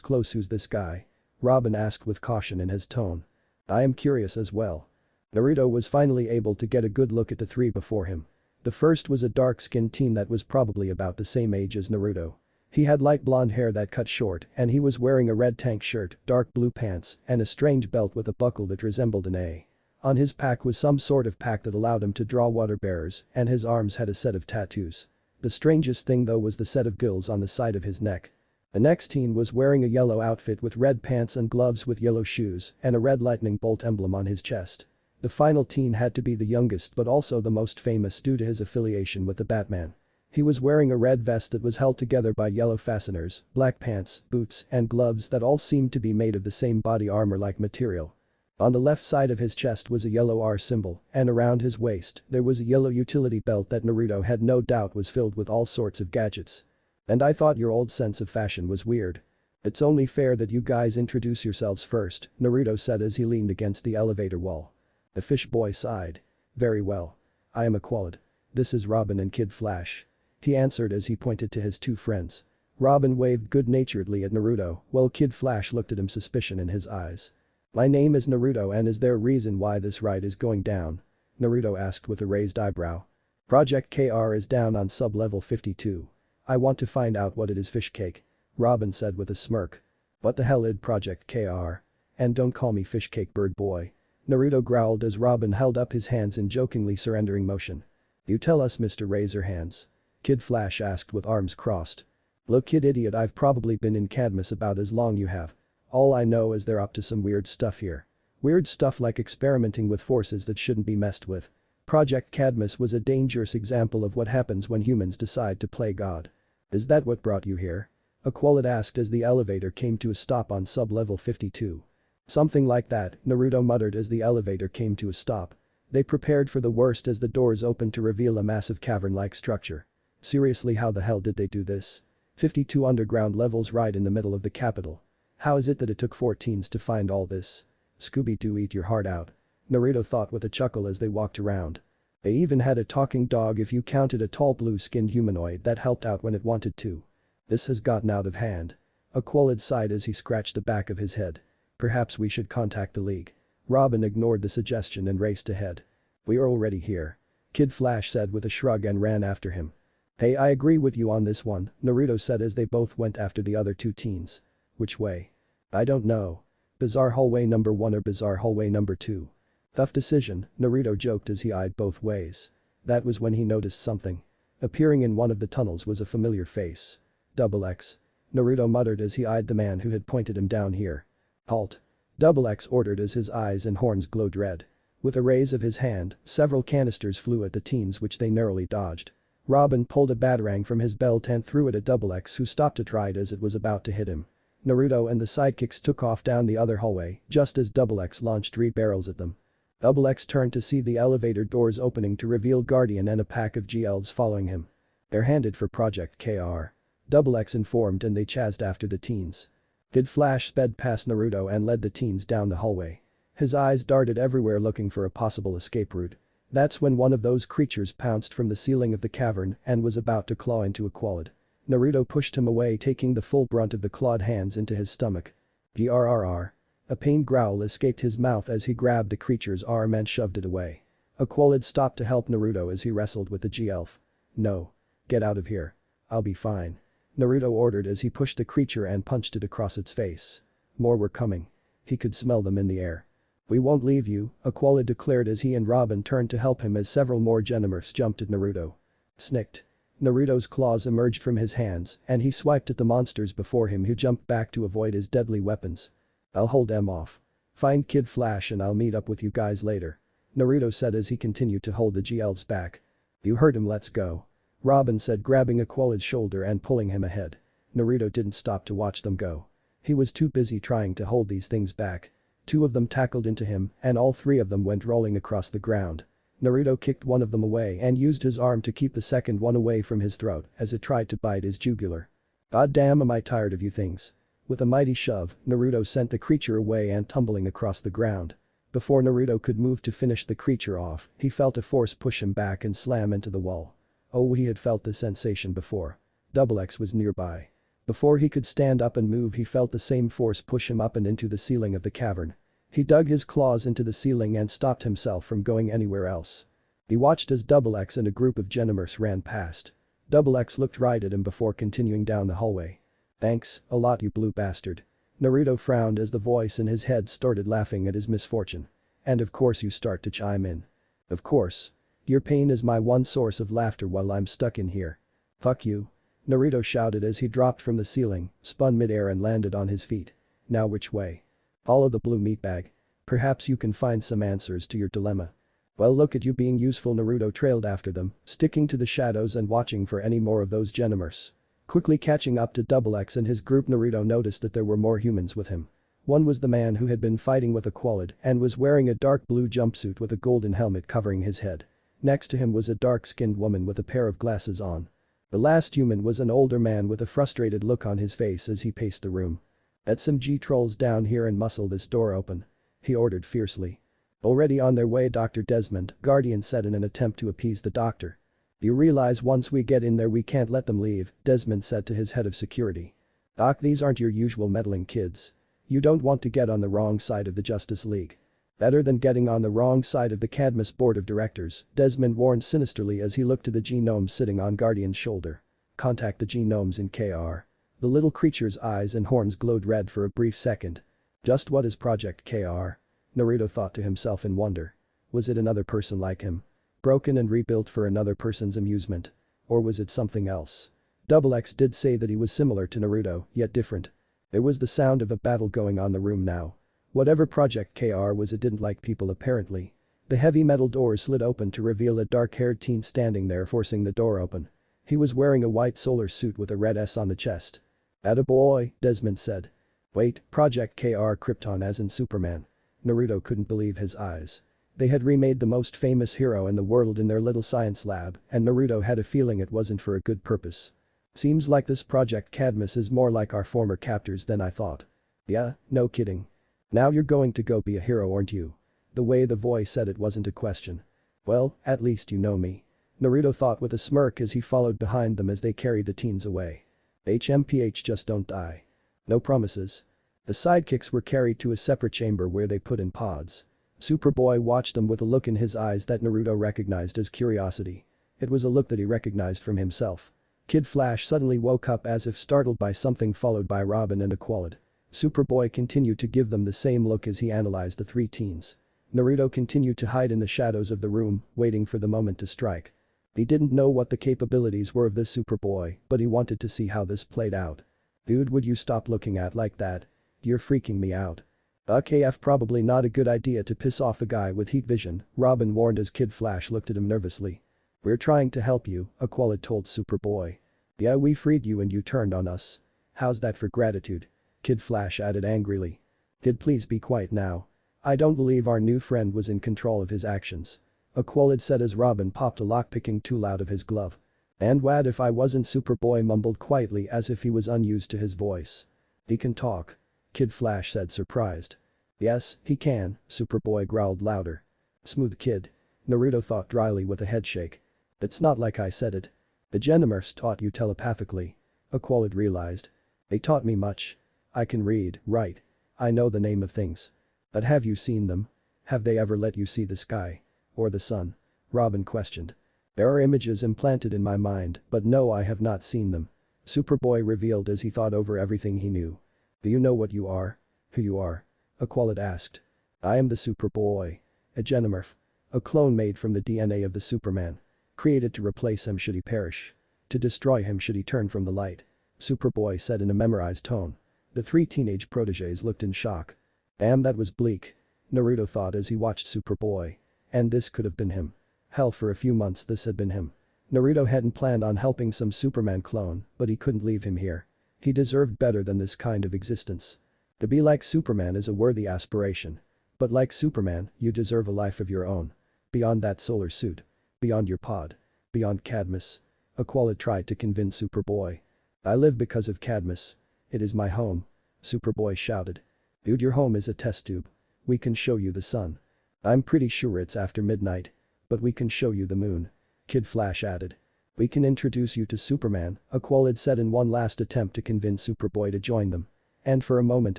close. Who's this guy?" Robin asked with caution in his tone. "I am curious as well." Naruto was finally able to get a good look at the 3 before him. The first was a dark-skinned teen that was probably about the same age as Naruto. He had light blonde hair that cut short and he was wearing a red tank shirt, dark blue pants, and a strange belt with a buckle that resembled an A. On his pack was some sort of pack that allowed him to draw water bearers, and his arms had a set of tattoos. The strangest thing though was the set of gills on the side of his neck. The next teen was wearing a yellow outfit with red pants and gloves with yellow shoes and a red lightning bolt emblem on his chest. The final teen had to be the youngest but also the most famous due to his affiliation with the Batman. He was wearing a red vest that was held together by yellow fasteners, black pants, boots, and gloves that all seemed to be made of the same body armor-like material. On the left side of his chest was a yellow R symbol, and around his waist there was a yellow utility belt that Naruto had no doubt was filled with all sorts of gadgets. "And I thought your old sense of fashion was weird. It's only fair that you guys introduce yourselves first," Naruto said as he leaned against the elevator wall. The fish boy sighed. "Very well. I am a qualid. This is Robin and Kid Flash," he answered as he pointed to his 2 friends. Robin waved good-naturedly at Naruto while Kid Flash looked at him, suspicion in his eyes. "My name is Naruto and is there a reason why this ride is going down?" Naruto asked with a raised eyebrow. "Project KR is down on sub-level 52. I want to find out what it is." "Fish cake," Robin said with a smirk. "What the hell is Project KR? And don't call me fish cake, bird boy," Naruto growled as Robin held up his hands in jokingly surrendering motion. "You tell us, Mr. Razorhands," Kid Flash asked with arms crossed. "Look, kid idiot, I've probably been in Cadmus about as long you have. All I know is they're up to some weird stuff here. Weird stuff like experimenting with forces that shouldn't be messed with. Project Cadmus was a dangerous example of what happens when humans decide to play God." "Is that what brought you here?" Aqualid asked as the elevator came to a stop on sub-level 52. "Something like that," Naruto muttered as the elevator came to a stop. They prepared for the worst as the doors opened to reveal a massive cavern-like structure. "Seriously, how the hell did they do this?" 52 underground levels right in the middle of the capital. How is it that it took 4 teens to find all this? Scooby-Doo, eat your heart out. Naruto thought with a chuckle as they walked around. They even had a talking dog if you counted a tall blue-skinned humanoid that helped out when it wanted to. This has gotten out of hand. Aqualid sighed as he scratched the back of his head. Perhaps we should contact the League. Robin ignored the suggestion and raced ahead. We are already here. Kid Flash said with a shrug and ran after him. Hey, I agree with you on this one, Naruto said as they both went after the other 2 teens. Which way? I don't know. Bizarre hallway number 1 or bizarre hallway number 2? Tough decision, Naruto joked as he eyed both ways. That was when he noticed something. Appearing in one of the tunnels was a familiar face. Double X. Naruto muttered as he eyed the man who had pointed him down here. Halt. Double X ordered as his eyes and horns glowed red. With a raise of his hand, several canisters flew at the teens which they narrowly dodged. Robin pulled a batarang from his belt and threw it at Double X, who stopped it right as it was about to hit him. Naruto and the sidekicks took off down the other hallway just as Double X launched 3 barrels at them. Double X turned to see the elevator doors opening to reveal Guardian and a pack of G-Elves following him. They're handed for Project KR. Double X informed and they chased after the teens. Kid Flash sped past Naruto and led the teens down the hallway. His eyes darted everywhere looking for a possible escape route. That's when one of those creatures pounced from the ceiling of the cavern and was about to claw into Aqualid. Naruto pushed him away, taking the full brunt of the clawed hands into his stomach. Grrr. A pained growl escaped his mouth as he grabbed the creature's arm and shoved it away. Aqualid stopped to help Naruto as he wrestled with the G-Elf. No. Get out of here. I'll be fine. Naruto ordered as he pushed the creature and punched it across its face. More were coming. He could smell them in the air. We won't leave you, Aqualid declared as he and Robin turned to help him as several more Genomorphs jumped at Naruto. Snicked. Naruto's claws emerged from his hands and he swiped at the monsters before him, who jumped back to avoid his deadly weapons. I'll hold them off. Find Kid Flash and I'll meet up with you guys later. Naruto said as he continued to hold the G-Elves back. You heard him, let's go. Robin said, grabbing Aqualid's shoulder and pulling him ahead. Naruto didn't stop to watch them go. He was too busy trying to hold these things back. 2 of them tackled into him and all 3 of them went rolling across the ground. Naruto kicked one of them away and used his arm to keep the second one away from his throat as it tried to bite his jugular. God damn, am I tired of you things. With a mighty shove, Naruto sent the creature away and tumbling across the ground. Before Naruto could move to finish the creature off, he felt a force push him back and slam into the wall. Oh, he had felt the sensation before. Double X was nearby. Before he could stand up and move, he felt the same force push him up and into the ceiling of the cavern. He dug his claws into the ceiling and stopped himself from going anywhere else. He watched as Double X and a group of Genomorphs ran past. Double X looked right at him before continuing down the hallway. Thanks, a lot, you blue bastard. Naruto frowned as the voice in his head started laughing at his misfortune. And of course you start to chime in. Of course. Your pain is my one source of laughter while I'm stuck in here. Fuck you. Naruto shouted as he dropped from the ceiling, spun midair and landed on his feet. Now which way? Follow the blue meatbag. Perhaps you can find some answers to your dilemma. Well, look at you being useful. Naruto trailed after them, sticking to the shadows and watching for any more of those Genomorphs. Quickly catching up to Double X and his group, Naruto noticed that there were more humans with him. One was the man who had been fighting with Aqualid and was wearing a dark blue jumpsuit with a golden helmet covering his head. Next to him was a dark-skinned woman with a pair of glasses on. The last human was an older man with a frustrated look on his face as he paced the room. Let some G-trolls down here and muscle this door open. He ordered fiercely. Already on their way, Dr. Desmond, Guardian said in an attempt to appease the doctor. You realize once we get in there we can't let them leave, Desmond said to his head of security. Doc, these aren't your usual meddling kids. You don't want to get on the wrong side of the Justice League. Better than getting on the wrong side of the Cadmus board of directors, Desmond warned sinisterly as he looked to the G-Gnomes sitting on Guardian's shoulder. Contact the G-Gnomes in KR. The little creature's eyes and horns glowed red for a brief second. Just what is Project KR? Naruto thought to himself in wonder. Was it another person like him? Broken and rebuilt for another person's amusement? Or was it something else? Double X did say that he was similar to Naruto, yet different. There was the sound of a battle going on in the room now. Whatever Project KR was, it didn't like people apparently. The heavy metal door slid open to reveal a dark-haired teen standing there, forcing the door open. He was wearing a white solar suit with a red S on the chest. Attaboy, Desmond said. Wait, Project KR Krypton as in Superman. Naruto couldn't believe his eyes. They had remade the most famous hero in the world in their little science lab, and Naruto had a feeling it wasn't for a good purpose. Seems like this Project Cadmus is more like our former captors than I thought. Yeah, no kidding. Now you're going to go be a hero, aren't you? The way the voice said it wasn't a question. Well, at least you know me. Naruto thought with a smirk as he followed behind them as they carried the teens away. HMPH, just don't die. No promises. The sidekicks were carried to a separate chamber where they put in pods. Superboy watched them with a look in his eyes that Naruto recognized as curiosity. It was a look that he recognized from himself. Kid Flash suddenly woke up as if startled by something, followed by Robin and Aqualid. Superboy continued to give them the same look as he analyzed the three teens. Naruto continued to hide in the shadows of the room, waiting for the moment to strike. He didn't know what the capabilities were of this Superboy, but he wanted to see how this played out. Dude, would you stop looking at like that? You're freaking me out. KF, probably not a good idea to piss off the guy with heat vision, Robin warned as Kid Flash looked at him nervously. We're trying to help you, Aqualid told Superboy. Yeah, we freed you and you turned on us. How's that for gratitude? Kid Flash added angrily. Kid, please be quiet now. I don't believe our new friend was in control of his actions. Aqualid said as Robin popped a lockpicking tool out of his glove. And what if I wasn't? Superboy mumbled quietly as if he was unused to his voice. He can talk. Kid Flash said, surprised. Yes, he can, Superboy growled louder. Smooth kid. Naruto thought dryly with a headshake. It's not like I said it. The Genomorphs taught you telepathically. Aqualid realized. They taught me much. I can read, write. I know the name of things. But have you seen them? Have they ever let you see the sky? Or the sun? Robin questioned. There are images implanted in my mind, but no, I have not seen them. Superboy revealed as he thought over everything he knew. Do you know what you are? Who you are? Aqualid asked. I am the Superboy. A Genomorph. A clone made from the DNA of the Superman. Created to replace him should he perish. To destroy him should he turn from the light. Superboy said in a memorized tone. The three teenage proteges looked in shock. Damn, that was bleak. Naruto thought as he watched Superboy. And this could have been him. Hell, for a few months this had been him. Naruto hadn't planned on helping some Superman clone, but he couldn't leave him here. He deserved better than this kind of existence. To be like Superman is a worthy aspiration. But like Superman, you deserve a life of your own. Beyond that solar suit. Beyond your pod. Beyond Cadmus. Aqualid tried to convince Superboy. I live because of Cadmus. It is my home. Superboy shouted. Dude, your home is a test tube. We can show you the sun. I'm pretty sure it's after midnight. But we can show you the moon. Kid Flash added. We can introduce you to Superman, Aqualid said in one last attempt to convince Superboy to join them. And for a moment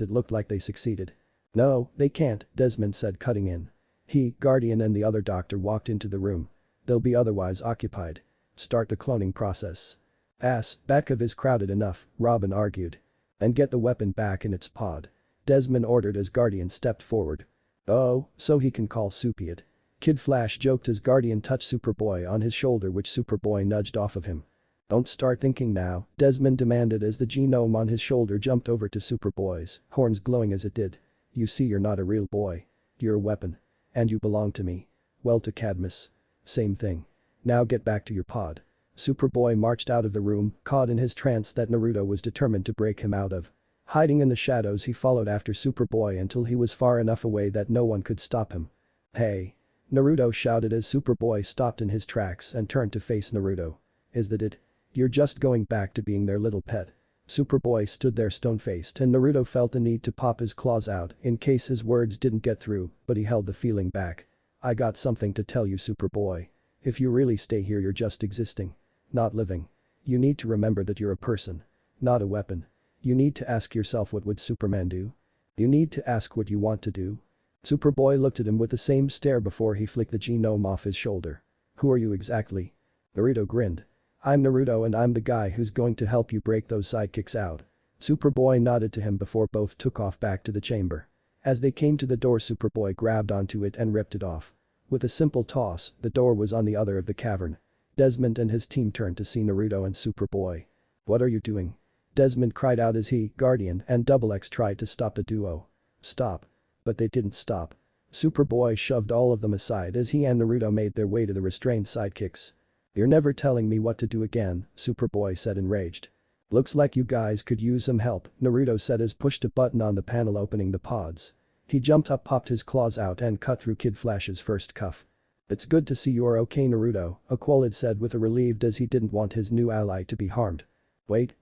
it looked like they succeeded. No, they can't, Desmond said, cutting in. He, Guardian and the other doctor walked into the room. They'll be otherwise occupied. Start the cloning process. Batcave is crowded enough, Robin argued. And get the weapon back in its pod. Desmond ordered as Guardian stepped forward. Oh, so he can call Soupy it. Kid Flash joked as Guardian touched Superboy on his shoulder, which Superboy nudged off of him. Don't start thinking now, Desmond demanded as the genome on his shoulder jumped over to Superboy's, horns glowing as it did. You see, you're not a real boy. You're a weapon. And you belong to me. Well, to Cadmus. Same thing. Now get back to your pod. Superboy marched out of the room, caught in his trance that Naruto was determined to break him out of. Hiding in the shadows, he followed after Superboy until he was far enough away that no one could stop him. Hey! Naruto shouted as Superboy stopped in his tracks and turned to face Naruto. Is that it? You're just going back to being their little pet. Superboy stood there stone-faced and Naruto felt the need to pop his claws out in case his words didn't get through, but he held the feeling back. I got something to tell you, Superboy. If you really stay here, you're just existing. Not living. You need to remember that you're a person. Not a weapon. You need to ask yourself, what would Superman do? You need to ask what you want to do. Superboy looked at him with the same stare before he flicked the genome off his shoulder. Who are you exactly? Naruto grinned. I'm Naruto and I'm the guy who's going to help you break those sidekicks out. Superboy nodded to him before both took off back to the chamber. As they came to the door, Superboy grabbed onto it and ripped it off. With a simple toss, the door was on the other of the cavern. Desmond and his team turned to see Naruto and Superboy. What are you doing? Desmond cried out as he, Guardian, and Double X tried to stop the duo. Stop. But they didn't stop. Superboy shoved all of them aside as he and Naruto made their way to the restrained sidekicks. You're never telling me what to do again, Superboy said enraged. Looks like you guys could use some help, Naruto said as pushed a button on the panel opening the pods. He jumped up, popped his claws out and cut through Kid Flash's first cuff. It's good to see you're okay, Naruto, Aqualid said with a relieved as he didn't want his new ally to be harmed. Wait.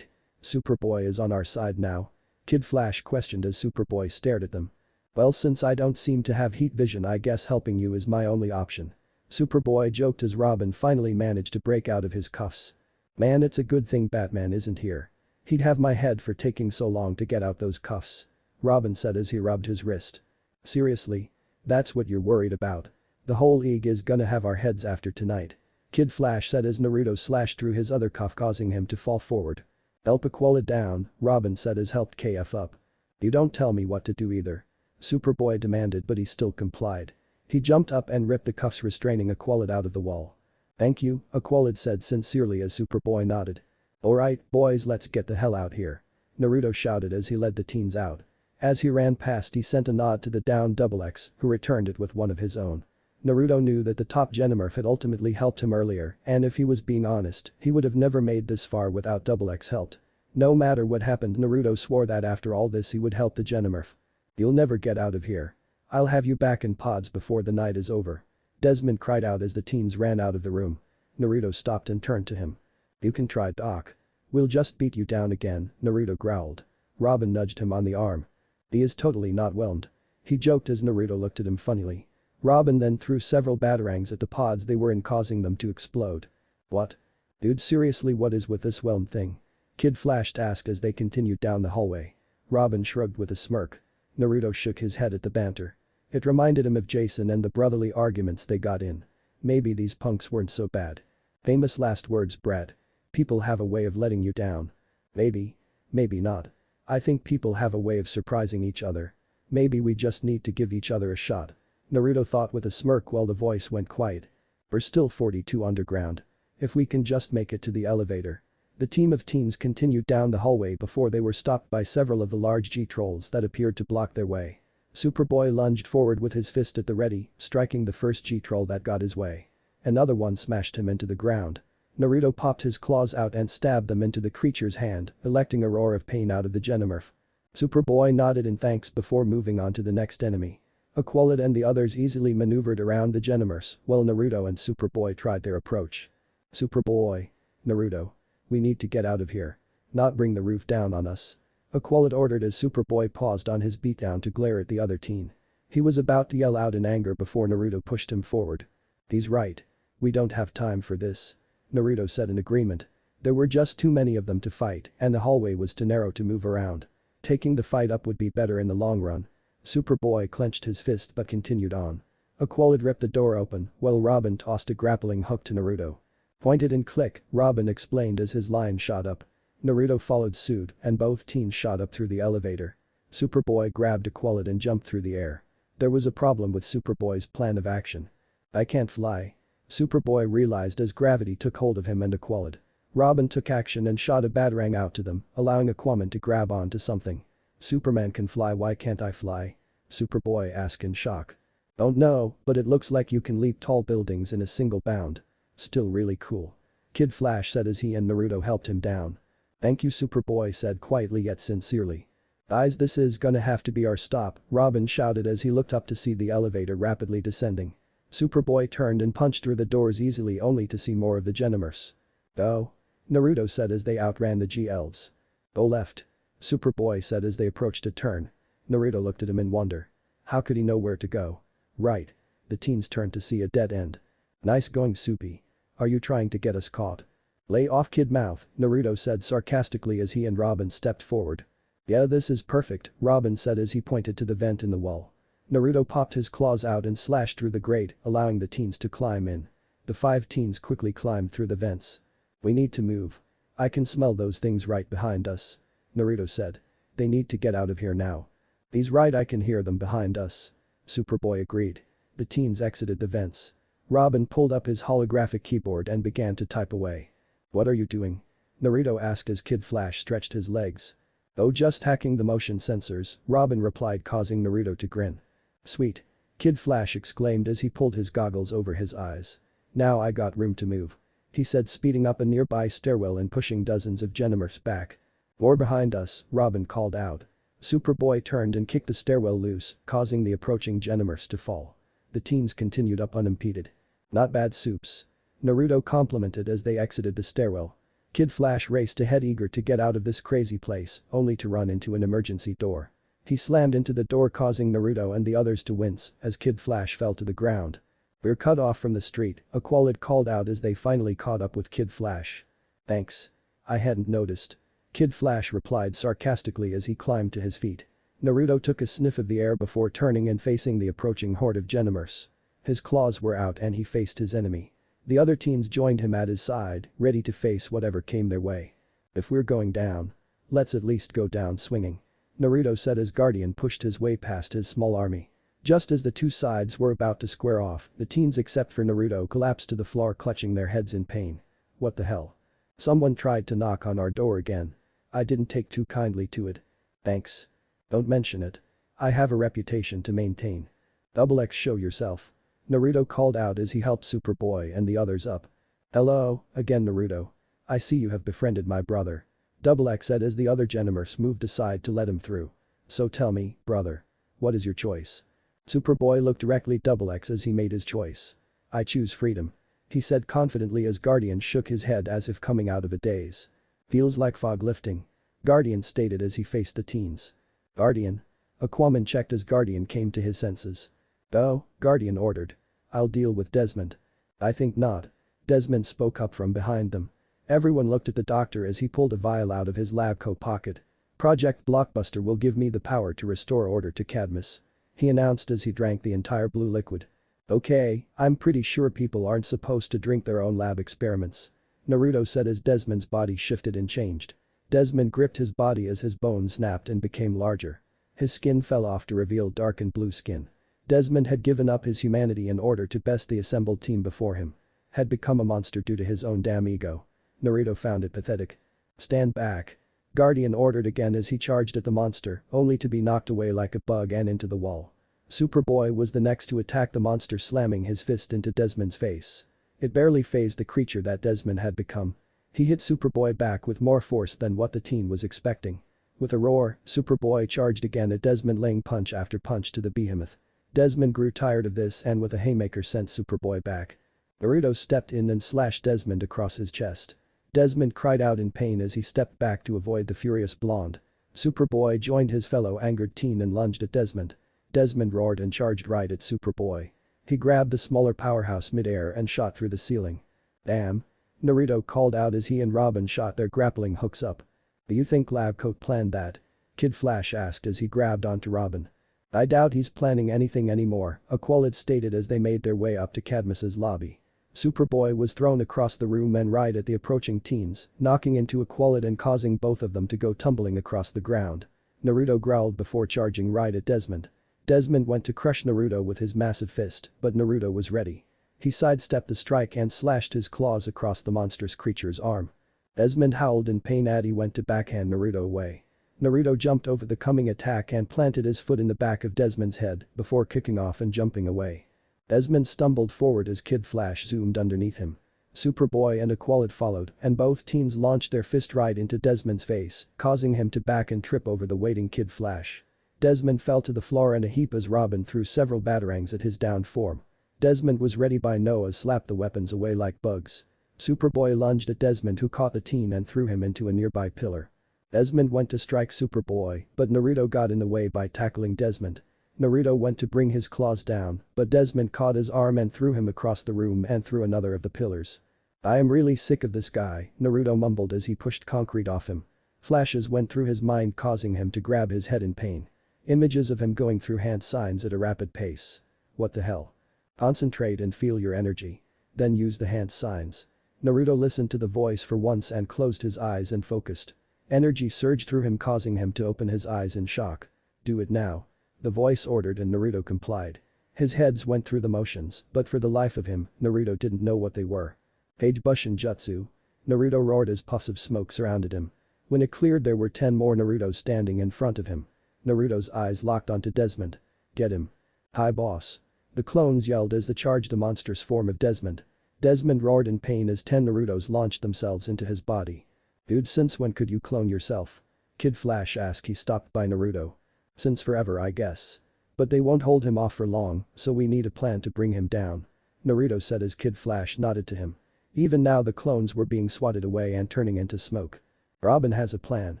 Superboy is on our side now? Kid Flash questioned as Superboy stared at them. Well, since I don't seem to have heat vision, I guess helping you is my only option. Superboy joked as Robin finally managed to break out of his cuffs. Man, it's a good thing Batman isn't here. He'd have my head for taking so long to get out those cuffs. Robin said as he rubbed his wrist. Seriously? That's what you're worried about? The whole league is gonna have our heads after tonight. Kid Flash said as Naruto slashed through his other cuff, causing him to fall forward. Help Aquila down, Robin said as helped KF up. You don't tell me what to do either. Superboy demanded, but he still complied. He jumped up and ripped the cuffs restraining Aquila out of the wall. Thank you, Aquila said sincerely as Superboy nodded. Alright, boys, let's get the hell out here. Naruto shouted as he led the teens out. As he ran past, he sent a nod to the downed XX, who returned it with one of his own. Naruto knew that the top Genomorph had ultimately helped him earlier, and if he was being honest, he would have never made this far without XX help. No matter what happened, Naruto swore that after all this he would help the Genomorph. You'll never get out of here. I'll have you back in pods before the night is over. Desmond cried out as the teens ran out of the room. Naruto stopped and turned to him. You can try, Doc. We'll just beat you down again, Naruto growled. Robin nudged him on the arm. He is totally not whelmed. He joked as Naruto looked at him funnily. Robin then threw several batarangs at the pods they were in, causing them to explode. What? Dude, seriously, what is with this whelmed thing? Kid Flash asked as they continued down the hallway. Robin shrugged with a smirk. Naruto shook his head at the banter. It reminded him of Jason and the brotherly arguments they got in. Maybe these punks weren't so bad. Famous last words, brat. People have a way of letting you down. Maybe not. I think people have a way of surprising each other. Maybe we just need to give each other a shot. Naruto thought with a smirk while the voice went quiet. We're still 42 underground. If we can just make it to the elevator. The team of teens continued down the hallway before they were stopped by several of the large G-trolls that appeared to block their way. Superboy lunged forward with his fist at the ready, striking the first G-troll that got his way. Another one smashed him into the ground. Naruto popped his claws out and stabbed them into the creature's hand, electing a roar of pain out of the Genomorph. Superboy nodded in thanks before moving on to the next enemy. Aquila and the others easily maneuvered around the Genomorphs while Naruto and Superboy tried their approach. Superboy. Naruto. We need to get out of here. Not bring the roof down on us. Aquila ordered as Superboy paused on his beatdown to glare at the other teen. He was about to yell out in anger before Naruto pushed him forward. He's right. We don't have time for this. Naruto said in agreement. There were just too many of them to fight and the hallway was too narrow to move around. Taking the fight up would be better in the long run. Superboy clenched his fist but continued on. Aquila ripped the door open while Robin tossed a grappling hook to Naruto. Point it and click, Robin explained as his line shot up. Naruto followed suit and both teens shot up through the elevator. Superboy grabbed Aquila and jumped through the air. There was a problem with Superboy's plan of action. I can't fly. Superboy realized as gravity took hold of him and Aquila. Robin took action and shot a batarang out to them, allowing Aquaman to grab onto something. Superman can fly, why can't I fly? Superboy asked in shock. Don't know, but it looks like you can leap tall buildings in a single bound. Still really cool. Kid Flash said as he and Naruto helped him down. Thank you, Superboy said quietly yet sincerely. Guys, this is gonna have to be our stop, Robin shouted as he looked up to see the elevator rapidly descending. Superboy turned and punched through the doors easily only to see more of the Genomorphs. Go. Naruto said as they outran the G-elves. Go left. Superboy said as they approached a turn. Naruto looked at him in wonder. How could he know where to go? Right. The teens turned to see a dead end. Nice going, Soupy. Are you trying to get us caught? Lay off, kid mouth, Naruto said sarcastically as he and Robin stepped forward. Yeah, this is perfect, Robin said as he pointed to the vent in the wall. Naruto popped his claws out and slashed through the grate, allowing the teens to climb in. The 5 teens quickly climbed through the vents. We need to move. I can smell those things right behind us. Naruto said. They need to get out of here now. He's right, I can hear them behind us. Superboy agreed. The teens exited the vents. Robin pulled up his holographic keyboard and began to type away. What are you doing? Naruto asked as Kid Flash stretched his legs. Oh, just hacking the motion sensors, Robin replied, causing Naruto to grin. Sweet. Kid Flash exclaimed as he pulled his goggles over his eyes. Now I got room to move. He said, speeding up a nearby stairwell and pushing dozens of Genomorphs back. More behind us, Robin called out. Superboy turned and kicked the stairwell loose, causing the approaching Genomorphs to fall. The teens continued up unimpeded. Not bad, Soups. Naruto complimented as they exited the stairwell. Kid Flash raced ahead eager to get out of this crazy place, only to run into an emergency door. He slammed into the door causing Naruto and the others to wince as Kid Flash fell to the ground. "We're cut off from the street," Aqualad called out as they finally caught up with Kid Flash. "Thanks. I hadn't noticed." Kid Flash replied sarcastically as he climbed to his feet. Naruto took a sniff of the air before turning and facing the approaching horde of Genomers. His claws were out and he faced his enemy. The other teens joined him at his side, ready to face whatever came their way. "If we're going down, let's at least go down swinging," Naruto said as Guardian pushed his way past his small army. Just as the two sides were about to square off, the teens except for Naruto collapsed to the floor clutching their heads in pain. "What the hell? Someone tried to knock on our door again. I didn't take too kindly to it." "Thanks. Don't mention it. I have a reputation to maintain." "XX, show yourself," Naruto called out as he helped Superboy and the others up. "Hello, again Naruto. I see you have befriended my brother," XX said as the other Genomers moved aside to let him through. "So tell me, brother. What is your choice?" Superboy looked directly at XX as he made his choice. "I choose freedom," he said confidently as Guardian shook his head as if coming out of a daze. "Feels like fog lifting," Guardian stated as he faced the teens. "Guardian?" Aquaman checked as Guardian came to his senses. "Go," Guardian ordered. "I'll deal with Desmond." "I think not," Desmond spoke up from behind them. Everyone looked at the doctor as he pulled a vial out of his lab coat pocket. "Project Blockbuster will give me the power to restore order to Cadmus," he announced as he drank the entire blue liquid. "Okay, I'm pretty sure people aren't supposed to drink their own lab experiments," Naruto said as Desmond's body shifted and changed. Desmond gripped his body as his bones snapped and became larger. His skin fell off to reveal darkened blue skin. Desmond had given up his humanity in order to best the assembled team before him. Had become a monster due to his own damn ego. Naruto found it pathetic. "Stand back," Guardian ordered again as he charged at the monster, only to be knocked away like a bug and into the wall. Superboy was the next to attack the monster, slamming his fist into Desmond's face. It barely fazed the creature that Desmond had become. He hit Superboy back with more force than what the teen was expecting. With a roar, Superboy charged again at Desmond, laying punch after punch to the behemoth. Desmond grew tired of this and with a haymaker sent Superboy back. Naruto stepped in and slashed Desmond across his chest. Desmond cried out in pain as he stepped back to avoid the furious blonde. Superboy joined his fellow angered teen and lunged at Desmond. Desmond roared and charged right at Superboy. He grabbed the smaller powerhouse mid-air and shot through the ceiling. "Damn," Naruto called out as he and Robin shot their grappling hooks up. "Do you think Labcoat planned that?" Kid Flash asked as he grabbed onto Robin. "I doubt he's planning anything anymore," Aqualad stated as they made their way up to Cadmus's lobby. Superboy was thrown across the room and right at the approaching teens, knocking into Aqualad and causing both of them to go tumbling across the ground. Naruto growled before charging right at Desmond. Desmond went to crush Naruto with his massive fist, but Naruto was ready. He sidestepped the strike and slashed his claws across the monstrous creature's arm. Desmond howled in pain as he went to backhand Naruto away. Naruto jumped over the coming attack and planted his foot in the back of Desmond's head before kicking off and jumping away. Desmond stumbled forward as Kid Flash zoomed underneath him. Superboy and Aqualad followed and both teens launched their fist right into Desmond's face, causing him to back and trip over the waiting Kid Flash. Desmond fell to the floor in a heap as Robin threw several batarangs at his downed form. Desmond was ready by now as slapped the weapons away like bugs. Superboy lunged at Desmond, who caught the teen and threw him into a nearby pillar. Desmond went to strike Superboy, but Naruto got in the way by tackling Desmond. Naruto went to bring his claws down, but Desmond caught his arm and threw him across the room and through another of the pillars. "I am really sick of this guy," Naruto mumbled as he pushed concrete off him. Flashes went through his mind, causing him to grab his head in pain. Images of him going through hand signs at a rapid pace. What the hell? Concentrate and feel your energy. Then use the hand signs. Naruto listened to the voice for once and closed his eyes and focused. Energy surged through him, causing him to open his eyes in shock. "Do it now," the voice ordered, and Naruto complied. His heads went through the motions, but for the life of him, Naruto didn't know what they were. "Page Bushin Jutsu," Naruto roared as puffs of smoke surrounded him. When it cleared, there were 10 more Narutos standing in front of him. Naruto's eyes locked onto Desmond. "Get him." "Hi boss." The clones yelled as they charged the monstrous form of Desmond. Desmond roared in pain as 10 Narutos launched themselves into his body. "Dude, since when could you clone yourself?" Kid Flash asked. He stopped by Naruto. "Since forever, I guess. But they won't hold him off for long, so we need a plan to bring him down," Naruto said as Kid Flash nodded to him. Even now the clones were being swatted away and turning into smoke. Robin has a plan.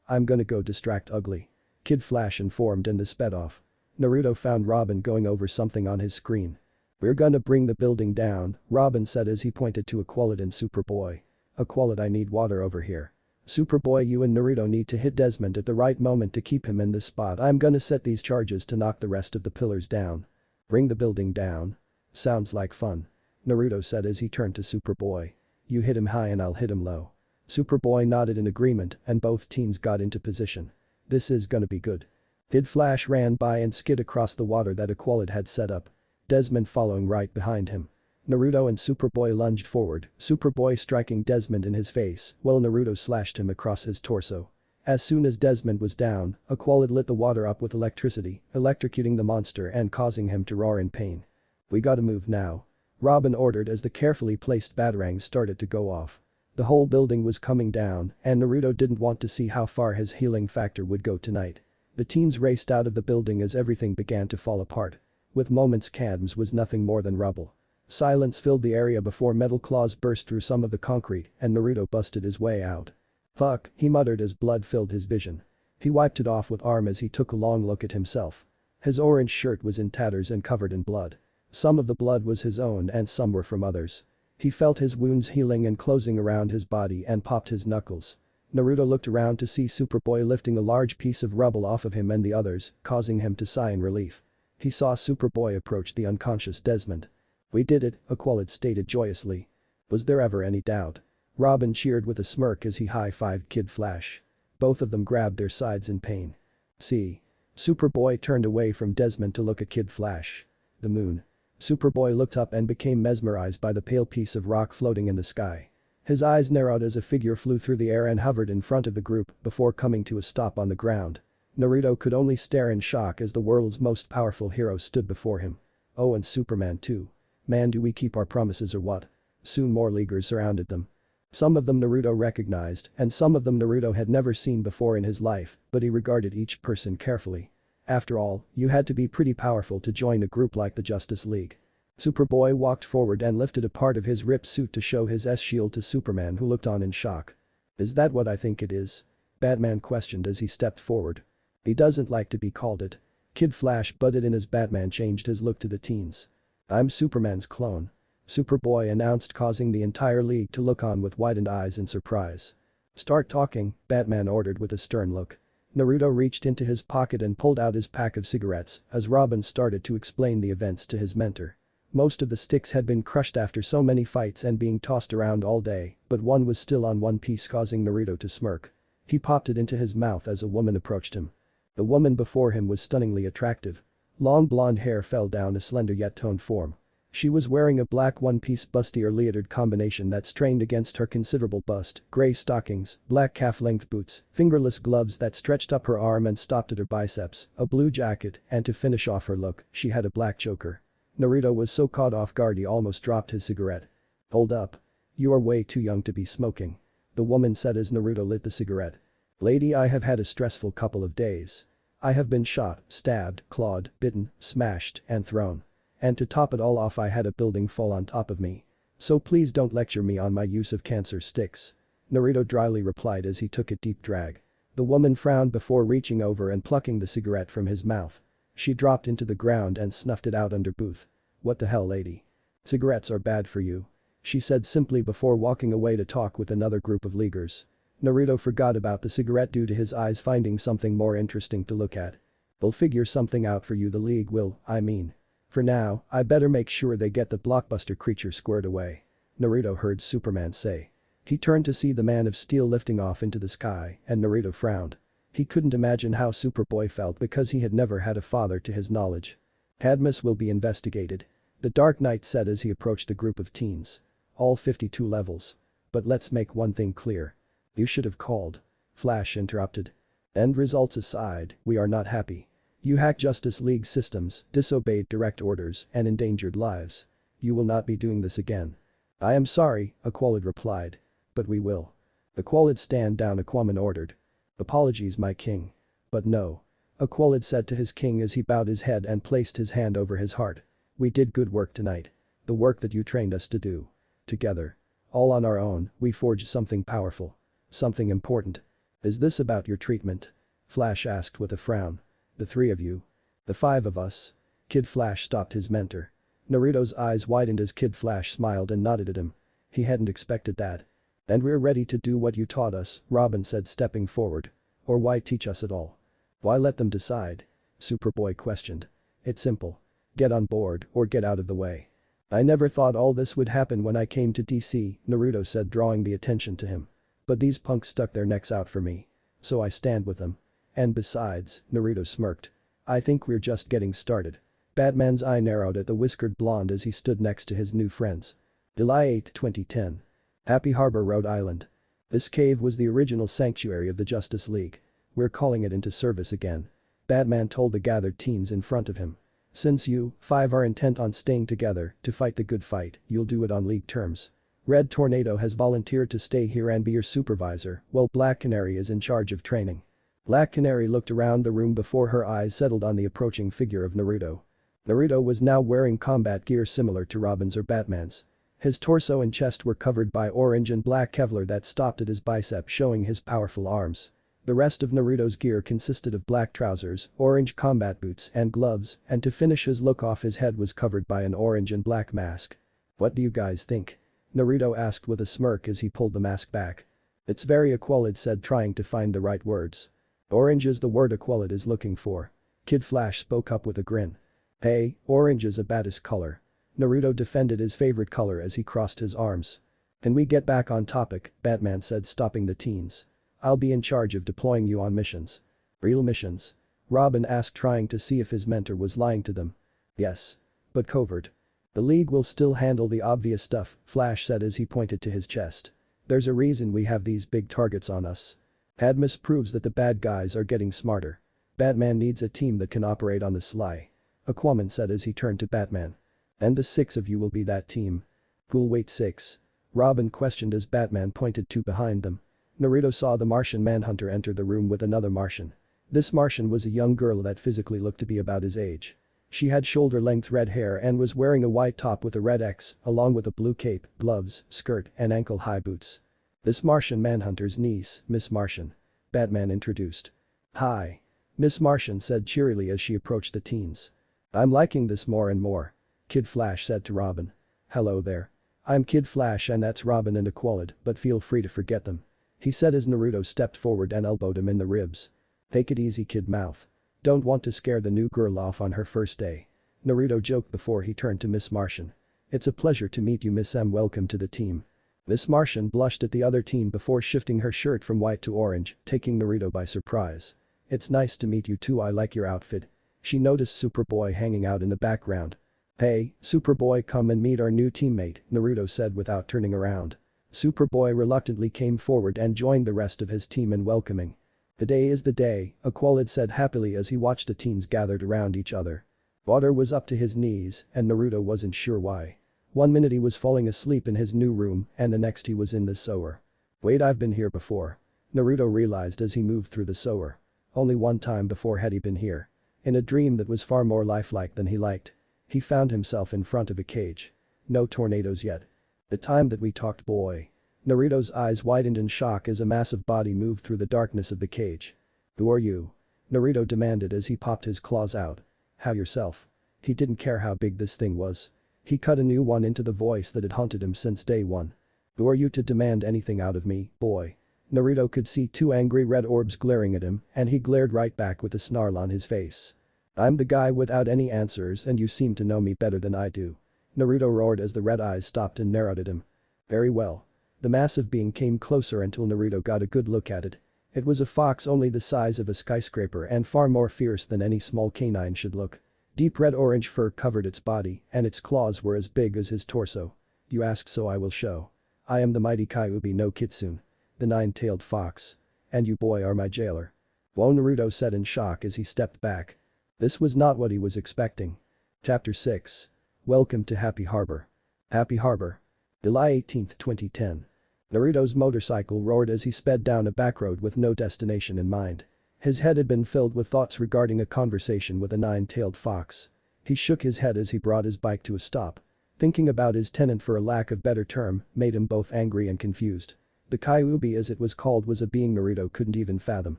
I'm gonna go distract Ugly. Kid Flash informed and they sped off. Naruto found Robin going over something on his screen. We're gonna bring the building down, Robin said as he pointed to Aqualid and Superboy. Aqualid, I need water over here. Superboy, you and Naruto need to hit Desmond at the right moment to keep him in this spot. I'm gonna set these charges to knock the rest of the pillars down. Bring the building down. Sounds like fun. Naruto said as he turned to Superboy. You hit him high and I'll hit him low. Superboy nodded in agreement and both teams got into position. This is gonna be good. Kid Flash ran by and skid across the water that Aqualid had set up. Desmond following right behind him. Naruto and Superboy lunged forward, Superboy striking Desmond in his face while Naruto slashed him across his torso. As soon as Desmond was down, Aqualid lit the water up with electricity, electrocuting the monster and causing him to roar in pain. We gotta move now. Robin ordered as the carefully placed batarangs started to go off. The whole building was coming down and Naruto didn't want to see how far his healing factor would go tonight. The teens raced out of the building as everything began to fall apart. With moments Cadms was nothing more than rubble. Silence filled the area before metal claws burst through some of the concrete and Naruto busted his way out. Fuck, he muttered as blood filled his vision. He wiped it off with arm as he took a long look at himself. His orange shirt was in tatters and covered in blood. Some of the blood was his own and some were from others. He felt his wounds healing and closing around his body and popped his knuckles. Naruto looked around to see Superboy lifting a large piece of rubble off of him and the others, causing him to sigh in relief. He saw Superboy approach the unconscious Desmond. We did it, Aqualid stated joyously. Was there ever any doubt? Robin cheered with a smirk as he high-fived Kid Flash. Both of them grabbed their sides in pain. See. Superboy turned away from Desmond to look at Kid Flash. The moon. Superboy looked up and became mesmerized by the pale piece of rock floating in the sky. His eyes narrowed as a figure flew through the air and hovered in front of the group before coming to a stop on the ground. Naruto could only stare in shock as the world's most powerful hero stood before him. Oh, and Superman too. Man, do we keep our promises or what? Soon more Leaguers surrounded them. Some of them Naruto recognized and some of them Naruto had never seen before in his life, but he regarded each person carefully. After all, you had to be pretty powerful to join a group like the Justice League. Superboy walked forward and lifted a part of his ripped suit to show his S-shield to Superman, who looked on in shock. Is that what I think it is? Batman questioned as he stepped forward. He doesn't like to be called it. Kid Flash butted in as Batman changed his look to the teens. I'm Superman's clone. Superboy announced, causing the entire league to look on with widened eyes in surprise. Start talking, Batman ordered with a stern look. Naruto reached into his pocket and pulled out his pack of cigarettes as Robin started to explain the events to his mentor. Most of the sticks had been crushed after so many fights and being tossed around all day, but one was still on one piece, causing Naruto to smirk. He popped it into his mouth as a woman approached him. The woman before him was stunningly attractive. Long blonde hair fell down a slender yet toned form. She was wearing a black one-piece bustier leotard combination that strained against her considerable bust, gray stockings, black calf-length boots, fingerless gloves that stretched up her arm and stopped at her biceps, a blue jacket, and to finish off her look, she had a black choker. Naruto was so caught off guard he almost dropped his cigarette. Hold up. You are way too young to be smoking. The woman said as Naruto lit the cigarette. Lady, I have had a stressful couple of days. I have been shot, stabbed, clawed, bitten, smashed, and thrown. And to top it all off, I had a building fall on top of me. So please don't lecture me on my use of cancer sticks. Naruto dryly replied as he took a deep drag. The woman frowned before reaching over and plucking the cigarette from his mouth. She dropped into the ground and snuffed it out under booth. What the hell, lady? Cigarettes are bad for you. She said simply before walking away to talk with another group of Leaguers. Naruto forgot about the cigarette due to his eyes finding something more interesting to look at. We'll figure something out for you, the League will, I mean. For now, I better make sure they get the blockbuster creature squared away. Naruto heard Superman say. He turned to see the Man of Steel lifting off into the sky and Naruto frowned. He couldn't imagine how Superboy felt because he had never had a father to his knowledge. Cadmus will be investigated. The Dark Knight said as he approached a group of teens. All 52 levels. But let's make one thing clear. You should have called. Flash interrupted. End results aside, we are not happy. You hacked Justice League systems, disobeyed direct orders, and endangered lives. You will not be doing this again. I am sorry, Aqualid replied. But we will. Aqualid, stand down, Aquaman ordered. Apologies, my king. But no. Aqualid said to his king as he bowed his head and placed his hand over his heart. We did good work tonight. The work that you trained us to do. Together. All on our own, we forged something powerful. Something important. Is this about your treatment? Flash asked with a frown. The three of you. The five of us. Kid Flash stopped his mentor. Naruto's eyes widened as Kid Flash smiled and nodded at him. He hadn't expected that. And we're ready to do what you taught us, Robin said stepping forward. Or why teach us at all? Why let them decide? Superboy questioned. It's simple. Get on board or get out of the way. I never thought all this would happen when I came to DC, Naruto said drawing the attention to him. But these punks stuck their necks out for me. So I stand with them. And besides, Naruto smirked. I think we're just getting started. Batman's eye narrowed at the whiskered blonde as he stood next to his new friends. July 8, 2010. Happy Harbor, Rhode Island. This cave was the original sanctuary of the Justice League. We're calling it into service again. Batman told the gathered teens in front of him. Since you, five are intent on staying together to fight the good fight, you'll do it on League terms. Red Tornado has volunteered to stay here and be your supervisor, while Black Canary is in charge of training. Black Canary looked around the room before her eyes settled on the approaching figure of Naruto. Naruto was now wearing combat gear similar to Robin's or Batman's. His torso and chest were covered by orange and black Kevlar that stopped at his bicep, showing his powerful arms. The rest of Naruto's gear consisted of black trousers, orange combat boots and gloves, and to finish his look off his head was covered by an orange and black mask. What do you guys think? Naruto asked with a smirk as he pulled the mask back. It's very Aqualid said trying to find the right words. Orange is the word Aqualid is looking for. Kid Flash spoke up with a grin. Hey, orange is a baddest color. Naruto defended his favorite color as he crossed his arms. Can we get back on topic, Batman said stopping the teens. I'll be in charge of deploying you on missions. Real missions? Robin asked trying to see if his mentor was lying to them. Yes. But covert. The League will still handle the obvious stuff, Flash said as he pointed to his chest. There's a reason we have these big targets on us. Cadmus proves that the bad guys are getting smarter. Batman needs a team that can operate on the sly. Aquaman said as he turned to Batman. And the six of you will be that team. Cool, wait, six? Robin questioned as Batman pointed to behind them. Naruto saw the Martian Manhunter enter the room with another Martian. This Martian was a young girl that physically looked to be about his age. She had shoulder-length red hair and was wearing a white top with a red X, along with a blue cape, gloves, skirt, and ankle-high boots. This Martian Manhunter's niece, Miss Martian. Batman introduced. Hi. Miss Martian said cheerily as she approached the teens. I'm liking this more and more. Kid Flash said to Robin. Hello there. I'm Kid Flash and that's Robin and Aqualid, but feel free to forget them. He said as Naruto stepped forward and elbowed him in the ribs. Take it easy, kid mouth. Don't want to scare the new girl off on her first day. Naruto joked before he turned to Miss Martian. It's a pleasure to meet you, Miss M. Welcome to the team. Miss Martian blushed at the other teen before shifting her shirt from white to orange, taking Naruto by surprise. It's nice to meet you too, I like your outfit. She noticed Superboy hanging out in the background. Hey, Superboy, come and meet our new teammate, Naruto said without turning around. Superboy reluctantly came forward and joined the rest of his team in welcoming. The day is the day, Aqualid said happily as he watched the teens gathered around each other. Water was up to his knees, and Naruto wasn't sure why. 1 minute he was falling asleep in his new room, and the next he was in the sewer. Wait, I've been here before. Naruto realized as he moved through the sewer. Only one time before had he been here. In a dream that was far more lifelike than he liked. He found himself in front of a cage. No tornadoes yet. The time that we talked, boy. Naruto's eyes widened in shock as a massive body moved through the darkness of the cage. Who are you? Naruto demanded as he popped his claws out. How yourself? He didn't care how big this thing was. He cut a new one into the voice that had haunted him since day one. Who are you to demand anything out of me, boy? Naruto could see two angry red orbs glaring at him, and he glared right back with a snarl on his face. I'm the guy without any answers and you seem to know me better than I do. Naruto roared as the red eyes stopped and narrowed at him. Very well. The massive being came closer until Naruto got a good look at it. It was a fox only the size of a skyscraper and far more fierce than any small canine should look. Deep red-orange fur covered its body and its claws were as big as his torso. You asked so I will show. I am the mighty Kyuubi no Kitsune. The nine-tailed fox. And you boy are my jailer. Whoa, Naruto said in shock as he stepped back. This was not what he was expecting. Chapter 6. Welcome to Happy Harbor. Happy Harbor. July 18, 2010. Naruto's motorcycle roared as he sped down a back road with no destination in mind. His head had been filled with thoughts regarding a conversation with a nine-tailed fox. He shook his head as he brought his bike to a stop. Thinking about his tenant, for a lack of better term, made him both angry and confused. The Kyuubi, as it was called, was a being Naruto couldn't even fathom.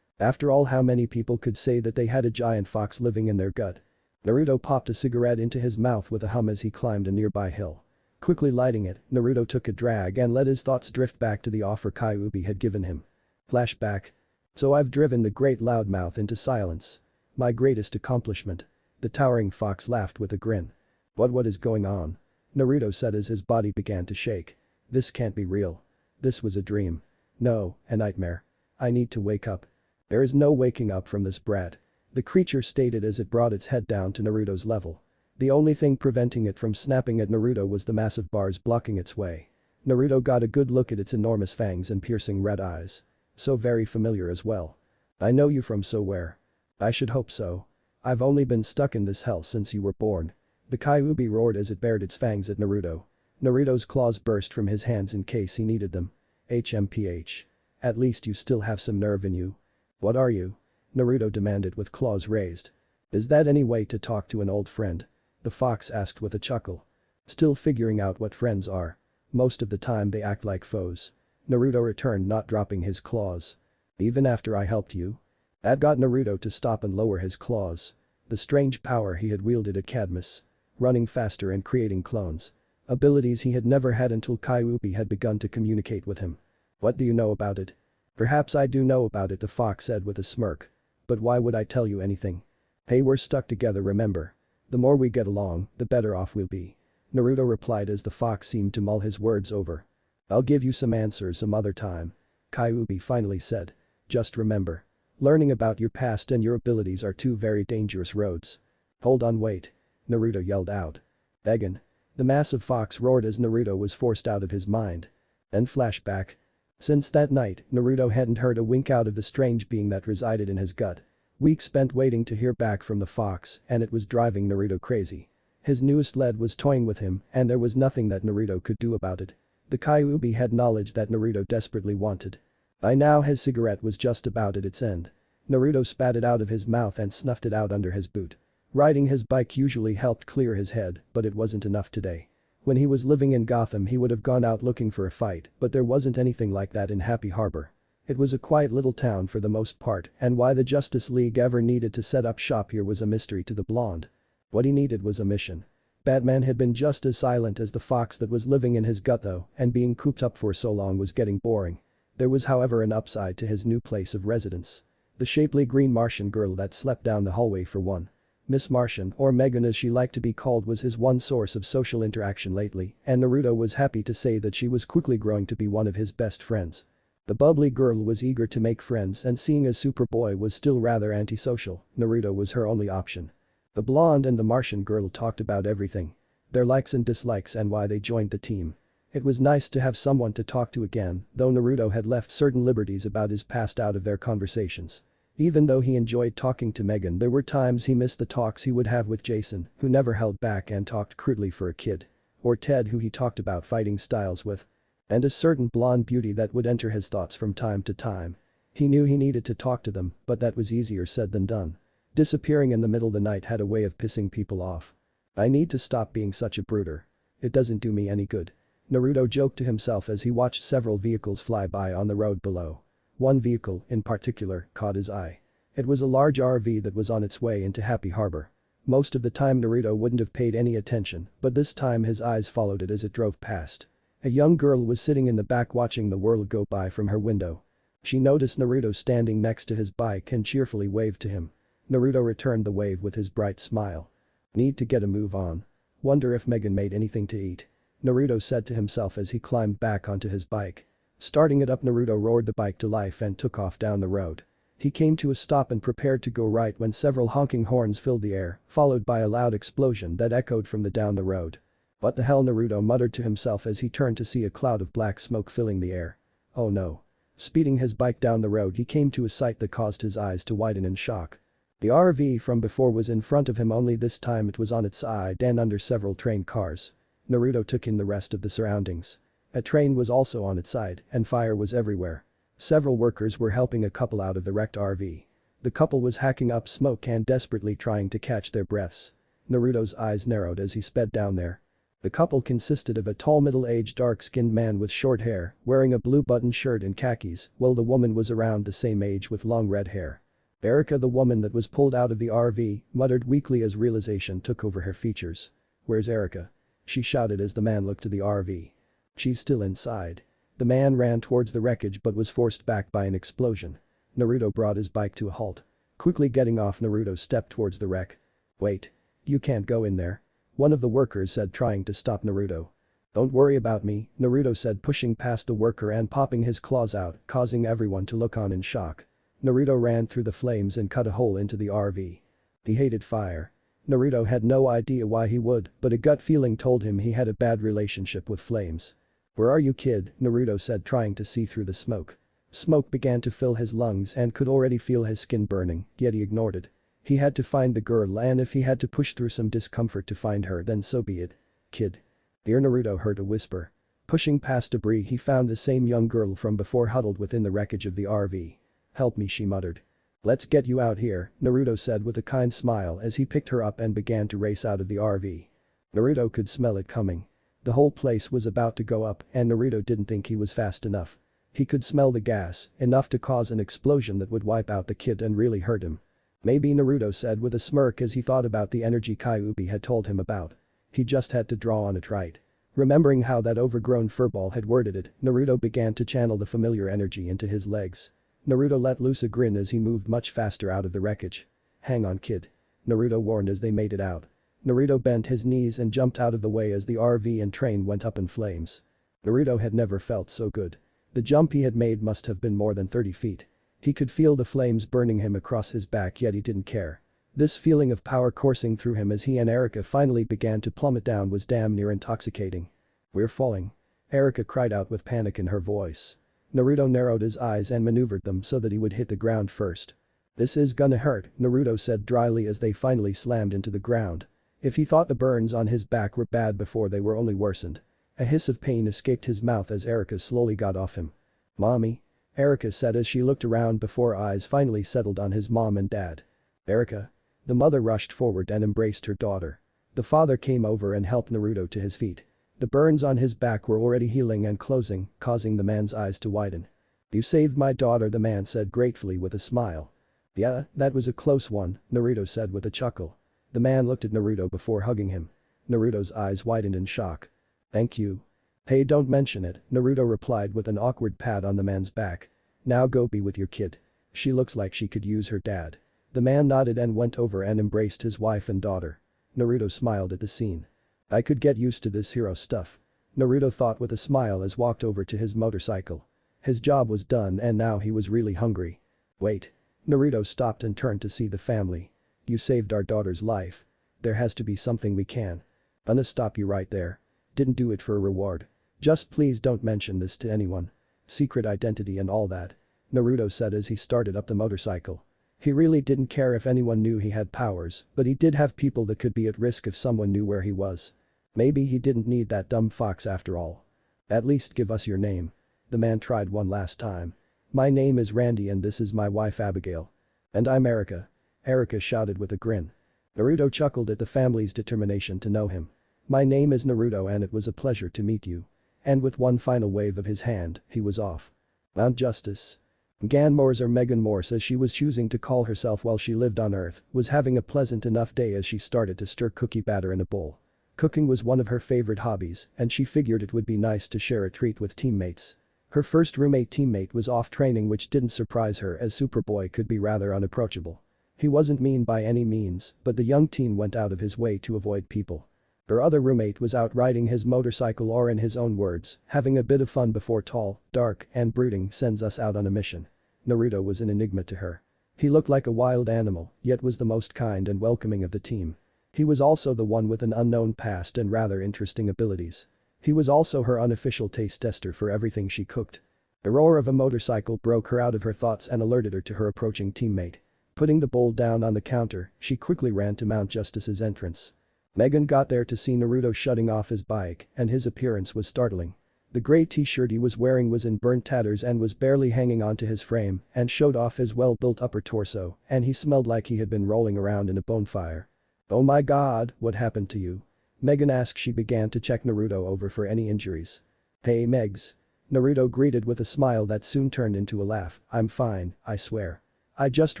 After all, how many people could say that they had a giant fox living in their gut? Naruto popped a cigarette into his mouth with a hum as he climbed a nearby hill. Quickly lighting it, Naruto took a drag and let his thoughts drift back to the offer Kyuubi had given him. Flashback. So I've driven the great loudmouth into silence. My greatest accomplishment. The towering fox laughed with a grin. What is going on? Naruto said as his body began to shake. This can't be real. This was a dream. No, a nightmare. I need to wake up. There is no waking up from this brat. The creature stated as it brought its head down to Naruto's level. The only thing preventing it from snapping at Naruto was the massive bars blocking its way. Naruto got a good look at its enormous fangs and piercing red eyes. So very familiar as well. I know you from somewhere. I should hope so. I've only been stuck in this hell since you were born. The Kyuubi roared as it bared its fangs at Naruto. Naruto's claws burst from his hands in case he needed them. HMPH. At least you still have some nerve in you. What are you? Naruto demanded with claws raised. Is that any way to talk to an old friend? The fox asked with a chuckle. Still figuring out what friends are. Most of the time they act like foes. Naruto returned, not dropping his claws. Even after I helped you? That got Naruto to stop and lower his claws. The strange power he had wielded at Cadmus. Running faster and creating clones. Abilities he had never had until Kyuubi had begun to communicate with him. What do you know about it? Perhaps I do know about it, the fox said with a smirk. But why would I tell you anything? Hey, we're stuck together, remember? The more we get along, the better off we'll be. Naruto replied as the fox seemed to mull his words over. I'll give you some answers some other time. Kyuubi finally said. Just remember. Learning about your past and your abilities are two very dangerous roads. Hold on, wait. Naruto yelled out. Egan. The massive fox roared as Naruto was forced out of his mind. And flashback. Since that night, Naruto hadn't heard a wink out of the strange being that resided in his gut. Weeks spent waiting to hear back from the fox, and it was driving Naruto crazy. His newest lead was toying with him, and there was nothing that Naruto could do about it. The Kyuubi had knowledge that Naruto desperately wanted. By now his cigarette was just about at its end. Naruto spat it out of his mouth and snuffed it out under his boot. Riding his bike usually helped clear his head, but it wasn't enough today. When he was living in Gotham, he would have gone out looking for a fight, but there wasn't anything like that in Happy Harbor. It was a quiet little town for the most part, and why the Justice League ever needed to set up shop here was a mystery to the blonde. What he needed was a mission. Batman had been just as silent as the fox that was living in his gut though, and being cooped up for so long was getting boring. There was however an upside to his new place of residence. The shapely green Martian girl that slept down the hallway for one. Miss Martian, or Megan as she liked to be called, was his one source of social interaction lately, and Naruto was happy to say that she was quickly growing to be one of his best friends. The bubbly girl was eager to make friends, and seeing as Superboy was still rather antisocial, Naruto was her only option. The blonde and the Martian girl talked about everything. Their likes and dislikes and why they joined the team. It was nice to have someone to talk to again, though Naruto had left certain liberties about his past out of their conversations. Even though he enjoyed talking to Megan, there were times he missed the talks he would have with Jason, who never held back and talked crudely for a kid. Or Ted, who he talked about fighting styles with. And a certain blonde beauty that would enter his thoughts from time to time. He knew he needed to talk to them, but that was easier said than done. Disappearing in the middle of the night had a way of pissing people off. I need to stop being such a brooder. It doesn't do me any good. Naruto joked to himself as he watched several vehicles fly by on the road below. One vehicle, in particular, caught his eye. It was a large RV that was on its way into Happy Harbor. Most of the time Naruto wouldn't have paid any attention, but this time his eyes followed it as it drove past. A young girl was sitting in the back watching the world go by from her window. She noticed Naruto standing next to his bike and cheerfully waved to him. Naruto returned the wave with his bright smile. Need to get a move on. Wonder if Megan made anything to eat. Naruto said to himself as he climbed back onto his bike. Starting it up, Naruto roared the bike to life and took off down the road. He came to a stop and prepared to go right when several honking horns filled the air, followed by a loud explosion that echoed from down the road. What the hell, Naruto muttered to himself as he turned to see a cloud of black smoke filling the air. Oh no. Speeding his bike down the road, he came to a sight that caused his eyes to widen in shock. The RV from before was in front of him, only this time it was on its side and under several train cars. Naruto took in the rest of the surroundings. A train was also on its side, and fire was everywhere. Several workers were helping a couple out of the wrecked RV. The couple was hacking up smoke and desperately trying to catch their breaths. Naruto's eyes narrowed as he sped down there. The couple consisted of a tall middle-aged dark-skinned man with short hair, wearing a blue button shirt and khakis, while the woman was around the same age with long red hair. Erica, the woman that was pulled out of the RV, muttered weakly as realization took over her features. "Where's Erica?" she shouted as the man looked to the RV. "She's still inside." The man ran towards the wreckage but was forced back by an explosion. Naruto brought his bike to a halt. Quickly getting off, Naruto stepped towards the wreck. "Wait. You can't go in there," one of the workers said, trying to stop Naruto. "Don't worry about me," Naruto said, pushing past the worker and popping his claws out, causing everyone to look on in shock. Naruto ran through the flames and cut a hole into the RV. He hated fire. Naruto had no idea why he would, but a gut feeling told him he had a bad relationship with flames. "Where are you, kid?" Naruto said, trying to see through the smoke. Smoke began to fill his lungs and could already feel his skin burning, yet he ignored it. He had to find the girl, and if he had to push through some discomfort to find her, then so be it. "Kid." Dear Naruto heard a whisper. Pushing past debris, he found the same young girl from before huddled within the wreckage of the RV. "Help me," she muttered. "Let's get you out here," Naruto said with a kind smile as he picked her up and began to race out of the RV. Naruto could smell it coming. The whole place was about to go up and Naruto didn't think he was fast enough. He could smell the gas, enough to cause an explosion that would wipe out the kid and really hurt him. "Maybe," Naruto said with a smirk as he thought about the energy Kyuubi had told him about. He just had to draw on it right. Remembering how that overgrown furball had worded it, Naruto began to channel the familiar energy into his legs. Naruto let loose a grin as he moved much faster out of the wreckage. "Hang on, kid," Naruto warned as they made it out. Naruto bent his knees and jumped out of the way as the RV and train went up in flames. Naruto had never felt so good. The jump he had made must have been more than 30 feet. He could feel the flames burning him across his back, yet he didn't care. This feeling of power coursing through him as he and Erica finally began to plummet down was damn near intoxicating. "We're falling," Erica cried out with panic in her voice. Naruto narrowed his eyes and maneuvered them so that he would hit the ground first. "This is gonna hurt," Naruto said dryly as they finally slammed into the ground. If he thought the burns on his back were bad before, they were only worsened. A hiss of pain escaped his mouth as Erica slowly got off him. "Mommy," Erica said as she looked around before eyes finally settled on his mom and dad. "Erica." The mother rushed forward and embraced her daughter. The father came over and helped Naruto to his feet. The burns on his back were already healing and closing, causing the man's eyes to widen. "You saved my daughter," the man said gratefully with a smile. "Yeah, that was a close one," Naruto said with a chuckle. The man looked at Naruto before hugging him. Naruto's eyes widened in shock. "Thank you." "Hey, don't mention it," Naruto replied with an awkward pat on the man's back. "Now go be with your kid. She looks like she could use her dad." The man nodded and went over and embraced his wife and daughter. Naruto smiled at the scene. "I could get used to this hero stuff," Naruto thought with a smile as walked over to his motorcycle. His job was done and now he was really hungry. "Wait." Naruto stopped and turned to see the family. "You saved our daughter's life. There has to be something we can." "Gonna stop you right there. Didn't do it for a reward. Just please don't mention this to anyone. Secret identity and all that," Naruto said as he started up the motorcycle. He really didn't care if anyone knew he had powers, but he did have people that could be at risk if someone knew where he was. Maybe he didn't need that dumb fox after all. "At least give us your name." The man tried one last time. "My name is Randy and this is my wife Abigail." "And I'm Erica," Erica shouted with a grin. Naruto chuckled at the family's determination to know him. "My name is Naruto and it was a pleasure to meet you." And with one final wave of his hand, he was off. Mount Justice. Gan Morse, or Megan Morse as she was choosing to call herself while she lived on Earth, was having a pleasant enough day as she started to stir cookie batter in a bowl. Cooking was one of her favorite hobbies and she figured it would be nice to share a treat with teammates. Her first roommate teammate was off training, which didn't surprise her as Superboy could be rather unapproachable. He wasn't mean by any means, but the young teen went out of his way to avoid people. Her other roommate was out riding his motorcycle, or in his own words, having a bit of fun before tall, dark, and brooding sends us out on a mission. Naruto was an enigma to her. He looked like a wild animal, yet was the most kind and welcoming of the team. He was also the one with an unknown past and rather interesting abilities. He was also her unofficial taste tester for everything she cooked. The roar of a motorcycle broke her out of her thoughts and alerted her to her approaching teammate. Putting the bowl down on the counter, she quickly ran to Mount Justice's entrance. Megan got there to see Naruto shutting off his bike, and his appearance was startling. The gray t-shirt he was wearing was in burnt tatters and was barely hanging onto his frame and showed off his well-built upper torso, and he smelled like he had been rolling around in a bonfire. "Oh my god, what happened to you?" Megan asked. She began to check Naruto over for any injuries. Hey Megs. Naruto greeted with a smile that soon turned into a laugh. I'm fine, I swear. I just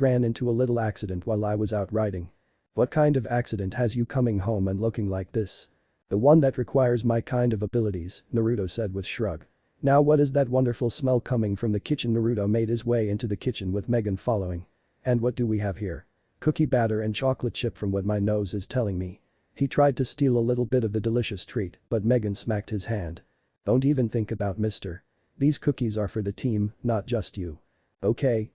ran into a little accident while I was out riding. What kind of accident has you coming home and looking like this? The one that requires my kind of abilities, Naruto said with shrug. Now what is that wonderful smell coming from the kitchen? Naruto made his way into the kitchen with Megan following. And what do we have here? Cookie batter and chocolate chip from what my nose is telling me. He tried to steal a little bit of the delicious treat, but Megan smacked his hand. Don't even think about mister. These cookies are for the team, not just you. Okay,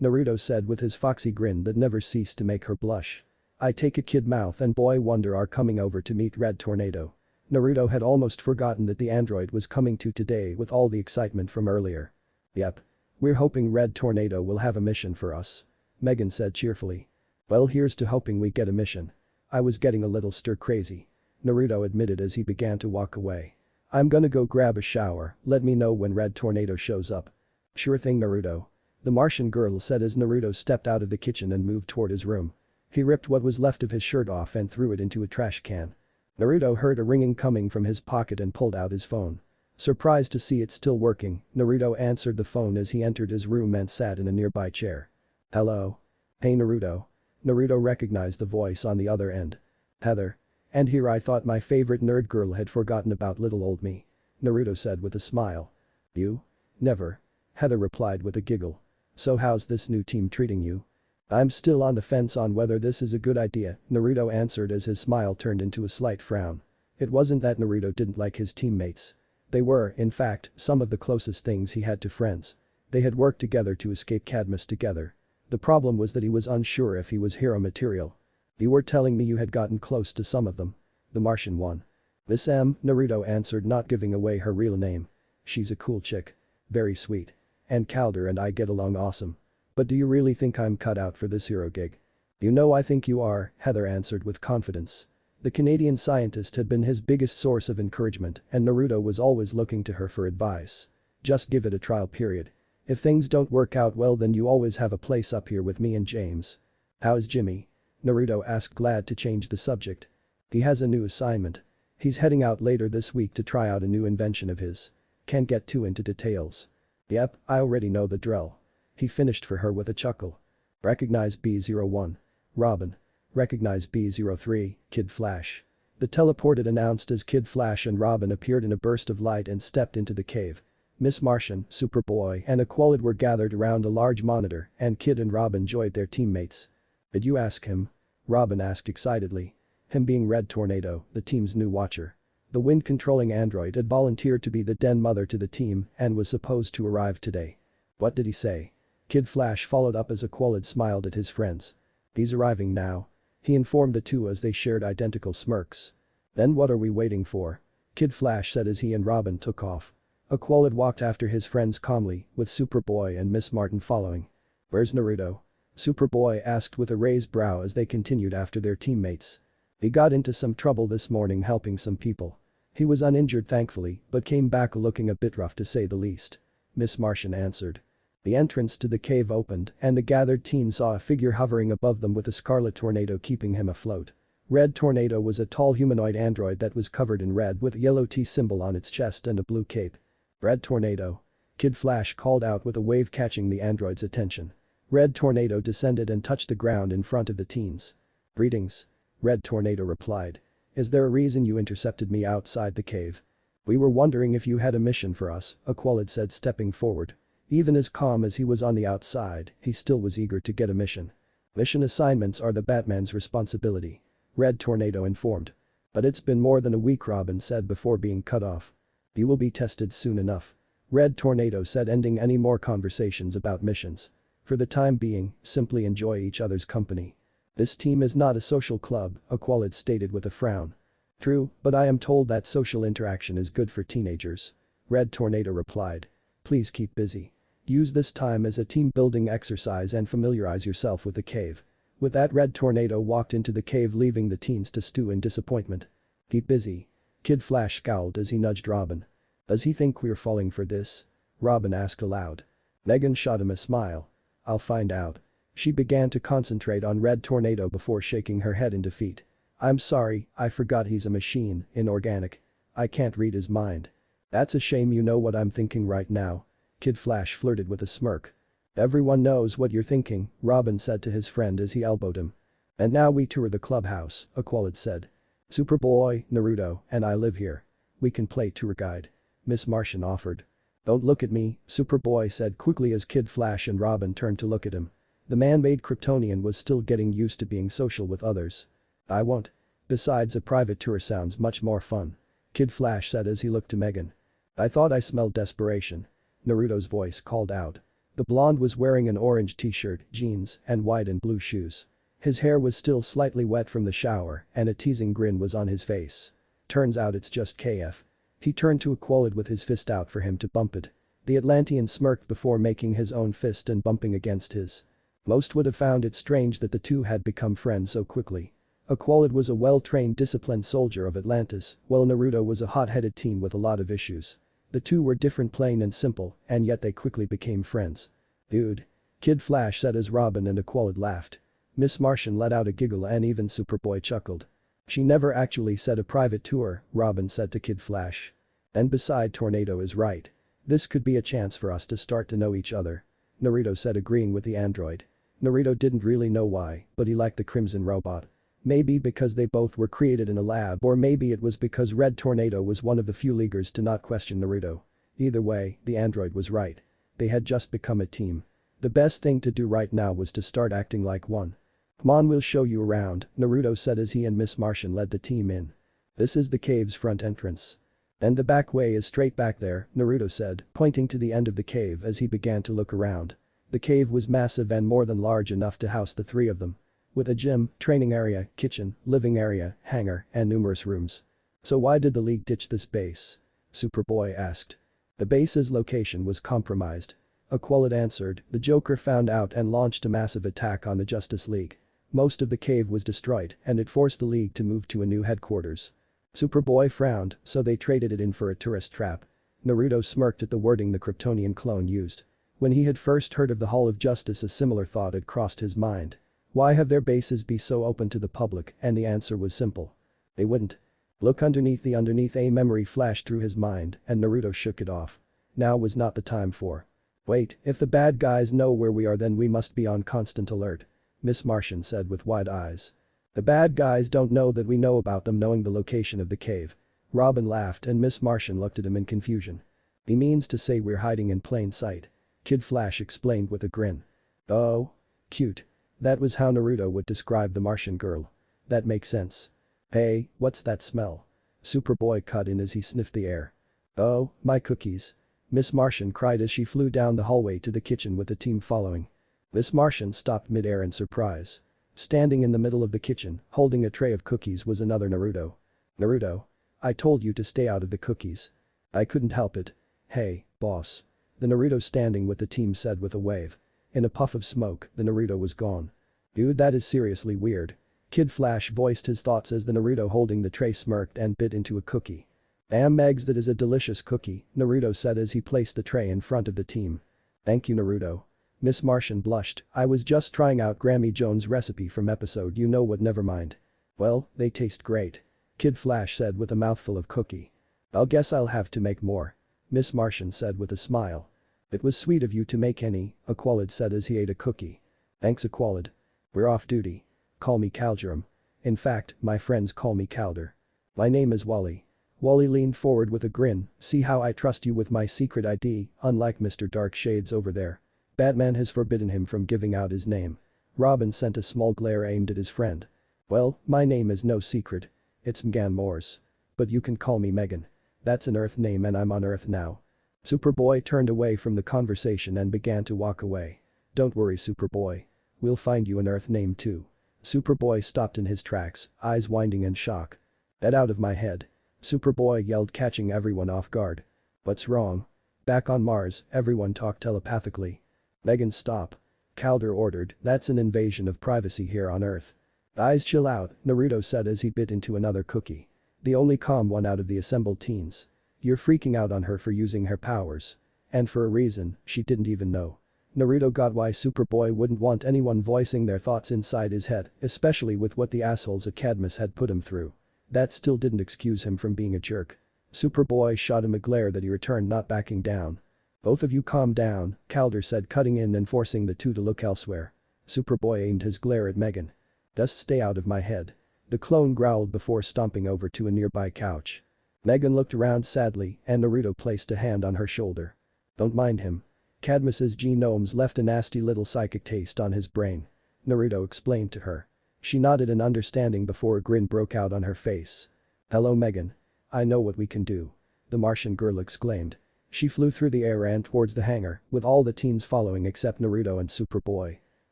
Naruto said with his foxy grin that never ceased to make her blush. I take it Kid Mouth and Boy Wonder are coming over to meet Red Tornado. Naruto had almost forgotten that the android was coming to today with all the excitement from earlier. Yep. We're hoping Red Tornado will have a mission for us. Megan said cheerfully. Well, here's to hoping we get a mission. I was getting a little stir crazy. Naruto admitted as he began to walk away. I'm gonna go grab a shower, let me know when Red Tornado shows up. Sure thing Naruto. The Martian girl said as Naruto stepped out of the kitchen and moved toward his room. He ripped what was left of his shirt off and threw it into a trash can. Naruto heard a ringing coming from his pocket and pulled out his phone. Surprised to see it still working, Naruto answered the phone as he entered his room and sat in a nearby chair. Hello? Hey Naruto. Naruto recognized the voice on the other end. Heather. And here I thought my favorite nerd girl had forgotten about little old me. Naruto said with a smile. You? Never. Heather replied with a giggle. So how's this new team treating you? I'm still on the fence on whether this is a good idea, Naruto answered as his smile turned into a slight frown. It wasn't that Naruto didn't like his teammates. They were, in fact, some of the closest things he had to friends. They had worked together to escape Cadmus together. The problem was that he was unsure if he was hero material. You were telling me you had gotten close to some of them. The Martian one. Miss M, Naruto answered, not giving away her real name. She's a cool chick. Very sweet. And Calder and I get along awesome. But do you really think I'm cut out for this hero gig? You know I think you are, Heather answered with confidence. The Canadian scientist had been his biggest source of encouragement and Naruto was always looking to her for advice. Just give it a trial period. If things don't work out well then you always have a place up here with me and James. How's Jimmy? Naruto asked, glad to change the subject. He has a new assignment. He's heading out later this week to try out a new invention of his. Can't get too into details. Yep, I already know the drill. He finished for her with a chuckle. Recognize B01. Robin. Recognize B03, Kid Flash. The teleported announced as Kid Flash and Robin appeared in a burst of light and stepped into the cave. Miss Martian, Superboy and Aqualid were gathered around a large monitor and Kid and Robin joined their teammates. Did you ask him? Robin asked excitedly. Him being Red Tornado, the team's new watcher. The wind-controlling android had volunteered to be the den mother to the team and was supposed to arrive today. What did he say? Kid Flash followed up as Aqualid smiled at his friends. He's arriving now. He informed the two as they shared identical smirks. Then what are we waiting for? Kid Flash said as he and Robin took off. Aqualid walked after his friends calmly, with Superboy and Miss Martin following. Where's Naruto? Superboy asked with a raised brow as they continued after their teammates. He got into some trouble this morning helping some people. He was uninjured thankfully, but came back looking a bit rough to say the least. Miss Martian answered. The entrance to the cave opened and the gathered team saw a figure hovering above them with a scarlet tornado keeping him afloat. Red Tornado was a tall humanoid android that was covered in red with a yellow T symbol on its chest and a blue cape. Red Tornado. Kid Flash called out with a wave catching the android's attention. Red Tornado descended and touched the ground in front of the teens. Greetings. Red Tornado replied. Is there a reason you intercepted me outside the cave? We were wondering if you had a mission for us, Aqualid said stepping forward. Even as calm as he was on the outside, he still was eager to get a mission. Mission assignments are the Batman's responsibility. Red Tornado informed. But it's been more than a week, Robin said before being cut off. You will be tested soon enough. Red Tornado said, ending any more conversations about missions. For the time being, simply enjoy each other's company. This team is not a social club, Aqualid stated with a frown. True, but I am told that social interaction is good for teenagers. Red Tornado replied. Please keep busy. Use this time as a team-building exercise and familiarize yourself with the cave. With that, Red Tornado walked into the cave leaving the teens to stew in disappointment. Keep busy. Kid Flash scowled as he nudged Robin. Does he think we're falling for this? Robin asked aloud. Megan shot him a smile. I'll find out. She began to concentrate on Red Tornado before shaking her head in defeat. I'm sorry, I forgot he's a machine, inorganic. I can't read his mind. That's a shame, you know what I'm thinking right now. Kid Flash flirted with a smirk. Everyone knows what you're thinking, Robin said to his friend as he elbowed him. And now we tour the clubhouse, Aqualid said. Superboy, Naruto, and I live here. We can play tour guide. Miss Martian offered. Don't look at me, Superboy said quickly as Kid Flash and Robin turned to look at him. The man-made Kryptonian was still getting used to being social with others. I won't. Besides, a private tour sounds much more fun. Kid Flash said as he looked to Megan. I thought I smelled desperation. Naruto's voice called out. The blonde was wearing an orange t-shirt, jeans, and white and blue shoes. His hair was still slightly wet from the shower and a teasing grin was on his face. Turns out it's just KF. He turned to Aqualid with his fist out for him to bump it. The Atlantean smirked before making his own fist and bumping against his. Most would have found it strange that the two had become friends so quickly. Aqualid was a well-trained, disciplined soldier of Atlantis, while Naruto was a hot-headed teen with a lot of issues. The two were different, plain and simple, and yet they quickly became friends. Dude. Kid Flash said as Robin and Aqualid laughed. Miss Martian let out a giggle and even Superboy chuckled. She never actually said a private tour, Robin said to Kid Flash. And beside, Tornado is right. This could be a chance for us to start to know each other. Naruto said, agreeing with the android. Naruto didn't really know why, but he liked the Crimson Robot. Maybe because they both were created in a lab, or maybe it was because Red Tornado was one of the few Leaguers to not question Naruto. Either way, the android was right. They had just become a team. The best thing to do right now was to start acting like one. Come on, we'll show you around, Naruto said as he and Miss Martian led the team in. This is the cave's front entrance. And the back way is straight back there, Naruto said, pointing to the end of the cave as he began to look around. The cave was massive and more than large enough to house the three of them. With a gym, training area, kitchen, living area, hangar, and numerous rooms. So why did the League ditch this base? Superboy asked. The base's location was compromised. Aqualid answered, the Joker found out and launched a massive attack on the Justice League. Most of the cave was destroyed and it forced the League to move to a new headquarters. Superboy frowned, so they traded it in for a tourist trap. Naruto smirked at the wording the Kryptonian clone used. When he had first heard of the Hall of Justice, a similar thought had crossed his mind. Why have their bases be so open to the public? And the answer was simple. They wouldn't. Look underneath a memory flashed through his mind and Naruto shook it off. Now was not the time for. Wait, if the bad guys know where we are then we must be on constant alert. Miss Martian said with wide eyes. The bad guys don't know that we know about them knowing the location of the cave. Robin laughed and Miss Martian looked at him in confusion. He means to say we're hiding in plain sight. Kid Flash explained with a grin. Oh. Cute. That was how Naruto would describe the Martian girl. That makes sense. Hey, what's that smell? Superboy cut in as he sniffed the air. Oh, my cookies. Miss Martian cried as she flew down the hallway to the kitchen with the team following. Miss Martian stopped mid-air in surprise. Standing in the middle of the kitchen, holding a tray of cookies was another Naruto. Naruto. I told you to stay out of the cookies. I couldn't help it. Hey, boss. The Naruto standing with the team said with a wave. In a puff of smoke, the Naruto was gone. Dude, that is seriously weird. Kid Flash voiced his thoughts as the Naruto holding the tray smirked and bit into a cookie. Damn Megs, that is a delicious cookie, Naruto said as he placed the tray in front of the team. Thank you, Naruto. Miss Martian blushed. I was just trying out Grammy Jones' recipe from episode you know what, never mind. Well, they taste great. Kid Flash said with a mouthful of cookie. I'll guess I'll have to make more. Miss Martian said with a smile. It was sweet of you to make any, Aqualid said as he ate a cookie. Thanks, Aqualid. We're off duty. Call me Calgerum. In fact, my friends call me Calder. My name is Wally. Wally leaned forward with a grin. See how I trust you with my secret ID, unlike Mr. Darkshades over there. Batman has forbidden him from giving out his name. Robin sent a small glare aimed at his friend. Well, my name is no secret. It's Mgan Morse. But you can call me Megan. That's an Earth name and I'm on Earth now. Superboy turned away from the conversation and began to walk away. Don't worry, Superboy. We'll find you an Earth name too. Superboy stopped in his tracks, eyes winding in shock. Get out of my head. Superboy yelled, catching everyone off guard. What's wrong? Back on Mars, everyone talked telepathically. Megan, stop. Calder ordered, that's an invasion of privacy here on Earth. Guys, chill out, Naruto said as he bit into another cookie. The only calm one out of the assembled teens. You're freaking out on her for using her powers. And for a reason she didn't even know. Naruto got why Superboy wouldn't want anyone voicing their thoughts inside his head, especially with what the assholes at Cadmus had put him through. That still didn't excuse him from being a jerk. Superboy shot him a glare that he returned, not backing down. "Both of you calm down," Calder said, cutting in and forcing the two to look elsewhere. Superboy aimed his glare at Megan. "Just stay out of my head." The clone growled before stomping over to a nearby couch. Megan looked around sadly and Naruto placed a hand on her shoulder. "Don't mind him. Cadmus's genomes left a nasty little psychic taste on his brain," Naruto explained to her. She nodded in understanding before a grin broke out on her face. "Hello Megan. I know what we can do," the Martian girl exclaimed. She flew through the air and towards the hangar, with all the teens following except Naruto and Superboy.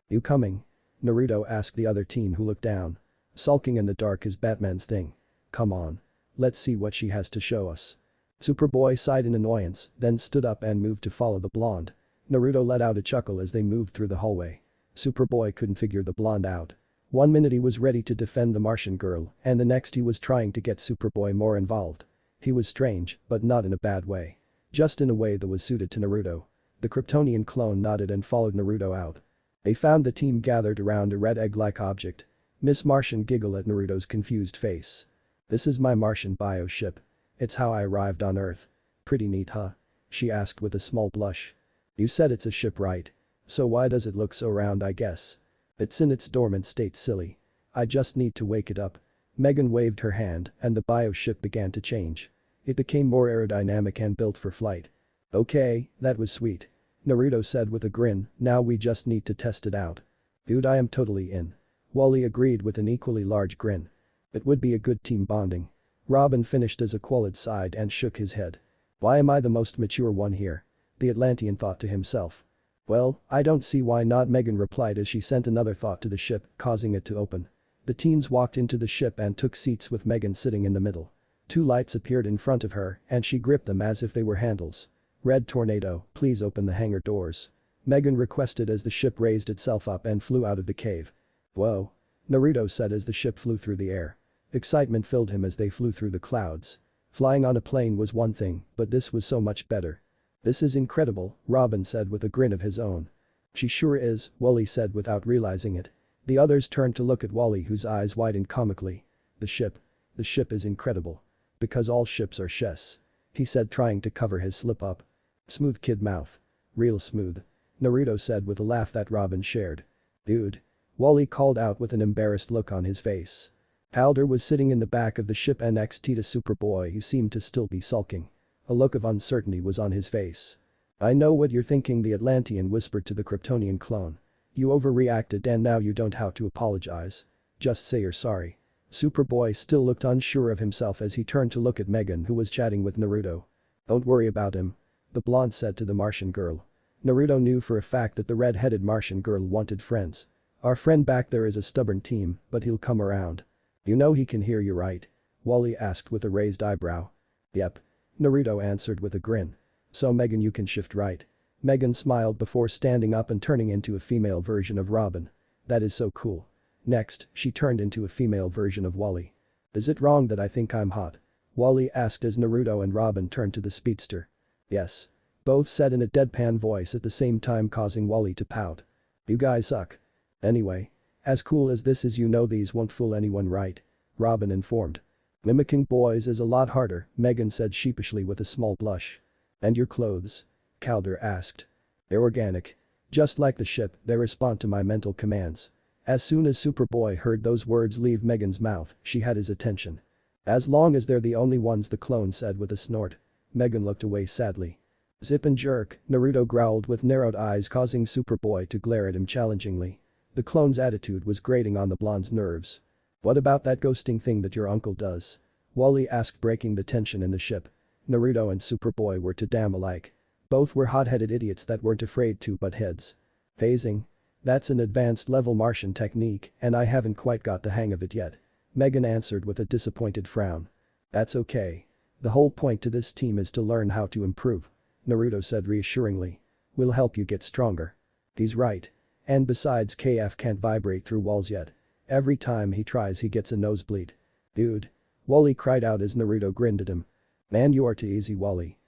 "You coming?" Naruto asked the other teen, who looked down. "Sulking in the dark is Batman's thing. Come on. Let's see what she has to show us." Superboy sighed in annoyance, then stood up and moved to follow the blonde. Naruto let out a chuckle as they moved through the hallway. Superboy couldn't figure the blonde out. One minute he was ready to defend the Martian girl, and the next he was trying to get Superboy more involved. He was strange, but not in a bad way. Just in a way that was suited to Naruto. The Kryptonian clone nodded and followed Naruto out. They found the team gathered around a red egg-like object. Miss Martian giggled at Naruto's confused face. "This is my Martian bio ship. It's how I arrived on Earth. Pretty neat, huh?" she asked with a small blush. "You said it's a ship, right? So why does it look so round, I guess? It's in its dormant state, silly. I just need to wake it up." Megan waved her hand and the bio ship began to change. It became more aerodynamic and built for flight. "Okay, that was sweet," Naruto said with a grin. "Now we just need to test it out." "Dude, I am totally in." Wally agreed with an equally large grin. "It would be a good team bonding." Robin finished as Aqualid sighed and shook his head. "Why am I the most mature one here?" the Atlantean thought to himself. "Well, I don't see why not," Megan replied as she sent another thought to the ship, causing it to open. The teens walked into the ship and took seats with Megan sitting in the middle. Two lights appeared in front of her and she gripped them as if they were handles. "Red Tornado, please open the hangar doors," Megan requested as the ship raised itself up and flew out of the cave. "Whoa," Naruto said as the ship flew through the air. Excitement filled him as they flew through the clouds. Flying on a plane was one thing, but this was so much better. "This is incredible," Robin said with a grin of his own. "She sure is," Wally said without realizing it. The others turned to look at Wally, whose eyes widened comically. The ship is incredible. Because all ships are chess," he said, trying to cover his slip-up. "Smooth kid mouth. Real smooth," Naruto said with a laugh that Robin shared. "Dude," Wally called out with an embarrassed look on his face. Calder was sitting in the back of the ship next to Superboy, who seemed to still be sulking. A look of uncertainty was on his face. "I know what you're thinking," the Atlantean whispered to the Kryptonian clone. "You overreacted and now you don't have to apologize. Just say you're sorry." Superboy still looked unsure of himself as he turned to look at Megan, who was chatting with Naruto. "Don't worry about him," the blonde said to the Martian girl. Naruto knew for a fact that the red-headed Martian girl wanted friends. "Our friend back there is a stubborn team, but he'll come around." "You know he can hear you, right?" Wally asked with a raised eyebrow. "Yep," Naruto answered with a grin. "So Megan, you can shift, right?" Megan smiled before standing up and turning into a female version of Robin. "That is so cool." Next, she turned into a female version of Wally. "Is it wrong that I think I'm hot?" Wally asked as Naruto and Robin turned to the speedster. "Yes," both said in a deadpan voice at the same time, causing Wally to pout. "You guys suck. Anyway, as cool as this is, you know these won't fool anyone, right?" Robin informed. "Mimicking boys is a lot harder," Megan said sheepishly with a small blush. "And your clothes?" Calder asked. "They're organic. Just like the ship, they respond to my mental commands." As soon as Superboy heard those words leave Megan's mouth, she had his attention. "As long as they're the only ones," the clone said with a snort. Megan looked away sadly. "Zip and jerk," Naruto growled with narrowed eyes, causing Superboy to glare at him challengingly. The clone's attitude was grating on the blonde's nerves. "What about that ghosting thing that your uncle does?" Wally asked, breaking the tension in the ship. Naruto and Superboy were too damn alike. Both were hot-headed idiots that weren't afraid to butt heads. "Phasing? That's an advanced level Martian technique and I haven't quite got the hang of it yet," Megan answered with a disappointed frown. "That's okay. The whole point to this team is to learn how to improve," Naruto said reassuringly. "We'll help you get stronger." He's right. And besides, KF can't vibrate through walls yet. Every time he tries he gets a nosebleed. "Dude," Wally cried out as Naruto grinned at him. "Man, you are too easy, Wally."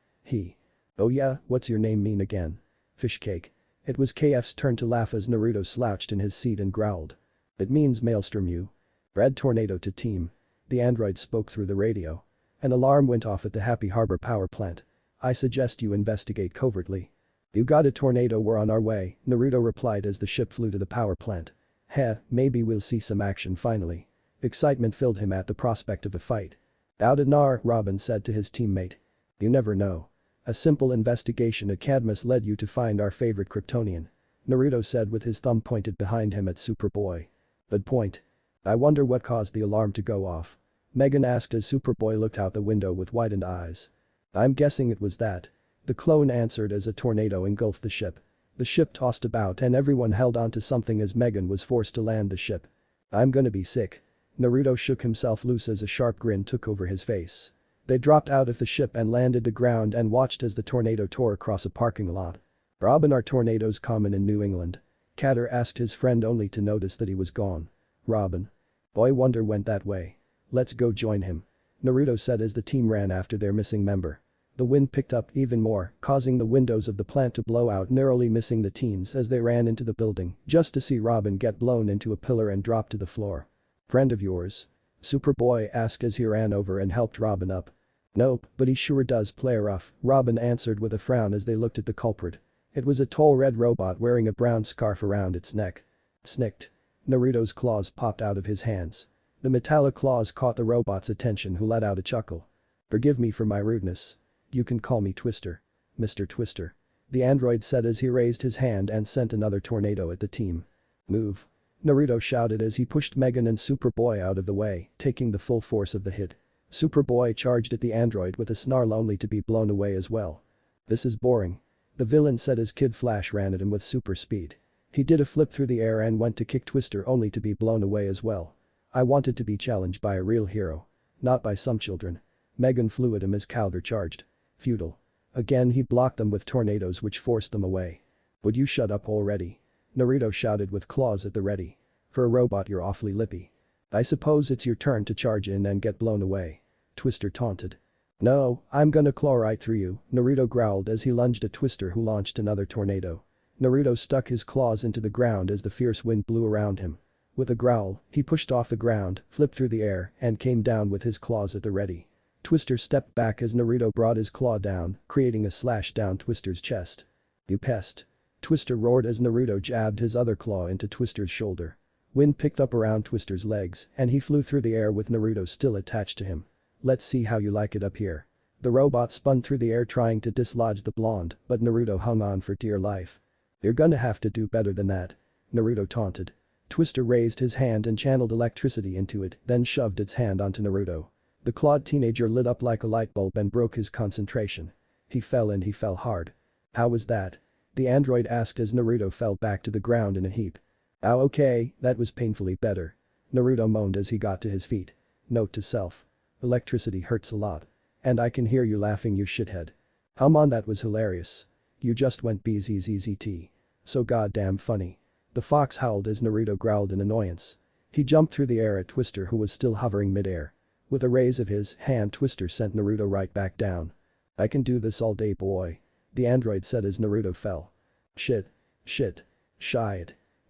"Oh yeah, what's your name mean again?" "Fish cake." It was KF's turn to laugh as Naruto slouched in his seat and growled. It means Maelstrom you. Red tornado to team. The android spoke through the radio. An alarm went off at the Happy Harbor power plant. I suggest you investigate covertly. You got a tornado, we're on our way, Naruto replied as the ship flew to the power plant. Heh, maybe we'll see some action finally. Excitement filled him at the prospect of the fight. Out at Nar, Robin said to his teammate. You never know. A simple investigation at Cadmus led you to find our favorite Kryptonian. Naruto said with his thumb pointed behind him at Superboy. Good point. I wonder what caused the alarm to go off. Megan asked as Superboy looked out the window with widened eyes. I'm guessing it was that. The clone answered as a tornado engulfed the ship. The ship tossed about and everyone held onto something as Megan was forced to land the ship. I'm gonna be sick. Naruto shook himself loose as a sharp grin took over his face. They dropped out of the ship and landed the ground and watched as the tornado tore across a parking lot. Robin, are tornadoes common in New England? Katter asked his friend only to notice that he was gone. Robin. Boy wonder went that way. Let's go join him. Naruto said as the team ran after their missing member. The wind picked up even more, causing the windows of the plant to blow out, narrowly missing the teens as they ran into the building, just to see Robin get blown into a pillar and drop to the floor. Friend of yours? Superboy asked as he ran over and helped Robin up. Nope, but he sure does play rough, Robin answered with a frown as they looked at the culprit. It was a tall red robot wearing a brown scarf around its neck. Snicked. Naruto's claws popped out of his hands. The metallic claws caught the robot's attention, who let out a chuckle. Forgive me for my rudeness. You can call me Twister. Mr. Twister. The android said as he raised his hand and sent another tornado at the team. Move. Naruto shouted as he pushed Megan and Superboy out of the way, taking the full force of the hit. Superboy charged at the android with a snarl only to be blown away as well. This is boring. The villain said as Kid Flash ran at him with super speed. He did a flip through the air and went to kick Twister only to be blown away as well. I wanted to be challenged by a real hero. Not by some children. Megan flew at him as Calder charged. Futile. Again he blocked them with tornadoes which forced them away. Would you shut up already? Naruto shouted with claws at the ready. For a robot you're awfully lippy. I suppose it's your turn to charge in and get blown away. Twister taunted. No, I'm gonna claw right through you, Naruto growled as he lunged at Twister, who launched another tornado. Naruto stuck his claws into the ground as the fierce wind blew around him. With a growl, he pushed off the ground, flipped through the air, and came down with his claws at the ready. Twister stepped back as Naruto brought his claw down, creating a slash down Twister's chest. You pest. Twister roared as Naruto jabbed his other claw into Twister's shoulder. Wind picked up around Twister's legs, and he flew through the air with Naruto still attached to him. Let's see how you like it up here. The robot spun through the air trying to dislodge the blonde, but Naruto hung on for dear life. You're gonna have to do better than that. Naruto taunted. Twister raised his hand and channeled electricity into it, then shoved its hand onto Naruto. The clawed teenager lit up like a light bulb and broke his concentration. He fell and he fell hard. How was that? The android asked as Naruto fell back to the ground in a heap. Oh, okay, that was painfully better. Naruto moaned as he got to his feet. Note to self. Electricity hurts a lot. And I can hear you laughing, you shithead. Hum on, that was hilarious. You just went bzzzt. So goddamn funny. The fox howled as Naruto growled in annoyance. He jumped through the air at Twister, who was still hovering midair. With a raise of his hand, Twister sent Naruto right back down. I can do this all day, boy. The android said as Naruto fell. Shit. Shit.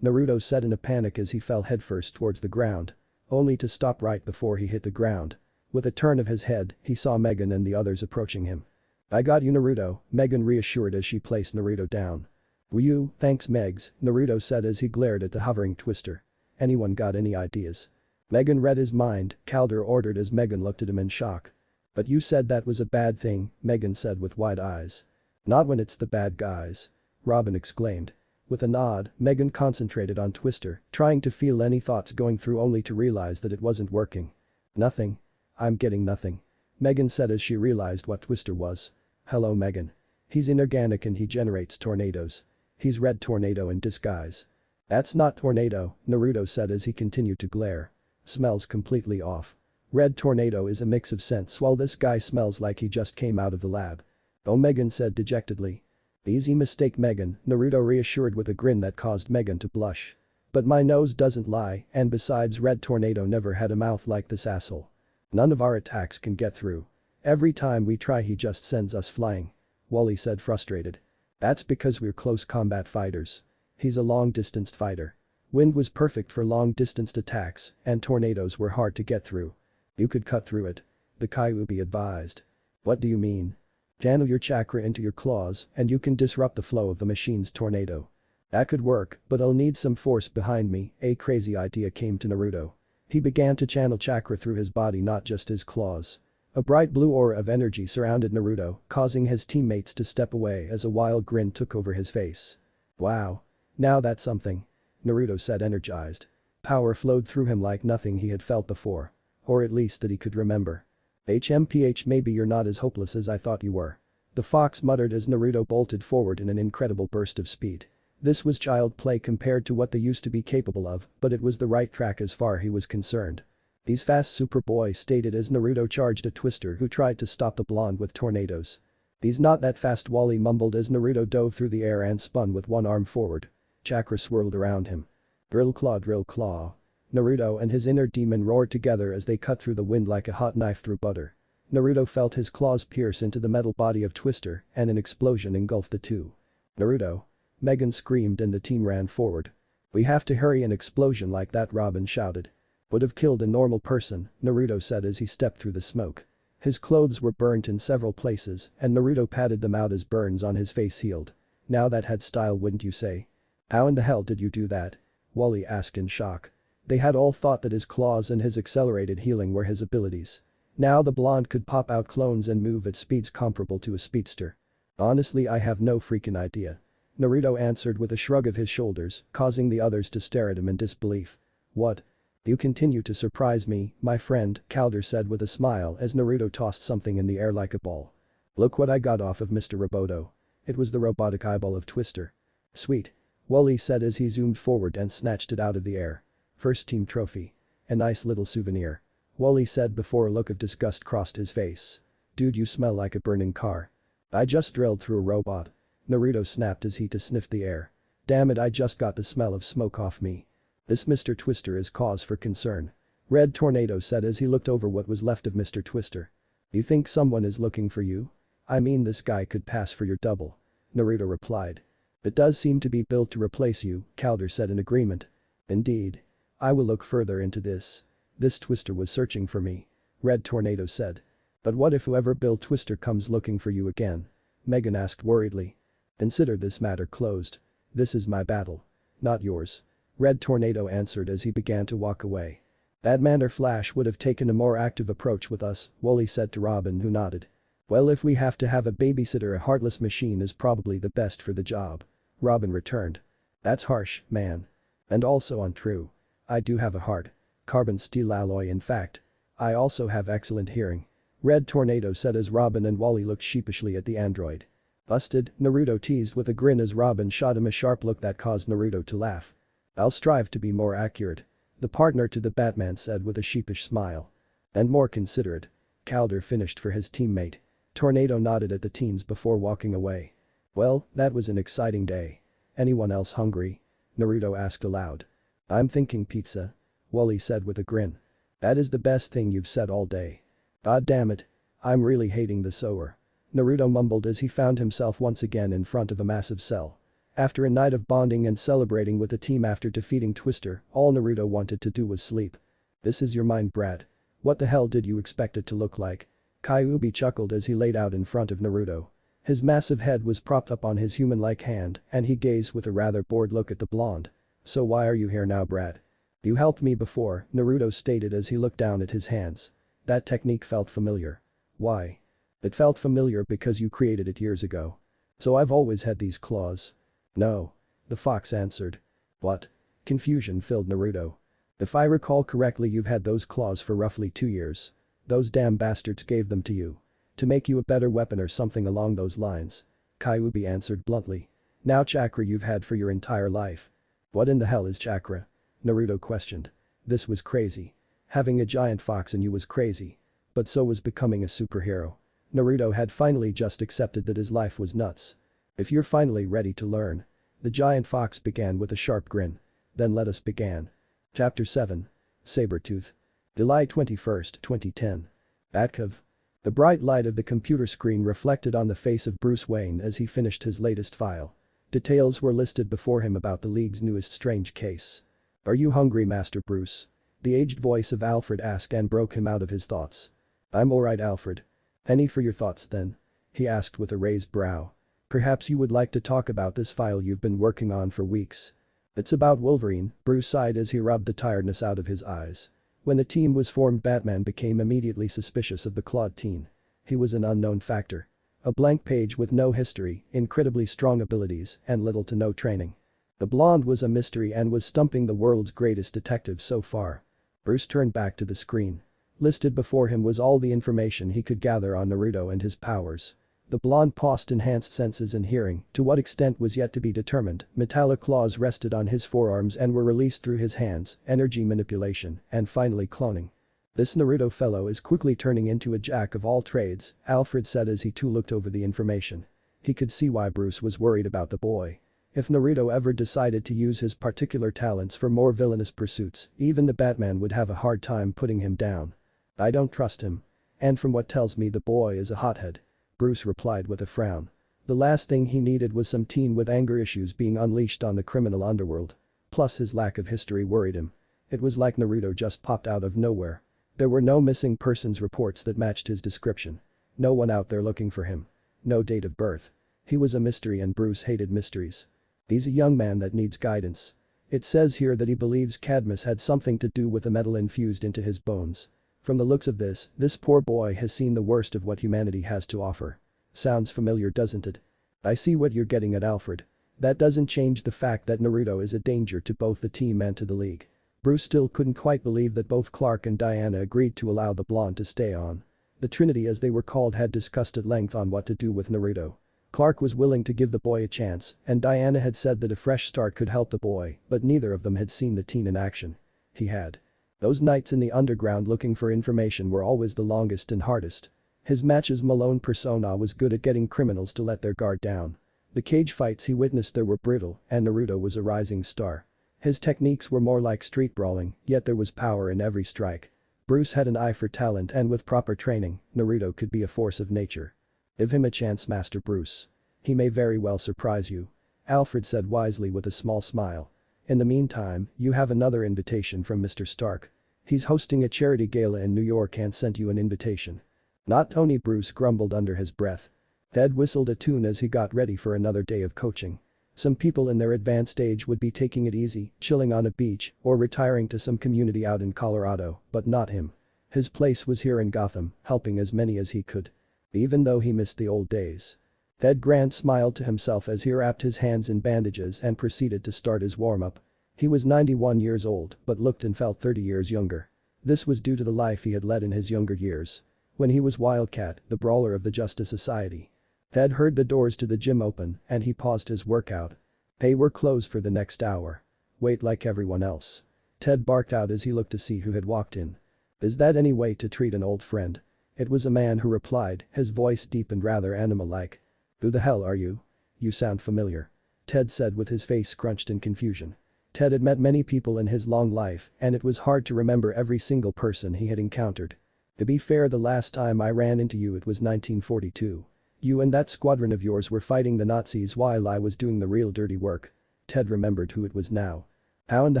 Naruto said in a panic as he fell headfirst towards the ground. Only to stop right before he hit the ground. With a turn of his head, he saw Megan and the others approaching him. I got you, Naruto, Megan reassured as she placed Naruto down. Were you? Thanks, Megs, Naruto said as he glared at the hovering Twister. Anyone got any ideas? Megan read his mind, Calder ordered as Megan looked at him in shock. But you said that was a bad thing, Megan said with wide eyes. Not when it's the bad guys. Robin exclaimed. With a nod, Megan concentrated on Twister, trying to feel any thoughts going through only to realize that it wasn't working. Nothing. I'm getting nothing. Megan said as she realized what Twister was. Hello, Megan. He's inorganic and he generates tornadoes. He's Red Tornado in disguise. That's not Tornado, Naruto said as he continued to glare. Smells completely off. Red Tornado is a mix of scents, while this guy smells like he just came out of the lab. Oh, Megan said dejectedly. Easy mistake, Megan, Naruto reassured with a grin that caused Megan to blush. But my nose doesn't lie, and besides, Red Tornado never had a mouth like this asshole. None of our attacks can get through. Every time we try he just sends us flying. Wally said frustrated. That's because we're close combat fighters. He's a long-distance fighter. Wind was perfect for long-distanced attacks, and tornadoes were hard to get through. You could cut through it. The Kyuubi advised. What do you mean? Channel your chakra into your claws and you can disrupt the flow of the machine's tornado. That could work, but I'll need some force behind me, a crazy idea came to Naruto. He began to channel chakra through his body, not just his claws. A bright blue aura of energy surrounded Naruto, causing his teammates to step away as a wild grin took over his face. Wow. Now that's something. Naruto said, energized. Power flowed through him like nothing he had felt before. Or at least that he could remember. HMPH, maybe you're not as hopeless as I thought you were. The fox muttered as Naruto bolted forward in an incredible burst of speed. This was child play compared to what they used to be capable of, but it was the right track as far he was concerned. "He's fast, Superboy," stated as Naruto charged at Twister, who tried to stop the blonde with tornadoes. "He's not that fast," Wally mumbled as Naruto dove through the air and spun with one arm forward. Chakra swirled around him. Drill claw, drill claw. Naruto and his inner demon roared together as they cut through the wind like a hot knife through butter. Naruto felt his claws pierce into the metal body of Twister and an explosion engulfed the two. "Naruto!" Megan screamed and the team ran forward. "We have to hurry, an explosion like that," Robin shouted. "Would have killed a normal person," Naruto said as he stepped through the smoke. His clothes were burnt in several places and Naruto patted them out as burns on his face healed. "Now that had style, wouldn't you say?" "How in the hell did you do that?" Wally asked in shock. They had all thought that his claws and his accelerated healing were his abilities. Now the blonde could pop out clones and move at speeds comparable to a speedster. "Honestly, I have no freaking idea." Naruto answered with a shrug of his shoulders, causing the others to stare at him in disbelief. "What? You continue to surprise me, my friend," Calder said with a smile as Naruto tossed something in the air like a ball. "Look what I got off of Mr. Roboto." It was the robotic eyeball of Twister. "Sweet." Wally said as he zoomed forward and snatched it out of the air. "First team trophy. A nice little souvenir." Wally said before a look of disgust crossed his face. "Dude, you smell like a burning car." "I just drilled through a robot." Naruto snapped as he sniffed the air. "Damn it, I just got the smell of smoke off me." "This Mr. Twister is cause for concern." Red Tornado said as he looked over what was left of Mr. Twister. "You think someone is looking for you?" "I mean, this guy could pass for your double." Naruto replied. "It does seem to be built to replace you," Calder said in agreement. "Indeed. I will look further into this. This Twister was searching for me." Red Tornado said. "But what if whoever built Twister comes looking for you again?" Megan asked worriedly. "Consider this matter closed. This is my battle. Not yours." Red Tornado answered as he began to walk away. "That man or Flash would have taken a more active approach with us," Wally said to Robin, who nodded. "Well, if we have to have a babysitter, a heartless machine is probably the best for the job." Robin returned. "That's harsh, man. And also untrue. I do have a heart. Carbon steel alloy, in fact. I also have excellent hearing." Red Tornado said as Robin and Wally looked sheepishly at the android. "Busted," Naruto teased with a grin as Robin shot him a sharp look that caused Naruto to laugh. "I'll strive to be more accurate," the partner to the Batman said with a sheepish smile. "And more considerate," Calder finished for his teammate. Tornado nodded at the teens before walking away. "Well, that was an exciting day. Anyone else hungry?" Naruto asked aloud. "I'm thinking pizza," Wally said with a grin. "That is the best thing you've said all day." "God damn it. I'm really hating the sower," Naruto mumbled as he found himself once again in front of a massive cell. After a night of bonding and celebrating with the team after defeating Twister, all Naruto wanted to do was sleep. "This is your mind, brat. What the hell did you expect it to look like?" Kyuubi chuckled as he laid out in front of Naruto. His massive head was propped up on his human-like hand and he gazed with a rather bored look at the blonde. "So why are you here now, brat?" "You helped me before," Naruto stated as he looked down at his hands. That technique felt familiar. "Why?" "It felt familiar because you created it years ago." "So I've always had these claws?" "No." The fox answered. "What?" Confusion filled Naruto. "If I recall correctly, you've had those claws for roughly 2 years. Those damn bastards gave them to you. To make you a better weapon or something along those lines." Kyuubi answered bluntly. "Now chakra you've had for your entire life." "What in the hell is chakra?" Naruto questioned. This was crazy. Having a giant fox in you was crazy. But so was becoming a superhero. Naruto had finally just accepted that his life was nuts. "If you're finally ready to learn." The giant fox began with a sharp grin. "Then let us begin." Chapter 7. Sabretooth. July 21, 2010. Batcave. The bright light of the computer screen reflected on the face of Bruce Wayne as he finished his latest file. Details were listed before him about the League's newest strange case. "Are you hungry, Master Bruce?" The aged voice of Alfred asked and broke him out of his thoughts. "I'm alright, Alfred." "Any for your thoughts then?" he asked with a raised brow. "Perhaps you would like to talk about this file you've been working on for weeks." "It's about Wolverine," Bruce sighed as he rubbed the tiredness out of his eyes. When the team was formed, Batman became immediately suspicious of the Clawed teen. He was an unknown factor. A blank page with no history, incredibly strong abilities, and little to no training. The blonde was a mystery and was stumping the world's greatest detective so far. Bruce turned back to the screen. Listed before him was all the information he could gather on Naruto and his powers. The blonde possessed enhanced senses and hearing, to what extent was yet to be determined. Metallic claws rested on his forearms and were released through his hands, energy manipulation, and finally cloning. "This Naruto fellow is quickly turning into a jack of all trades," Alfred said as he too looked over the information. He could see why Bruce was worried about the boy. If Naruto ever decided to use his particular talents for more villainous pursuits, even the Batman would have a hard time putting him down. "I don't trust him. And from what tells me the boy is a hothead," Bruce replied with a frown. The last thing he needed was some teen with anger issues being unleashed on the criminal underworld. Plus his lack of history worried him. It was like Naruto just popped out of nowhere. There were no missing persons reports that matched his description. No one out there looking for him. No date of birth. He was a mystery and Bruce hated mysteries. He's a young man that needs guidance. It says here that he believes Cadmus had something to do with the metal infused into his bones. From the looks of this poor boy has seen the worst of what humanity has to offer. Sounds familiar, doesn't it? I see what you're getting at, Alfred. That doesn't change the fact that Naruto is a danger to both the team and to the League. Bruce still couldn't quite believe that both Clark and Diana agreed to allow the blonde to stay on. The Trinity, as they were called, had discussed at length on what to do with Naruto. Clark was willing to give the boy a chance, and Diana had said that a fresh start could help the boy, but neither of them had seen the teen in action. He had. Those nights in the underground looking for information were always the longest and hardest. His match's Malone persona was good at getting criminals to let their guard down. The cage fights he witnessed there were brutal, and Naruto was a rising star. His techniques were more like street brawling, yet there was power in every strike. Bruce had an eye for talent, and with proper training, Naruto could be a force of nature. "Give him a chance, Master Bruce. He may very well surprise you," Alfred said wisely with a small smile. "In the meantime, you have another invitation from Mr. Stark. He's hosting a charity gala in New York and sent you an invitation." "Not Tony," Bruce grumbled under his breath. Ted whistled a tune as he got ready for another day of coaching. Some people in their advanced age would be taking it easy, chilling on a beach, or retiring to some community out in Colorado, but not him. His place was here in Gotham, helping as many as he could. Even though he missed the old days. Ted Grant smiled to himself as he wrapped his hands in bandages and proceeded to start his warm-up. He was 91 years old, but looked and felt 30 years younger. This was due to the life he had led in his younger years. When he was Wildcat, the brawler of the Justice Society. Ted heard the doors to the gym open, and he paused his workout. "Hey, we're closed for the next hour. Wait like everyone else." Ted barked out as he looked to see who had walked in. "Is that any way to treat an old friend?" It was a man who replied, his voice deep and rather animal-like. "Who the hell are you? You sound familiar," Ted said with his face scrunched in confusion. Ted had met many people in his long life, and it was hard to remember every single person he had encountered. "To be fair, the last time I ran into you it was 1942. You and that squadron of yours were fighting the Nazis while I was doing the real dirty work." Ted remembered who it was now. "How in the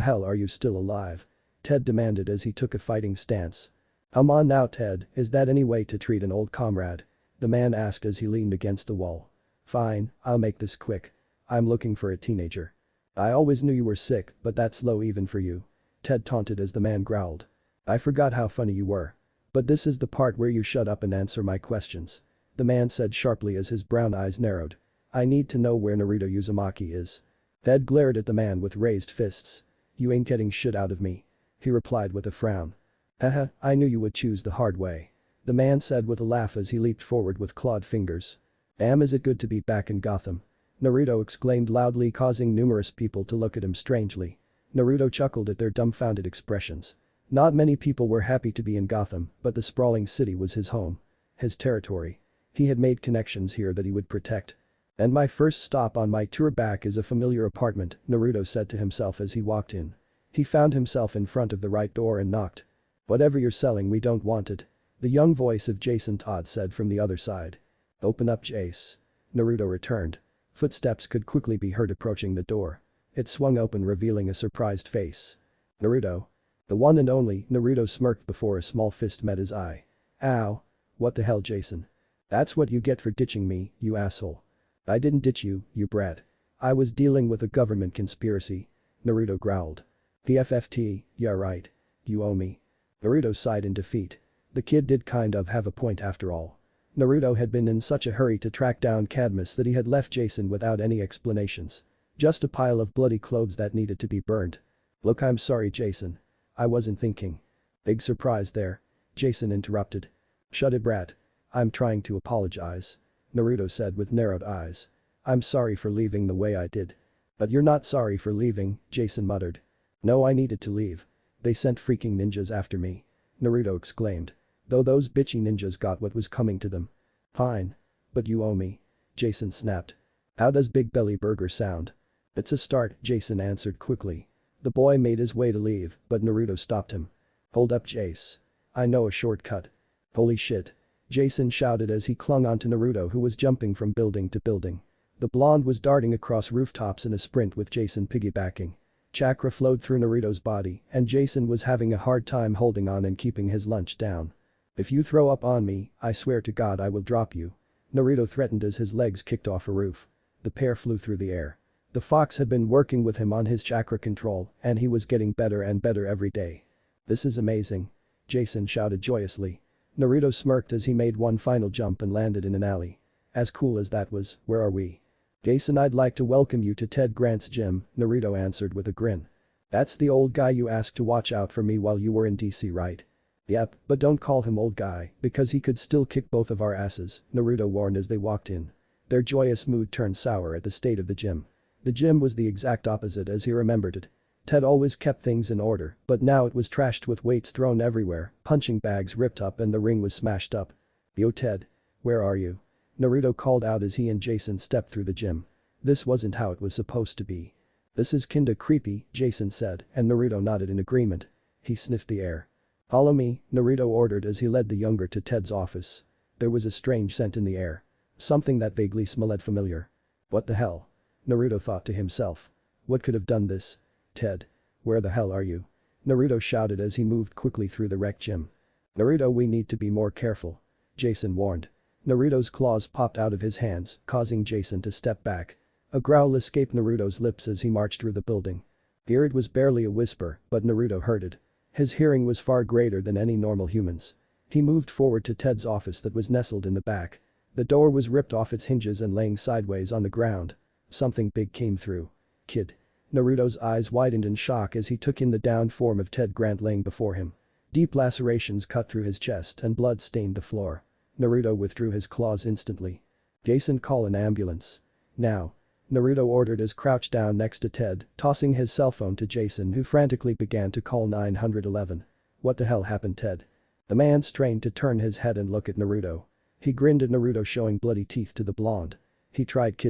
hell are you still alive?" Ted demanded as he took a fighting stance. "Come on now, Ted, is that any way to treat an old comrade?" the man asked as he leaned against the wall. "Fine, I'll make this quick. I'm looking for a teenager." "I always knew you were sick, but that's low even for you," Ted taunted as the man growled. "I forgot how funny you were. But this is the part where you shut up and answer my questions," the man said sharply as his brown eyes narrowed. "I need to know where Naruto Uzumaki is." Ted glared at the man with raised fists. "You ain't getting shit out of me," he replied with a frown. "Haha, I knew you would choose the hard way," the man said with a laugh as he leaped forward with clawed fingers. "Damn, is it good to be back in Gotham," Naruto exclaimed loudly, causing numerous people to look at him strangely. Naruto chuckled at their dumbfounded expressions. Not many people were happy to be in Gotham, but the sprawling city was his home. His territory. He had made connections here that he would protect. "And my first stop on my tour back is a familiar apartment," Naruto said to himself as he walked in. He found himself in front of the right door and knocked. "Whatever you're selling, we don't want it," The young voice of Jason Todd said from the other side. "Open up, Jace." Naruto returned. Footsteps could quickly be heard approaching the door. It swung open revealing a surprised face. "Naruto?" The one and only Naruto smirked before a small fist met his eye. "Ow. What the hell, Jason? That's what you get for ditching me, you asshole." "I didn't ditch you, you brat. I was dealing with a government conspiracy." Naruto growled. "PFFT, yeah right. You owe me." Naruto sighed in defeat. The kid did kind of have a point after all. Naruto had been in such a hurry to track down Cadmus that he had left Jason without any explanations. Just a pile of bloody clothes that needed to be burned. "Look, I'm sorry, Jason. I wasn't thinking." "Big surprise there." Jason interrupted. "Shut it, brat. I'm trying to apologize," Naruto said with narrowed eyes. "I'm sorry for leaving the way I did." "But you're not sorry for leaving," Jason muttered. "No, I needed to leave. They sent freaking ninjas after me," Naruto exclaimed. "Though those bitchy ninjas got what was coming to them." "Fine. But you owe me," Jason snapped. "How does Big Belly Burger sound?" "It's a start," Jason answered quickly. The boy made his way to leave, but Naruto stopped him. "Hold up, Jace. I know a shortcut." "Holy shit." Jason shouted as he clung onto Naruto who was jumping from building to building. The blonde was darting across rooftops in a sprint with Jason piggybacking. Chakra flowed through Naruto's body and Jason was having a hard time holding on and keeping his lunch down. "If you throw up on me, I swear to God I will drop you," Naruto threatened as his legs kicked off a roof. The pair flew through the air. The fox had been working with him on his chakra control and he was getting better and better every day. "This is amazing," Jason shouted joyously. Naruto smirked as he made one final jump and landed in an alley. "As cool as that was, where are we?" "Jason, I'd like to welcome you to Ted Grant's gym," Naruto answered with a grin. "That's the old guy you asked to watch out for me while you were in DC, right?" "Yep, but don't call him old guy because he could still kick both of our asses," Naruto warned as they walked in. Their joyous mood turned sour at the state of the gym. The gym was the exact opposite as he remembered it. Ted always kept things in order, but now it was trashed with weights thrown everywhere, punching bags ripped up and the ring was smashed up. "Yo Ted. Where are you?" Naruto called out as he and Jason stepped through the gym. This wasn't how it was supposed to be. "This is kinda creepy," Jason said, and Naruto nodded in agreement. He sniffed the air. "Follow me," Naruto ordered as he led the younger to Ted's office. There was a strange scent in the air. Something that vaguely smelled familiar. "What the hell?" Naruto thought to himself. "What could have done this?" "Ted. Where the hell are you?" Naruto shouted as he moved quickly through the wrecked gym. "Naruto, we need to be more careful," Jason warned. Naruto's claws popped out of his hands, causing Jason to step back. A growl escaped Naruto's lips as he marched through the building. Here it was barely a whisper, but Naruto heard it. His hearing was far greater than any normal human's. He moved forward to Ted's office that was nestled in the back. The door was ripped off its hinges and laying sideways on the ground. Something big came through. "Kid." Naruto's eyes widened in shock as he took in the downed form of Ted Grant laying before him. Deep lacerations cut through his chest and blood stained the floor. Naruto withdrew his claws instantly. "Jason, call an ambulance. Now." Naruto ordered as crouched down next to Ted, tossing his cell phone to Jason who frantically began to call 911. "What the hell happened, Ted?" The man strained to turn his head and look at Naruto. He grinned at Naruto showing bloody teeth to the blonde. Kid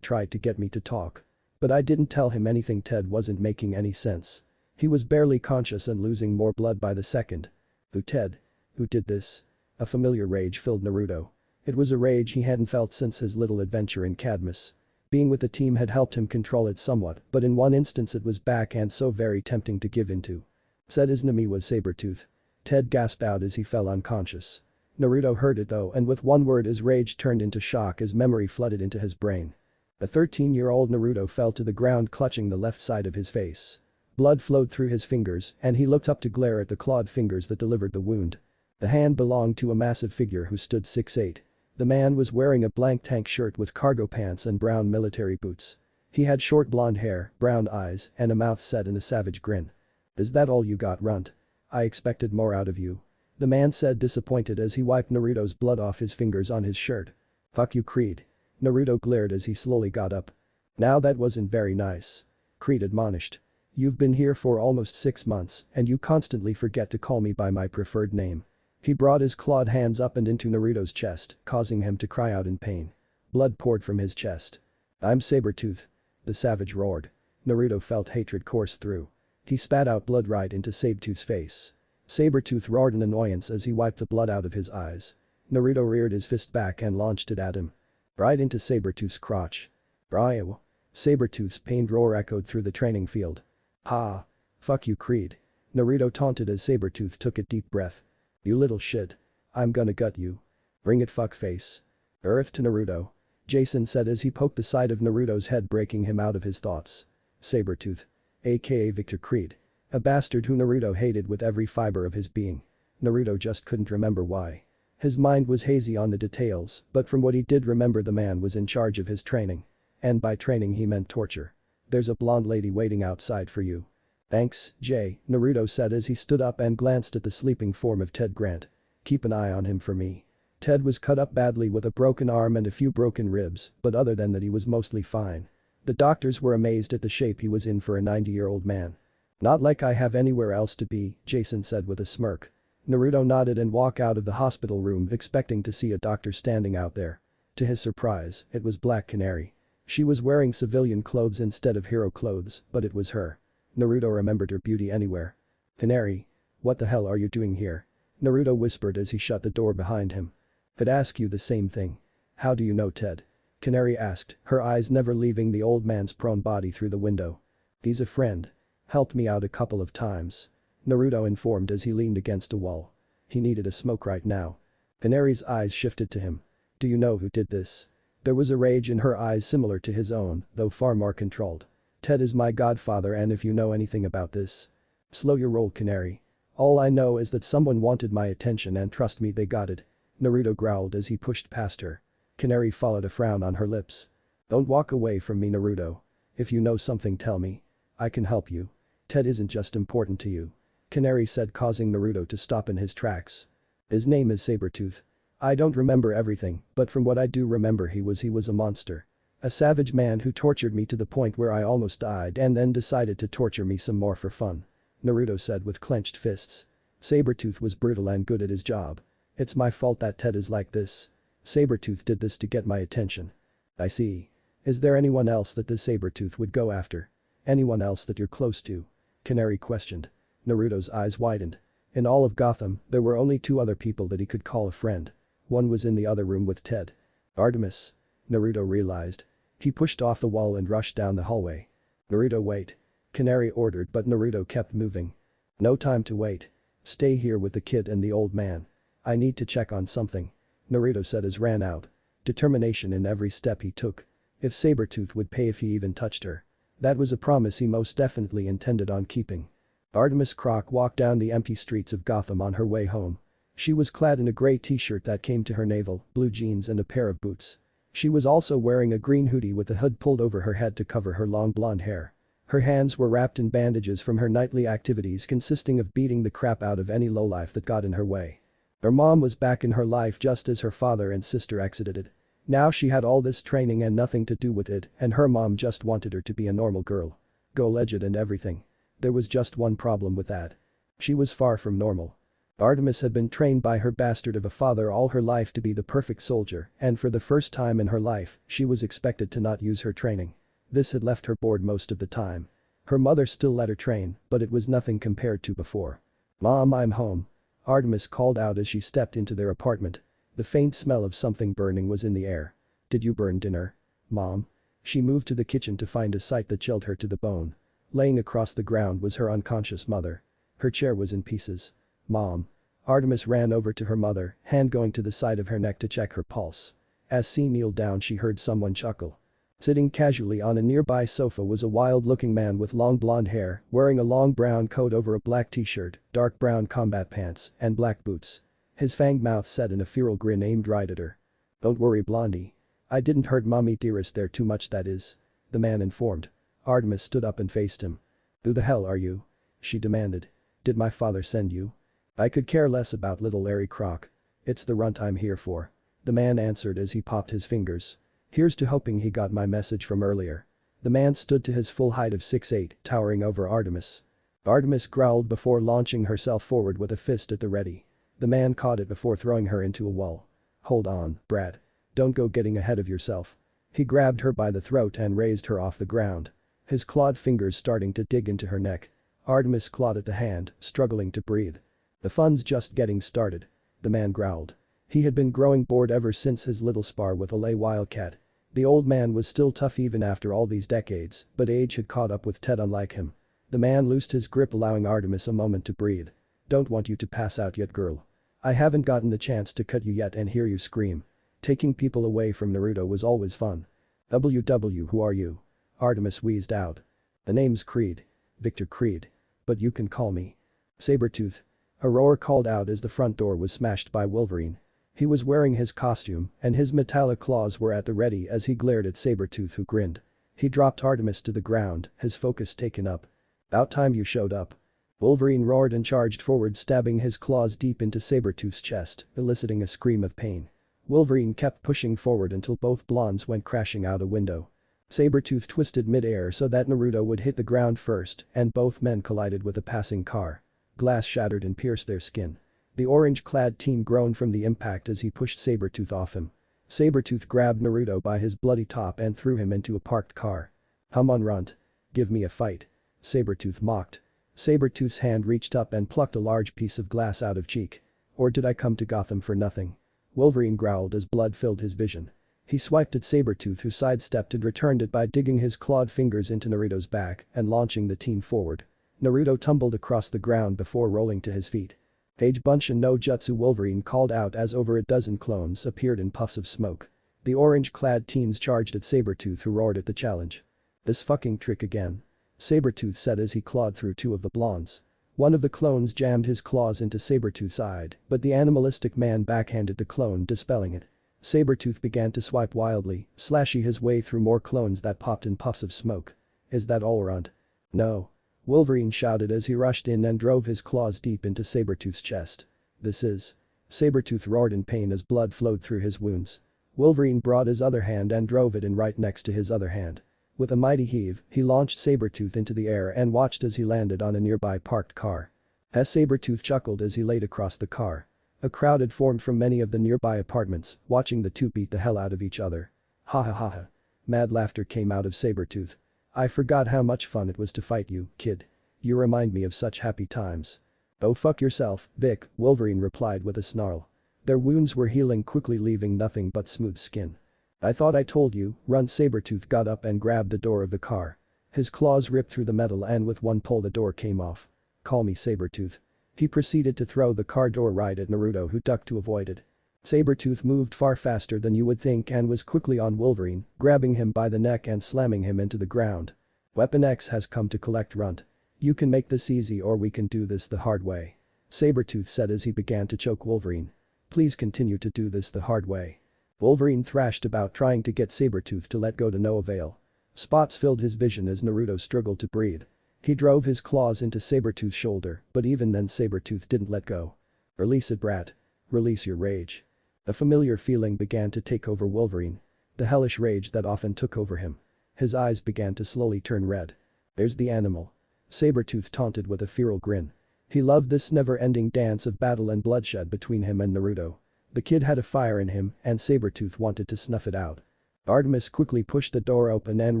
tried to get me to talk. But I didn't tell him anything." Ted wasn't making any sense. He was barely conscious and losing more blood by the second. "Who, Ted? Who did this?" A familiar rage filled Naruto. It was a rage he hadn't felt since his little adventure in Cadmus. Being with the team had helped him control it somewhat, but in one instance it was back and so very tempting to give into. "Said his name was Sabretooth." Ted gasped out as he fell unconscious. Naruto heard it though and with one word his rage turned into shock as memory flooded into his brain. A 13-year-old Naruto fell to the ground clutching the left side of his face. Blood flowed through his fingers and he looked up to glare at the clawed fingers that delivered the wound. The hand belonged to a massive figure who stood 6'8". The man was wearing a blank tank shirt with cargo pants and brown military boots. He had short blonde hair, brown eyes, and a mouth set in a savage grin. "Is that all you got, runt? I expected more out of you." The man said disappointed as he wiped Naruto's blood off his fingers on his shirt. "Fuck you, Creed." Naruto glared as he slowly got up. "Now that wasn't very nice." Creed admonished. "You've been here for almost 6 months and you constantly forget to call me by my preferred name." He brought his clawed hands up and into Naruto's chest, causing him to cry out in pain. Blood poured from his chest. "I'm Sabretooth." The savage roared. Naruto felt hatred course through. He spat out blood right into Sabretooth's face. Sabretooth roared in annoyance as he wiped the blood out of his eyes. Naruto reared his fist back and launched it at him. Right into Sabretooth's crotch. Bryo. Sabretooth's pained roar echoed through the training field. Ha. Fuck you, Creed. Naruto taunted as Sabretooth took a deep breath. You little shit. I'm gonna gut you. Bring it, fuckface. Earth to Naruto. Jason said as he poked the side of Naruto's head, breaking him out of his thoughts. Sabretooth. AKA Victor Creed. A bastard who Naruto hated with every fiber of his being. Naruto just couldn't remember why. His mind was hazy on the details, but from what he did remember, the man was in charge of his training. And by training he meant torture. There's a blonde lady waiting outside for you. Thanks, Jay, Naruto said as he stood up and glanced at the sleeping form of Ted Grant. Keep an eye on him for me. Ted was cut up badly with a broken arm and a few broken ribs, but other than that he was mostly fine. The doctors were amazed at the shape he was in for a 90-year-old man. Not like I have anywhere else to be, Jason said with a smirk. Naruto nodded and walked out of the hospital room expecting to see a doctor standing out there. To his surprise, it was Black Canary. She was wearing civilian clothes instead of hero clothes, but it was her. Naruto remembered her beauty anywhere. Canary. What the hell are you doing here? Naruto whispered as he shut the door behind him. I'd ask you the same thing. How do you know Ted? Canary asked, her eyes never leaving the old man's prone body through the window. He's a friend. Helped me out a couple of times. Naruto informed as he leaned against a wall. He needed a smoke right now. Canary's eyes shifted to him. Do you know who did this? There was a rage in her eyes similar to his own, though far more controlled. Ted is my godfather, and if you know anything about this. Slow your roll, Canary. All I know is that someone wanted my attention and trust me, they got it. Naruto growled as he pushed past her. Canary followed a frown on her lips. Don't walk away from me, Naruto. If you know something, tell me. I can help you. Ted isn't just important to you. Canary said, causing Naruto to stop in his tracks. His name is Sabretooth. I don't remember everything, but from what I do remember he was a monster. A savage man who tortured me to the point where I almost died and then decided to torture me some more for fun. Naruto said with clenched fists. Sabretooth was brutal and good at his job. It's my fault that Ted is like this. Sabretooth did this to get my attention. I see. Is there anyone else that this Sabretooth would go after? Anyone else that you're close to? Canary questioned. Naruto's eyes widened. In all of Gotham, there were only two other people that he could call a friend. One was in the other room with Ted. Artemis. Naruto realized. He pushed off the wall and rushed down the hallway. Naruto, wait. Canary ordered, but Naruto kept moving. No time to wait. Stay here with the kid and the old man. I need to check on something. Naruto said as ran out. Determination in every step he took. If Sabretooth would pay if he even touched her. That was a promise he most definitely intended on keeping. Artemis Croc walked down the empty streets of Gotham on her way home. She was clad in a gray t-shirt that came to her navel, blue jeans and a pair of boots. She was also wearing a green hoodie with a hood pulled over her head to cover her long blonde hair. Her hands were wrapped in bandages from her nightly activities consisting of beating the crap out of any lowlife that got in her way. Her mom was back in her life just as her father and sister exited it. Now she had all this training and nothing to do with it, and her mom just wanted her to be a normal girl. Go legit and everything. There was just one problem with that. She was far from normal. Artemis had been trained by her bastard of a father all her life to be the perfect soldier, and for the first time in her life, she was expected to not use her training. This had left her bored most of the time. Her mother still let her train, but it was nothing compared to before. Mom, I'm home. Artemis called out as she stepped into their apartment. The faint smell of something burning was in the air. Did you burn dinner? Mom? She moved to the kitchen to find a sight that chilled her to the bone. Laying across the ground was her unconscious mother. Her chair was in pieces. Mom. Artemis ran over to her mother, hand going to the side of her neck to check her pulse. As she kneeled down, she heard someone chuckle. Sitting casually on a nearby sofa was a wild-looking man with long blonde hair, wearing a long brown coat over a black t-shirt, dark brown combat pants, and black boots. His fanged mouth set in a feral grin aimed right at her. Don't worry, Blondie. I didn't hurt mommy dearest there too much, that is. The man informed. Artemis stood up and faced him. Who the hell are you? She demanded. Did my father send you? I could care less about little Larry Croc. It's the runt I'm here for. The man answered as he popped his fingers. Here's to hoping he got my message from earlier. The man stood to his full height of 6'8", towering over Artemis. Artemis growled before launching herself forward with a fist at the ready. The man caught it before throwing her into a wall. Hold on, brat. Don't go getting ahead of yourself. He grabbed her by the throat and raised her off the ground. His clawed fingers starting to dig into her neck. Artemis clawed at the hand, struggling to breathe. The fun's just getting started. The man growled. He had been growing bored ever since his little spar with a wildcat. The old man was still tough even after all these decades, but age had caught up with Ted unlike him. The man loosed his grip allowing Artemis a moment to breathe. Don't want you to pass out yet, girl. I haven't gotten the chance to cut you yet and hear you scream. Taking people away from Naruto was always fun. WW, who are you? Artemis wheezed out. The name's Creed. Victor Creed. But you can call me Sabretooth. A roar called out as the front door was smashed by Wolverine. He was wearing his costume, and his metallic claws were at the ready as he glared at Sabretooth, who grinned. He dropped Artemis to the ground, his focus taken up. About time you showed up. Wolverine roared and charged forward, stabbing his claws deep into Sabretooth's chest, eliciting a scream of pain. Wolverine kept pushing forward until both blondes went crashing out a window. Sabretooth twisted mid-air so that Naruto would hit the ground first, and both men collided with a passing car. Glass shattered and pierced their skin. The orange-clad teen groaned from the impact as he pushed Sabretooth off him. Sabretooth grabbed Naruto by his bloody top and threw him into a parked car. "Come on, runt. Give me a fight." Sabretooth mocked. Sabretooth's hand reached up and plucked a large piece of glass out of cheek. "Or did I come to Gotham for nothing?" Wolverine growled as blood filled his vision. He swiped at Sabretooth, who sidestepped and returned it by digging his clawed fingers into Naruto's back and launching the teen forward. Naruto tumbled across the ground before rolling to his feet. "Age Bunshin no Jutsu," Wolverine called out as over a dozen clones appeared in puffs of smoke. The orange-clad teens charged at Sabretooth, who roared at the challenge. "This fucking trick again," Sabretooth said as he clawed through two of the blondes. One of the clones jammed his claws into Sabretooth's side, but the animalistic man backhanded the clone, dispelling it. Sabretooth began to swipe wildly, slashing his way through more clones that popped in puffs of smoke. "Is that all, runt?" "No." Wolverine shouted as he rushed in and drove his claws deep into Sabretooth's chest. "This is..." Sabretooth roared in pain as blood flowed through his wounds. Wolverine brought his other hand and drove it in right next to his other hand. With a mighty heave, he launched Sabretooth into the air and watched as he landed on a nearby parked car. Sabretooth chuckled as he laid across the car. A crowd had formed from many of the nearby apartments, watching the two beat the hell out of each other. "Ha ha ha ha." Mad laughter came out of Sabretooth. "I forgot how much fun it was to fight you, kid. You remind me of such happy times." "Go fuck yourself, Vic," Wolverine replied with a snarl. Their wounds were healing quickly, leaving nothing but smooth skin. "I thought I told you," Sabretooth got up and grabbed the door of the car. His claws ripped through the metal and with one pull the door came off. "Call me Sabretooth." He proceeded to throw the car door right at Naruto, who ducked to avoid it. Sabretooth moved far faster than you would think and was quickly on Wolverine, grabbing him by the neck and slamming him into the ground. "Weapon X has come to collect, runt. You can make this easy or we can do this the hard way," Sabretooth said as he began to choke Wolverine. "Please continue to do this the hard way." Wolverine thrashed about trying to get Sabretooth to let go, to no avail. Spots filled his vision as Naruto struggled to breathe. He drove his claws into Sabretooth's shoulder, but even then Sabretooth didn't let go. "Release it, brat. Release your rage." A familiar feeling began to take over Wolverine. The hellish rage that often took over him. His eyes began to slowly turn red. "There's the animal," Sabretooth taunted with a feral grin. He loved this never-ending dance of battle and bloodshed between him and Naruto. The kid had a fire in him and Sabretooth wanted to snuff it out. Artemis quickly pushed the door open and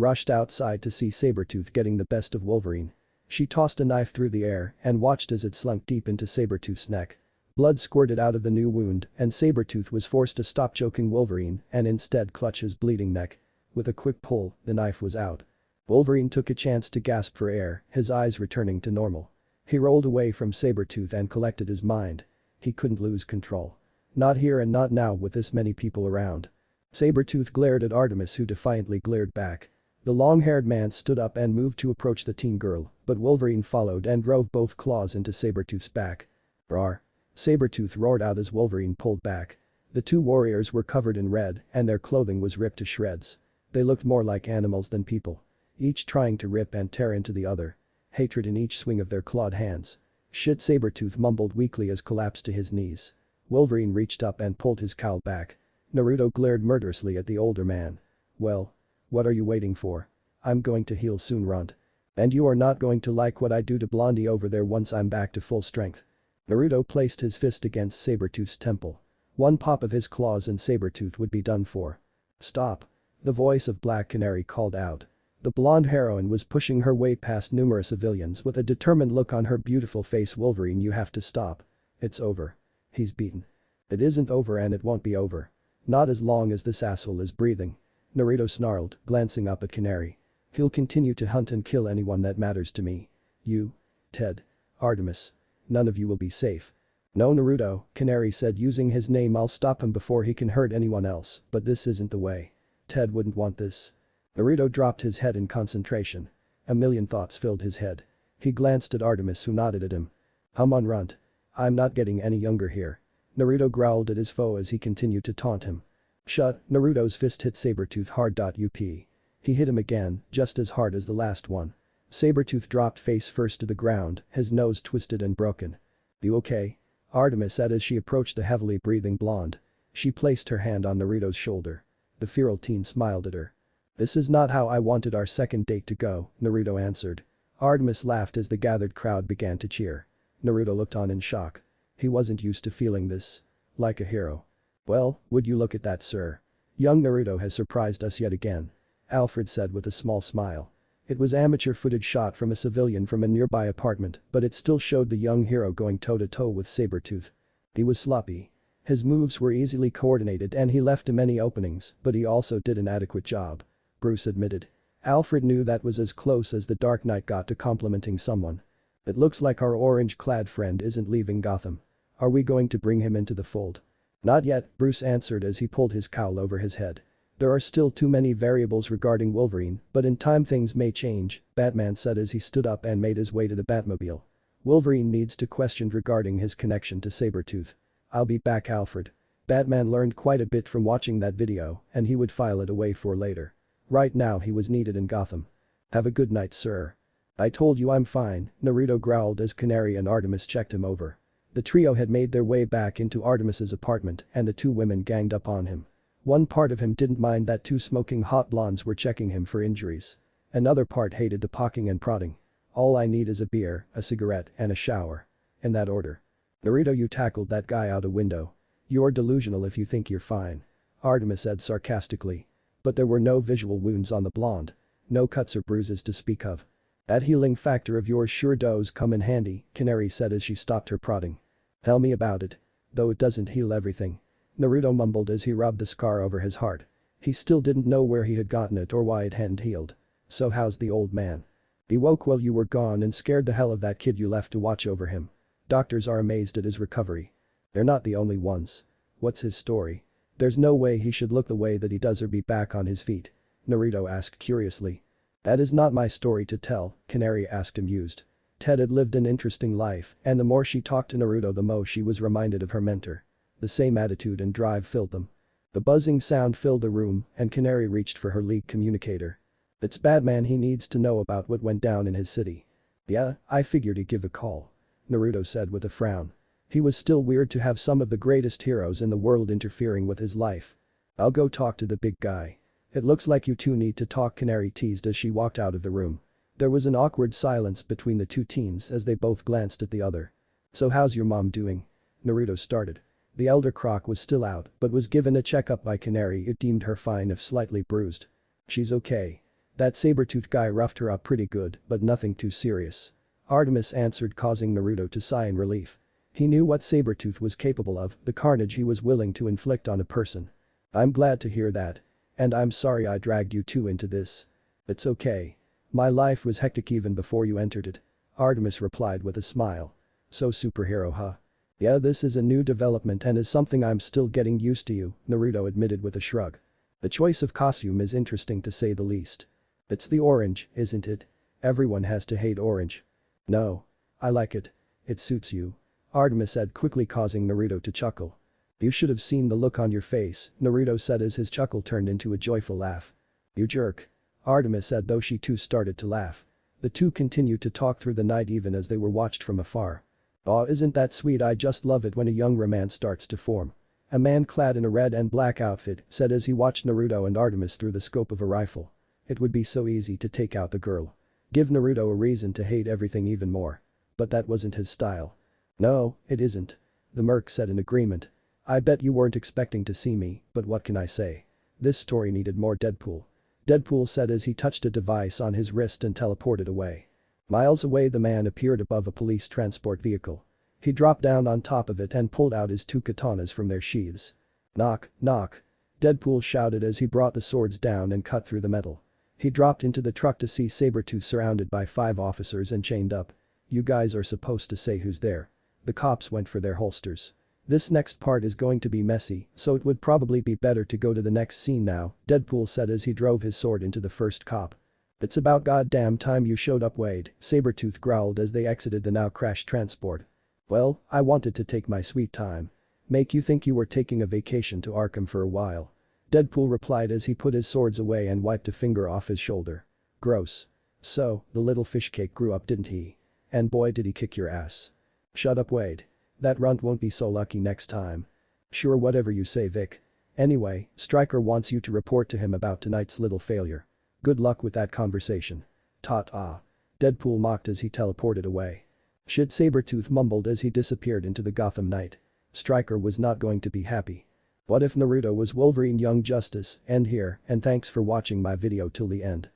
rushed outside to see Sabretooth getting the best of Wolverine. She tossed a knife through the air and watched as it slunk deep into Sabretooth's neck. Blood squirted out of the new wound and Sabretooth was forced to stop choking Wolverine and instead clutch his bleeding neck. With a quick pull, the knife was out. Wolverine took a chance to gasp for air, his eyes returning to normal. He rolled away from Sabretooth and collected his mind. He couldn't lose control. Not here and not now with this many people around. Sabretooth glared at Artemis, who defiantly glared back. The long-haired man stood up and moved to approach the teen girl, but Wolverine followed and drove both claws into Sabretooth's back. "Rawr." Sabretooth roared out as Wolverine pulled back. The two warriors were covered in red and their clothing was ripped to shreds. They looked more like animals than people. Each trying to rip and tear into the other. Hatred in each swing of their clawed hands. "Shit," Sabretooth mumbled weakly as collapsed to his knees. Wolverine reached up and pulled his cowl back. Naruto glared murderously at the older man. "Well, what are you waiting for? I'm going to heal soon, runt. And you are not going to like what I do to Blondie over there once I'm back to full strength." Naruto placed his fist against Sabretooth's temple. One pop of his claws and Sabretooth would be done for. "Stop." The voice of Black Canary called out. The blonde heroine was pushing her way past numerous civilians with a determined look on her beautiful face. "Wolverine, you have to stop." It's over. He's beaten. It isn't over and it won't be over. Not as long as this asshole is breathing. Naruto snarled, glancing up at Canary. He'll continue to hunt and kill anyone that matters to me. You, Ted, Artemis. None of you will be safe. No, Naruto, Canary said, using his name. I'll stop him before he can hurt anyone else, but this isn't the way. Ted wouldn't want this. Naruto dropped his head in concentration. A million thoughts filled his head. He glanced at Artemis, who nodded at him. Hum on, runt. I'm not getting any younger here. Naruto growled at his foe as he continued to taunt him. Shut. Naruto's fist hit Sabretooth hard. Up. He hit him again, just as hard as the last one. Sabretooth dropped face first to the ground, his nose twisted and broken. You okay? Artemis said as she approached the heavily breathing blonde. She placed her hand on Naruto's shoulder. The feral teen smiled at her. This is not how I wanted our second date to go, Naruto answered. Artemis laughed as the gathered crowd began to cheer. Naruto looked on in shock. He wasn't used to feeling this. Like a hero. Well, would you look at that, sir? Young Naruto has surprised us yet again. Alfred said with a small smile. It was amateur footage shot from a civilian from a nearby apartment, but it still showed the young hero going toe-to-toe with Sabretooth. He was sloppy. His moves were easily coordinated and he left many openings, but he also did an adequate job. Bruce admitted. Alfred knew that was as close as the Dark Knight got to complimenting someone. It looks like our orange-clad friend isn't leaving Gotham. Are we going to bring him into the fold? Not yet, Bruce answered as he pulled his cowl over his head. There are still too many variables regarding Wolverine, but in time things may change, Batman said as he stood up and made his way to the Batmobile. Wolverine needs to question regarding his connection to Sabretooth. I'll be back, Alfred. Batman learned quite a bit from watching that video, and he would file it away for later. Right now he was needed in Gotham. Have a good night, sir. I told you I'm fine, Naruto growled as Canary and Artemis checked him over. The trio had made their way back into Artemis's apartment and the two women ganged up on him. One part of him didn't mind that two smoking hot blondes were checking him for injuries. Another part hated the poking and prodding. All I need is a beer, a cigarette, and a shower. In that order. Naruto, you tackled that guy out a window. You're delusional if you think you're fine. Artemis said sarcastically. But there were no visual wounds on the blonde. No cuts or bruises to speak of. That healing factor of yours sure does come in handy, Canary said as she stopped her prodding. Tell me about it. Though it doesn't heal everything. Naruto mumbled as he rubbed the scar over his heart. He still didn't know where he had gotten it or why it hadn't healed. So how's the old man? He woke while you were gone and scared the hell of that kid you left to watch over him. Doctors are amazed at his recovery. They're not the only ones. What's his story? There's no way he should look the way that he does or be back on his feet. Naruto asked curiously. That is not my story to tell, Canary asked amused. Ted had lived an interesting life, and the more she talked to Naruto the more she was reminded of her mentor. The same attitude and drive filled them. The buzzing sound filled the room, and Canary reached for her league communicator. It's Batman, he needs to know about what went down in his city. Yeah, I figured he'd give a call. Naruto said with a frown. He was still weird to have some of the greatest heroes in the world interfering with his life. I'll go talk to the big guy. It looks like you two need to talk, Canary teased as she walked out of the room. There was an awkward silence between the two teens as they both glanced at the other. So how's your mom doing? Naruto started. The elder Croc was still out but was given a checkup by Canary. It deemed her fine if slightly bruised. She's okay. That Sabretooth guy roughed her up pretty good but nothing too serious. Artemis answered, causing Naruto to sigh in relief. He knew what Sabretooth was capable of, the carnage he was willing to inflict on a person. I'm glad to hear that. And I'm sorry I dragged you two into this. It's okay. My life was hectic even before you entered it. Artemis replied with a smile. So superhero, huh? Yeah, this is a new development and is something I'm still getting used to, Naruto admitted with a shrug. The choice of costume is interesting to say the least. It's the orange, isn't it? Everyone has to hate orange. No. I like it. It suits you. Artemis said quickly, causing Naruto to chuckle. You should have seen the look on your face, Naruto said as his chuckle turned into a joyful laugh. You jerk. Artemis said, though she too started to laugh. The two continued to talk through the night even as they were watched from afar. Aw, isn't that sweet? I just love it when a young romance starts to form. A man clad in a red and black outfit said as he watched Naruto and Artemis through the scope of a rifle. It would be so easy to take out the girl. Give Naruto a reason to hate everything even more. But that wasn't his style. No, it isn't. The merc said in agreement. I bet you weren't expecting to see me, but what can I say? This story needed more Deadpool. Deadpool said as he touched a device on his wrist and teleported away. Miles away, the man appeared above a police transport vehicle. He dropped down on top of it and pulled out his two katanas from their sheaths. Knock, knock. Deadpool shouted as he brought the swords down and cut through the metal. He dropped into the truck to see Sabretooth surrounded by 5 officers and chained up. You guys are supposed to say who's there. The cops went for their holsters. This next part is going to be messy, so it would probably be better to go to the next scene now, Deadpool said as he drove his sword into the first cop. It's about goddamn time you showed up, Wade, Sabretooth growled as they exited the now crashed transport. Well, I wanted to take my sweet time. Make you think you were taking a vacation to Arkham for a while. Deadpool replied as he put his swords away and wiped a finger off his shoulder. Gross. So, the little fish cake grew up, didn't he? And boy did he kick your ass. Shut up, Wade. That runt won't be so lucky next time. Sure, whatever you say, Vic. Anyway, Stryker wants you to report to him about tonight's little failure. Good luck with that conversation. Ta-ta. Deadpool mocked as he teleported away. Shit, Sabretooth mumbled as he disappeared into the Gotham night. Stryker was not going to be happy. What if Naruto was Wolverine Young Justice? End here, and thanks for watching my video till the end.